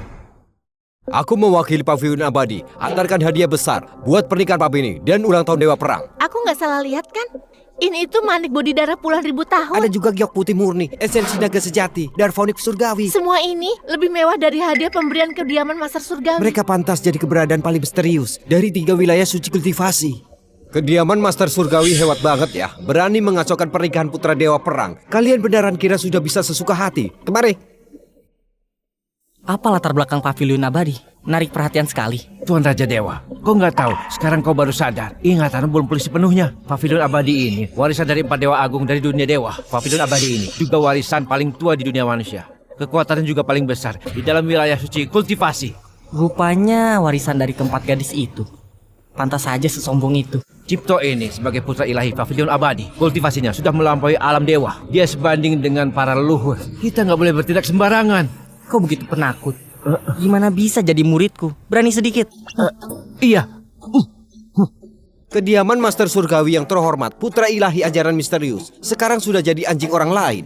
Speaker 8: Aku mewakili Pavilion Abadi, antarkan hadiah besar buat pernikahan Pak Beni dan ulang tahun Dewa Perang.
Speaker 11: Aku nggak salah lihat kan? Ini itu manik bodi darah puluhan ribu tahun.
Speaker 12: Ada juga giok putih murni, esensi naga sejati, Darfonik Surgawi.
Speaker 11: Semua ini lebih mewah dari hadiah pemberian kediaman Master Surgawi.
Speaker 12: Mereka pantas jadi keberadaan paling misterius dari 3 wilayah suci kultivasi.
Speaker 8: Kediaman Master Surgawi hebat banget ya. Berani mengacaukan pernikahan putra Dewa Perang.
Speaker 12: Kalian beneran kira sudah bisa sesuka hati? Kemari.
Speaker 3: Apa latar belakang Pavilion Abadi? Menarik perhatian sekali.
Speaker 9: Tuan Raja Dewa, kau nggak tahu. Sekarang kau baru sadar. Ingatanmu belum pulih sepenuhnya. Pavilion Abadi ini warisan dari 4 dewa agung dari dunia dewa. Pavilion Abadi ini juga warisan paling tua di dunia manusia. Kekuatannya juga paling besar di dalam wilayah suci kultivasi.
Speaker 3: Rupanya warisan dari keempat gadis itu. Pantas saja sesombong itu.
Speaker 9: Cipto ini sebagai putra ilahi Pavilion Abadi, kultivasinya sudah melampaui alam dewa. Dia sebanding dengan para leluhur. Kita nggak boleh bertindak sembarangan.
Speaker 3: Kau begitu penakut. Gimana bisa jadi muridku? Berani sedikit.
Speaker 9: Iya.
Speaker 8: Kediaman Master Surgawi yang terhormat, putra ilahi ajaran misterius, sekarang sudah jadi anjing orang lain.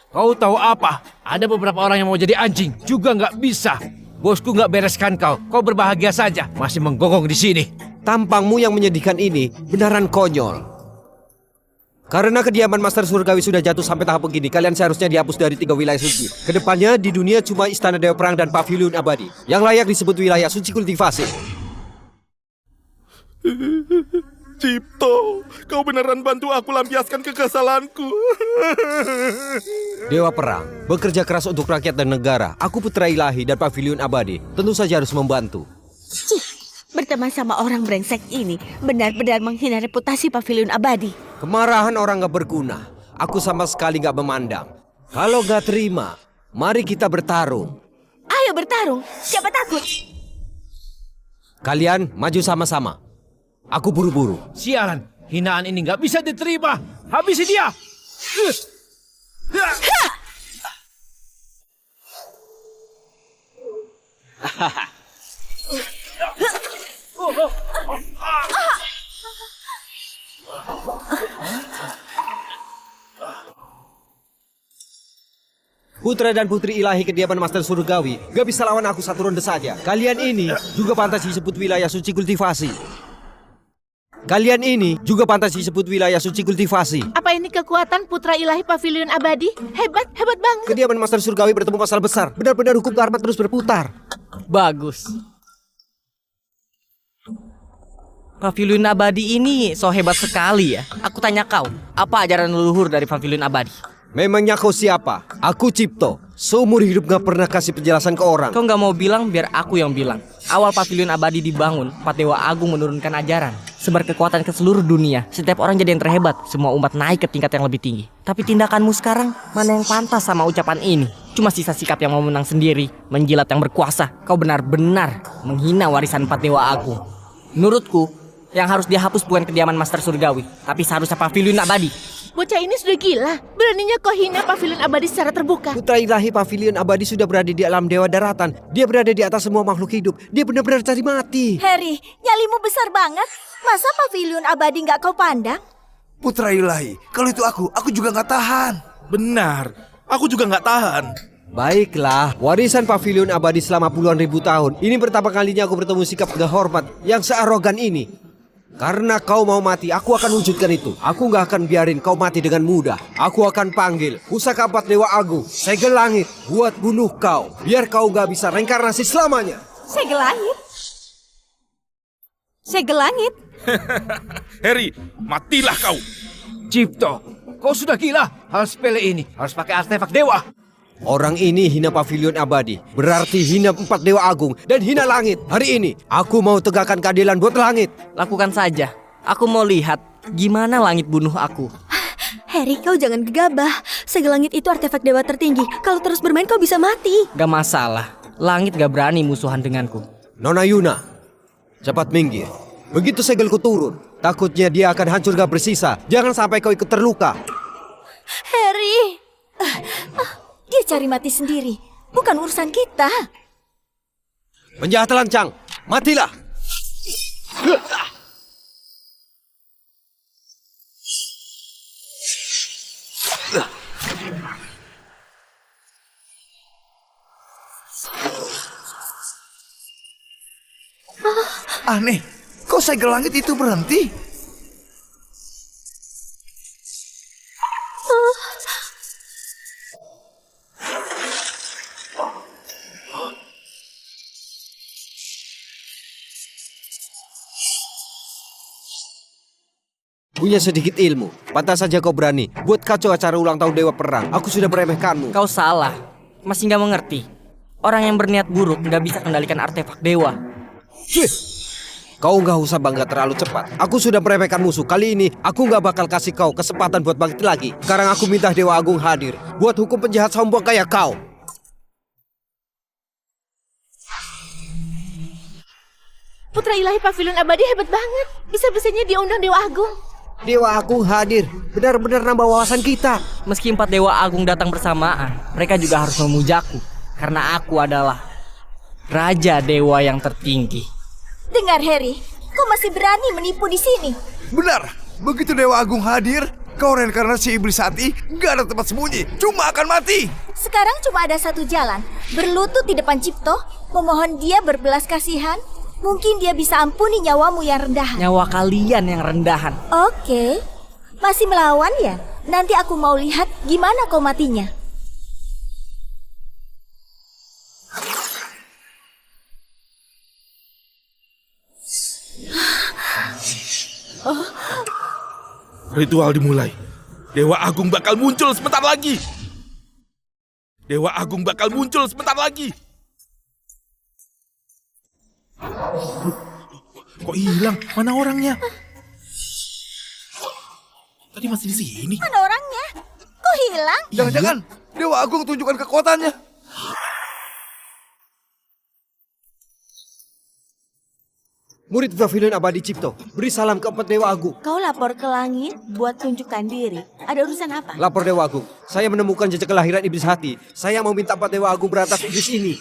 Speaker 9: Kau tahu apa? Ada beberapa orang yang mau jadi anjing, juga nggak bisa. Bosku nggak bereskan kau. Kau berbahagia saja, masih menggonggong di sini.
Speaker 8: Tampangmu yang menyedihkan ini benaran konyol. Karena kediaman Master Surgawi sudah jatuh sampai tahap begini, kalian seharusnya dihapus dari 3 wilayah suci. Kedepannya di dunia cuma Istana Dewa Perang dan Pavilion Abadi yang layak disebut wilayah suci kultivasi.
Speaker 7: Cipto, kau beneran bantu aku lampiaskan kekesalanku.
Speaker 8: Dewa Perang bekerja keras untuk rakyat dan negara. Aku putra ilahi dan Pavilion Abadi, tentu saja harus membantu.
Speaker 2: Berteman sama orang brengsek ini benar-benar menghina reputasi Pavilion Abadi.
Speaker 8: Kemarahan orang gak berguna. Aku sama sekali gak memandang. Kalau gak terima, mari kita bertarung.
Speaker 2: Ayo bertarung, siapa takut?
Speaker 8: Kalian maju sama-sama. Aku buru-buru.
Speaker 9: Sialan, hinaan ini nggak bisa diterima. Habisi dia.
Speaker 8: Putra dan putri ilahi kediaman Master Surgawi gak bisa lawan aku satu ronde saja. Kalian ini juga pantas disebut wilayah suci kultivasi. Kalian ini juga pantas disebut wilayah suci kultivasi.
Speaker 11: Apa ini kekuatan putra ilahi Pavilion Abadi? Hebat, hebat banget.
Speaker 8: Kediaman Master Surgawi bertemu masalah besar. Benar-benar hukum karma terus berputar.
Speaker 3: Bagus. Pavilion Abadi ini so hebat sekali ya. Aku tanya kau, apa ajaran leluhur dari Pavilion Abadi?
Speaker 8: Memangnya kau siapa? Aku Cipto. Seumur hidup gak pernah kasih penjelasan ke orang.
Speaker 3: Kau gak mau bilang, biar aku yang bilang. Awal Pavilion Abadi dibangun, 4 dewa agung menurunkan ajaran. Sebar kekuatan ke seluruh dunia. Setiap orang jadi yang terhebat. Semua umat naik ke tingkat yang lebih tinggi. Tapi tindakanmu sekarang, mana yang pantas sama ucapan ini? Cuma sisa sikap yang mau menang sendiri. Menjilat yang berkuasa. Kau benar-benar menghina warisan 4 dewa agung. Menurutku, Yang harus dihapus bukan kediaman Master Surgawi, tapi seharusnya pavilion abadi.
Speaker 11: Bocah ini sudah gila. Beraninya kau hina pavilion abadi secara terbuka.
Speaker 12: Putra ilahi pavilion abadi sudah berada di alam dewa daratan. Dia berada di atas semua makhluk hidup. Dia benar-benar cari mati.
Speaker 5: Harry, nyalimu besar banget. Masa pavilion abadi nggak kau pandang?
Speaker 1: Putra ilahi, kalau itu aku juga nggak tahan.
Speaker 7: Benar, aku juga nggak tahan.
Speaker 12: Baiklah, warisan pavilion abadi selama puluhan ribu tahun. Ini pertama kalinya aku bertemu sikap gak hormat yang searogan ini. Karena kau mau mati, aku akan wujudkan itu. Aku gak akan biarin kau mati dengan mudah. Aku akan panggil pusaka 4 dewa agung, segel langit, buat bunuh kau. Biar kau gak bisa reinkarnasi selamanya.
Speaker 5: Segel langit? Segel langit?
Speaker 7: Harry, matilah kau.
Speaker 9: Cipto, kau sudah gila. Hal sepele ini harus pakai artefak dewa.
Speaker 12: Orang ini hina pavilion abadi, berarti hina 4 dewa agung dan hina langit. Hari ini, aku mau tegakkan keadilan buat langit.
Speaker 3: Lakukan saja. Aku mau lihat gimana langit bunuh aku.
Speaker 5: Harry, kau jangan gegabah. Segel langit itu artefak dewa tertinggi. Kalau terus bermain kau bisa mati.
Speaker 3: Gak masalah. Langit gak berani musuhan denganku.
Speaker 12: Nona Yuna, cepat minggir. Begitu segelku turun, takutnya dia akan hancur gak bersisa. Jangan sampai kau ikut terluka.
Speaker 5: Harry, dia cari mati sendiri. Bukan urusan kita.
Speaker 12: Penjahat lancang, matilah.
Speaker 1: Aneh, kok segel langit itu berhenti?
Speaker 12: Punya sedikit ilmu, pantas saja kau berani buat kacau acara ulang tahun Dewa Perang. Aku sudah meremehkanmu.
Speaker 3: Kau salah. Masih gak mengerti. Orang yang berniat buruk gak bisa kendalikan artefak dewa.
Speaker 12: Cih, kau gak usah bangga terlalu cepat. Aku sudah meremehkan musuh. Kali ini aku gak bakal kasih kau kesempatan buat bangkit lagi. Sekarang aku minta Dewa Agung hadir buat hukum penjahat sombong kayak kau.
Speaker 11: Putra ilahi pavilion abadi hebat banget. Bisa-bisanya dia undang Dewa Agung.
Speaker 12: Dewa Agung hadir, benar-benar nambah wawasan kita.
Speaker 3: Meski 4 dewa agung datang bersamaan, mereka juga harus memujaku. Karena aku adalah Raja Dewa yang tertinggi.
Speaker 5: Dengar Harry, kau masih berani menipu di sini.
Speaker 1: Benar, begitu Dewa Agung hadir, kau reinkarnasi iblis hati, gak ada tempat sembunyi, cuma akan mati.
Speaker 5: Sekarang cuma ada satu jalan, berlutut di depan Cipto, memohon dia berbelas kasihan. Mungkin dia bisa ampuni nyawamu yang rendahan.
Speaker 3: Nyawa kalian yang rendahan.
Speaker 5: Oke, masih melawan ya? Nanti aku mau lihat gimana kau matinya.
Speaker 7: Ritual dimulai. Dewa Agung bakal muncul sebentar lagi. Dewa Agung bakal muncul sebentar lagi. Kok hilang? Mana orangnya? Tadi masih di sini.
Speaker 5: Mana orangnya? Kok hilang?
Speaker 1: Jangan-jangan Dewa Agung tunjukkan kekuatannya.
Speaker 12: Murid pavilion abadi Cipto, beri salam ke 4 Dewa Agung.
Speaker 2: Kau lapor ke langit buat tunjukkan diri. Ada urusan apa?
Speaker 12: Lapor Dewa Agung, saya menemukan jejak kelahiran iblis hati. Saya mau minta 4 Dewa Agung berantas iblis ini.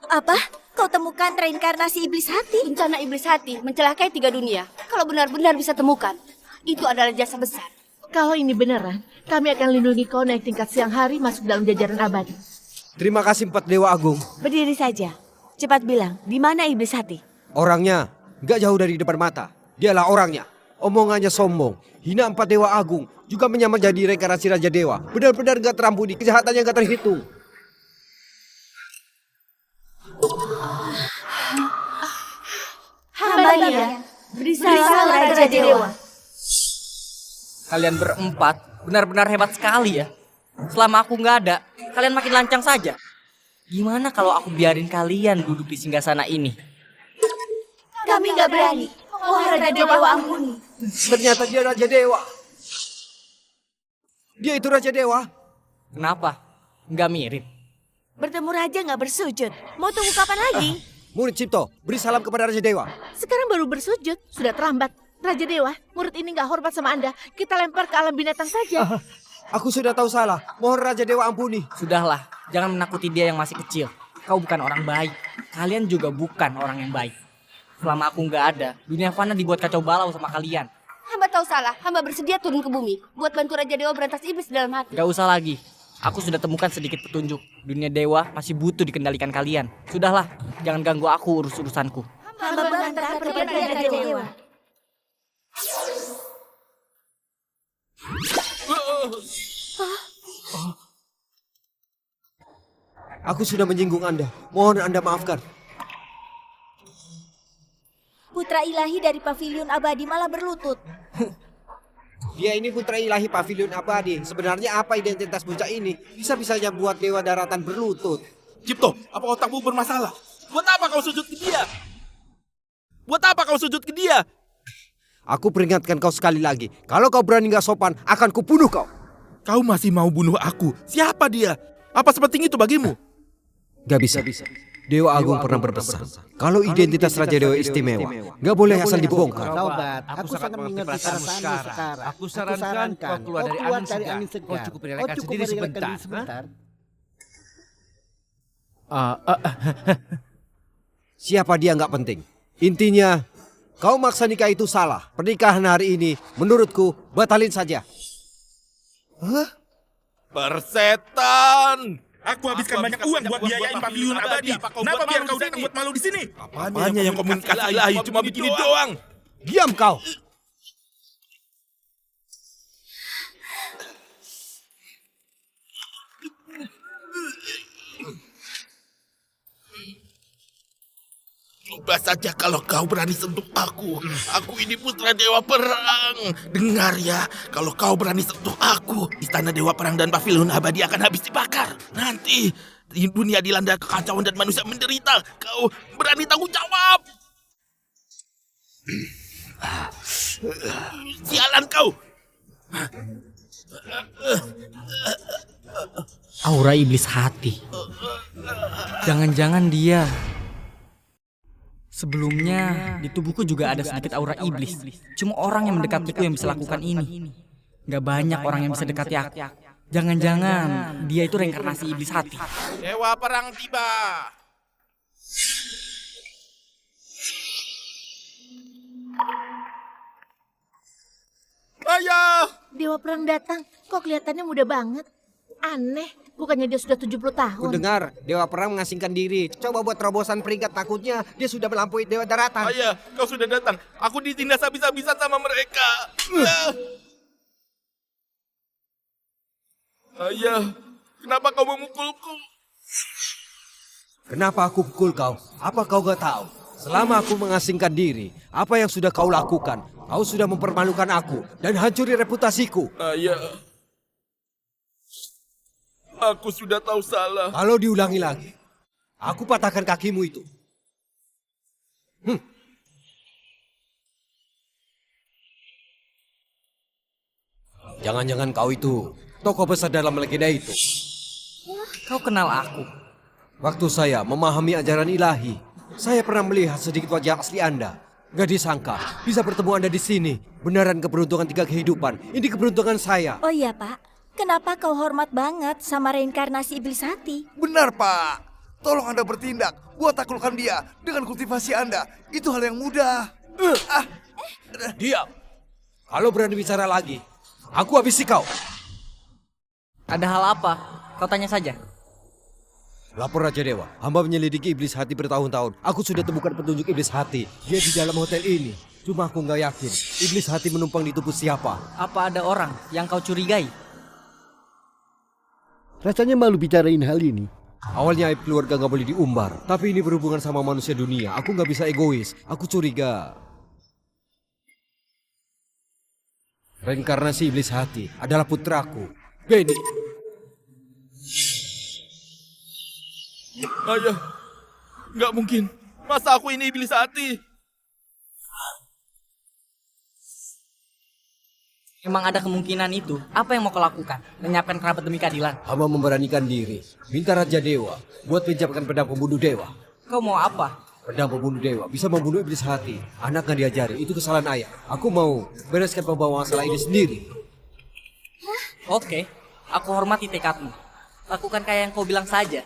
Speaker 5: Apa? Kau temukan reinkarnasi iblis hati?
Speaker 6: Bencana iblis hati mencelakai 3 dunia. Kalau benar-benar bisa temukan, itu adalah jasa besar.
Speaker 11: Kalau ini beneran, kami akan lindungi kau naik tingkat siang hari masuk dalam jajaran abadi.
Speaker 12: Terima kasih 4 Dewa Agung.
Speaker 2: Berdiri saja. Cepat bilang, di mana iblis hati?
Speaker 12: Orangnya gak jauh dari depan mata. Dialah orangnya. Omongannya sombong. Hina 4 Dewa Agung. Juga menyamar jadi reinkarnasi Raja Dewa. Benar-benar gak terampuni. Kejahatannya gak terhitung.
Speaker 5: Hamba dia, beri salam Raja Dewa.
Speaker 3: Kalian berempat benar-benar hebat sekali ya. Selama aku nggak ada, kalian makin lancang saja. Gimana kalau aku biarin kalian duduk di singgasana ini?
Speaker 5: Kami nggak berani. Oh Raja Dewa ampuni.
Speaker 12: Ternyata dia Raja Dewa. Dia itu Raja Dewa.
Speaker 3: Kenapa? Nggak mirip.
Speaker 2: Bertemu raja nggak bersujud. Mau tunggu kapan lagi?
Speaker 12: Murid Cipto, beri salam kepada Raja Dewa.
Speaker 11: Sekarang baru bersujud, sudah terlambat. Raja Dewa, murid ini nggak hormat sama Anda. Kita lempar ke alam binatang saja.
Speaker 12: Aku sudah tahu salah. Mohon Raja Dewa ampuni.
Speaker 3: Sudahlah, jangan menakuti dia yang masih kecil. Kau bukan orang baik. Kalian juga bukan orang yang baik. Selama aku nggak ada, dunia fana dibuat kacau balau sama kalian.
Speaker 6: Hamba tahu salah. Hamba bersedia turun ke bumi buat bantu Raja Dewa berantas iblis di dalam hati.
Speaker 3: Gak usah lagi. Aku sudah temukan sedikit petunjuk. Dunia dewa masih butuh dikendalikan kalian. Sudahlah, jangan ganggu aku urus-urusanku.
Speaker 5: Hamba mengantar pergi Raja Dewa.
Speaker 12: Aku sudah menyinggung Anda. Mohon Anda maafkan.
Speaker 5: Putra ilahi dari Pavilion Abadi malah berlutut.
Speaker 12: Dia ini putra ilahi Pavilion Abadi. Sebenarnya apa identitas bocah ini? Bisa-bisanya buat dewa daratan berlutut.
Speaker 7: Cipto, apa otakmu bermasalah? Buat apa kau sujud ke dia? Buat apa kau sujud ke dia?
Speaker 12: Aku peringatkan kau sekali lagi. Kalau kau berani gak sopan, akan kubunuh kau.
Speaker 7: Kau masih mau bunuh aku? Siapa dia? Apa sepenting itu bagimu?
Speaker 12: Gak bisa. Dewa Agung pernah berpesan, kalau identitas Raja Dewa istimewa, gak boleh asal dibongkar.
Speaker 10: Sobat, aku sangat mengerti perasaanmu sekarang. Aku sarankan kau keluar dari angin segar. Kau cukup merelakan sendiri sebentar.
Speaker 12: Siapa dia gak penting. Intinya, kau maksa nikah itu salah. Pernikahan hari ini, menurutku, batalin saja.
Speaker 7: Persetan! Aku habiskan banyak uang buat biayain Pavilion Abadi. Kenapa biar kau datang buat malu di sini? Apanya yang komunikasi ilahi cuma begini doang?
Speaker 12: Diam kau!
Speaker 7: Coba saja kalau kau berani sentuh aku. Aku ini putra Dewa Perang. Dengar ya, kalau kau berani sentuh aku, Istana Dewa Perang dan Pavilion Abadi akan habis dibakar. Nanti dunia dilanda kekacauan dan manusia menderita. Kau berani tanggung jawab. Sialan kau.
Speaker 3: Aura iblis hati. Jangan-jangan dia... Sebelumnya, di tubuhku juga ada sedikit aura iblis. Cuma orang yang mendekatiku yang bisa lakukan ini. Gak banyak orang yang bisa dekati aku. Jangan-jangan dia itu reinkarnasi iblis hati.
Speaker 7: Dewa Perang tiba. Ayah!
Speaker 11: Dewa Perang datang. Kok kelihatannya muda banget? Aneh. Bukannya dia sudah 70 tahun.
Speaker 12: Ku dengar Dewa Perang mengasingkan diri. Coba buat terobosan peringkat, takutnya dia sudah melampaui Dewa Daratan.
Speaker 7: Ayah, kau sudah datang. Aku ditindas habis-habisan sama mereka. Ayah, kenapa kau memukulku?
Speaker 12: Kenapa aku pukul kau? Apa kau gak tahu? Selama aku mengasingkan diri, apa yang sudah kau lakukan? Kau sudah mempermalukan aku dan hancuri reputasiku.
Speaker 7: Ayah, aku sudah tahu salah.
Speaker 12: Kalau diulangi lagi, aku patahkan kakimu itu. Jangan-jangan kau itu tokoh besar dalam legenda itu.
Speaker 3: Kau kenal aku?
Speaker 12: Waktu saya memahami ajaran ilahi, saya pernah melihat sedikit wajah asli Anda. Gak disangka bisa bertemu Anda di sini. Beneran keberuntungan 3 kehidupan. Ini keberuntungan saya.
Speaker 5: Oh iya Pak, kenapa kau hormat banget sama reinkarnasi iblis hati?
Speaker 1: Benar, Pak. Tolong Anda bertindak. Buat taklukkan dia dengan kultivasi Anda. Itu hal yang mudah.
Speaker 12: Diam. Kalau berani bicara lagi, aku habisi kau.
Speaker 3: Ada hal apa? Kau tanya saja.
Speaker 12: Lapor Raja Dewa, hamba menyelidiki iblis hati bertahun-tahun. Aku sudah temukan petunjuk iblis hati. Dia di dalam hotel ini. Cuma aku nggak yakin iblis hati menumpang di tubuh siapa.
Speaker 3: Apa ada orang yang kau curigai?
Speaker 10: Rasanya malu bicarain hal ini.
Speaker 12: Awalnya aib keluarga nggak boleh diumbar. Tapi ini berhubungan sama manusia dunia. Aku nggak bisa egois. Aku curiga reinkarnasi iblis hati adalah putraku, Benny.
Speaker 7: Ayah, nggak mungkin. Masa aku ini iblis hati?
Speaker 3: Emang ada kemungkinan itu? Apa yang mau kau lakukan? Lenyapkan kerabat demi keadilan?
Speaker 12: Hamba memberanikan diri. Minta Raja Dewa buat pinjamkan pedang pembunuh dewa.
Speaker 3: Kau mau apa?
Speaker 8: Pedang pembunuh dewa bisa membunuh iblis hati. Anak nggak diajari, itu kesalahan ayah. Aku mau bereskan pembawa masalah ini sendiri.
Speaker 3: Oke, aku hormati tekadmu. Lakukan kayak yang kau bilang saja.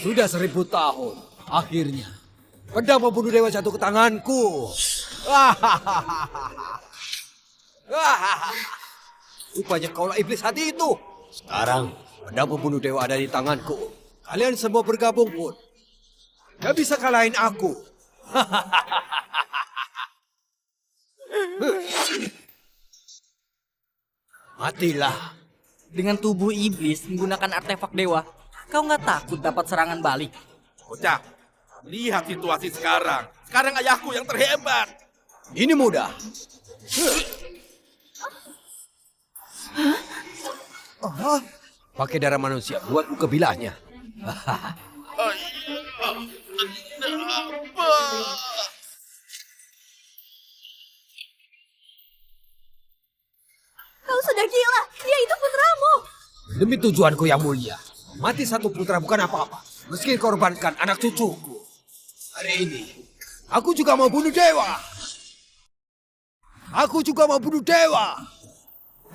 Speaker 8: Sudah 1000 tahun, akhirnya pedang pembunuh dewa jatuh ke tanganku. Rupanya kaulah iblis hati itu. Sekarang pedang pembunuh dewa ada di tanganku. Kalian semua bergabung pun gak bisa kalahin aku. Matilah.
Speaker 3: Dengan tubuh iblis menggunakan artefak dewa, kau nggak takut dapat serangan balik?
Speaker 7: Bocah, lihat situasi sekarang. Sekarang ayahku yang terhebat.
Speaker 8: Ini mudah. Pakai darah manusia, buat buka bilahnya.
Speaker 5: Kau sudah gila. Dia itu putramu.
Speaker 8: Demi tujuanku yang mulia, mati satu putra bukan apa-apa. Meski korbankan anak cucuku. Hari ini, aku juga mau bunuh dewa. Aku juga mau bunuh dewa.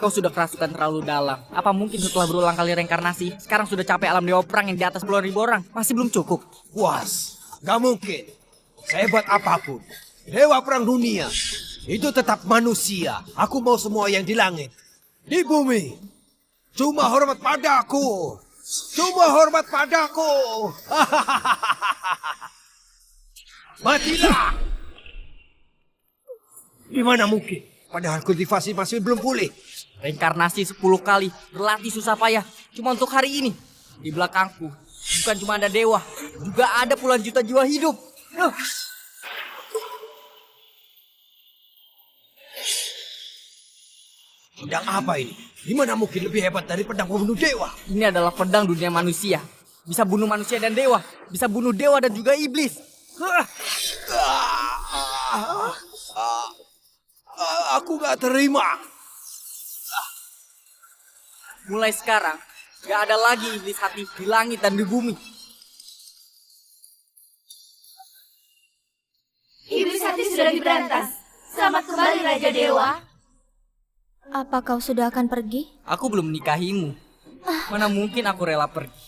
Speaker 3: Kau sudah kerasukan terlalu dalam. Apa mungkin setelah berulang kali reinkarnasi, sekarang sudah capek alam dewa perang yang di atas puluhan ribu orang? Masih belum cukup?
Speaker 8: Puas, gak mungkin. Sehebat apapun, dewa perang dunia, itu tetap manusia. Aku mau semua yang di langit, di bumi. Cuma hormat padaku. Cuma hormat padaku. Matilah. Gimana mungkin? Padahal kultivasi masih belum pulih.
Speaker 3: Reinkarnasi 10 kali, berlatih susah payah. Cuma untuk hari ini. Di belakangku, bukan cuma ada dewa, juga ada puluhan juta jiwa hidup.
Speaker 8: Pedang apa ini? Gimana mungkin lebih hebat dari pedang pembunuh dewa?
Speaker 3: Ini adalah pedang dunia manusia. Bisa bunuh manusia dan dewa. Bisa bunuh dewa dan juga iblis.
Speaker 8: Aku gak terima.
Speaker 3: Mulai sekarang, gak ada lagi iblis hati di langit dan di bumi.
Speaker 5: Iblis hati sudah diberantas. Selamat kembali Raja Dewa. Apa kau sudah akan pergi?
Speaker 3: Aku belum menikahimu. Mana mungkin aku rela pergi?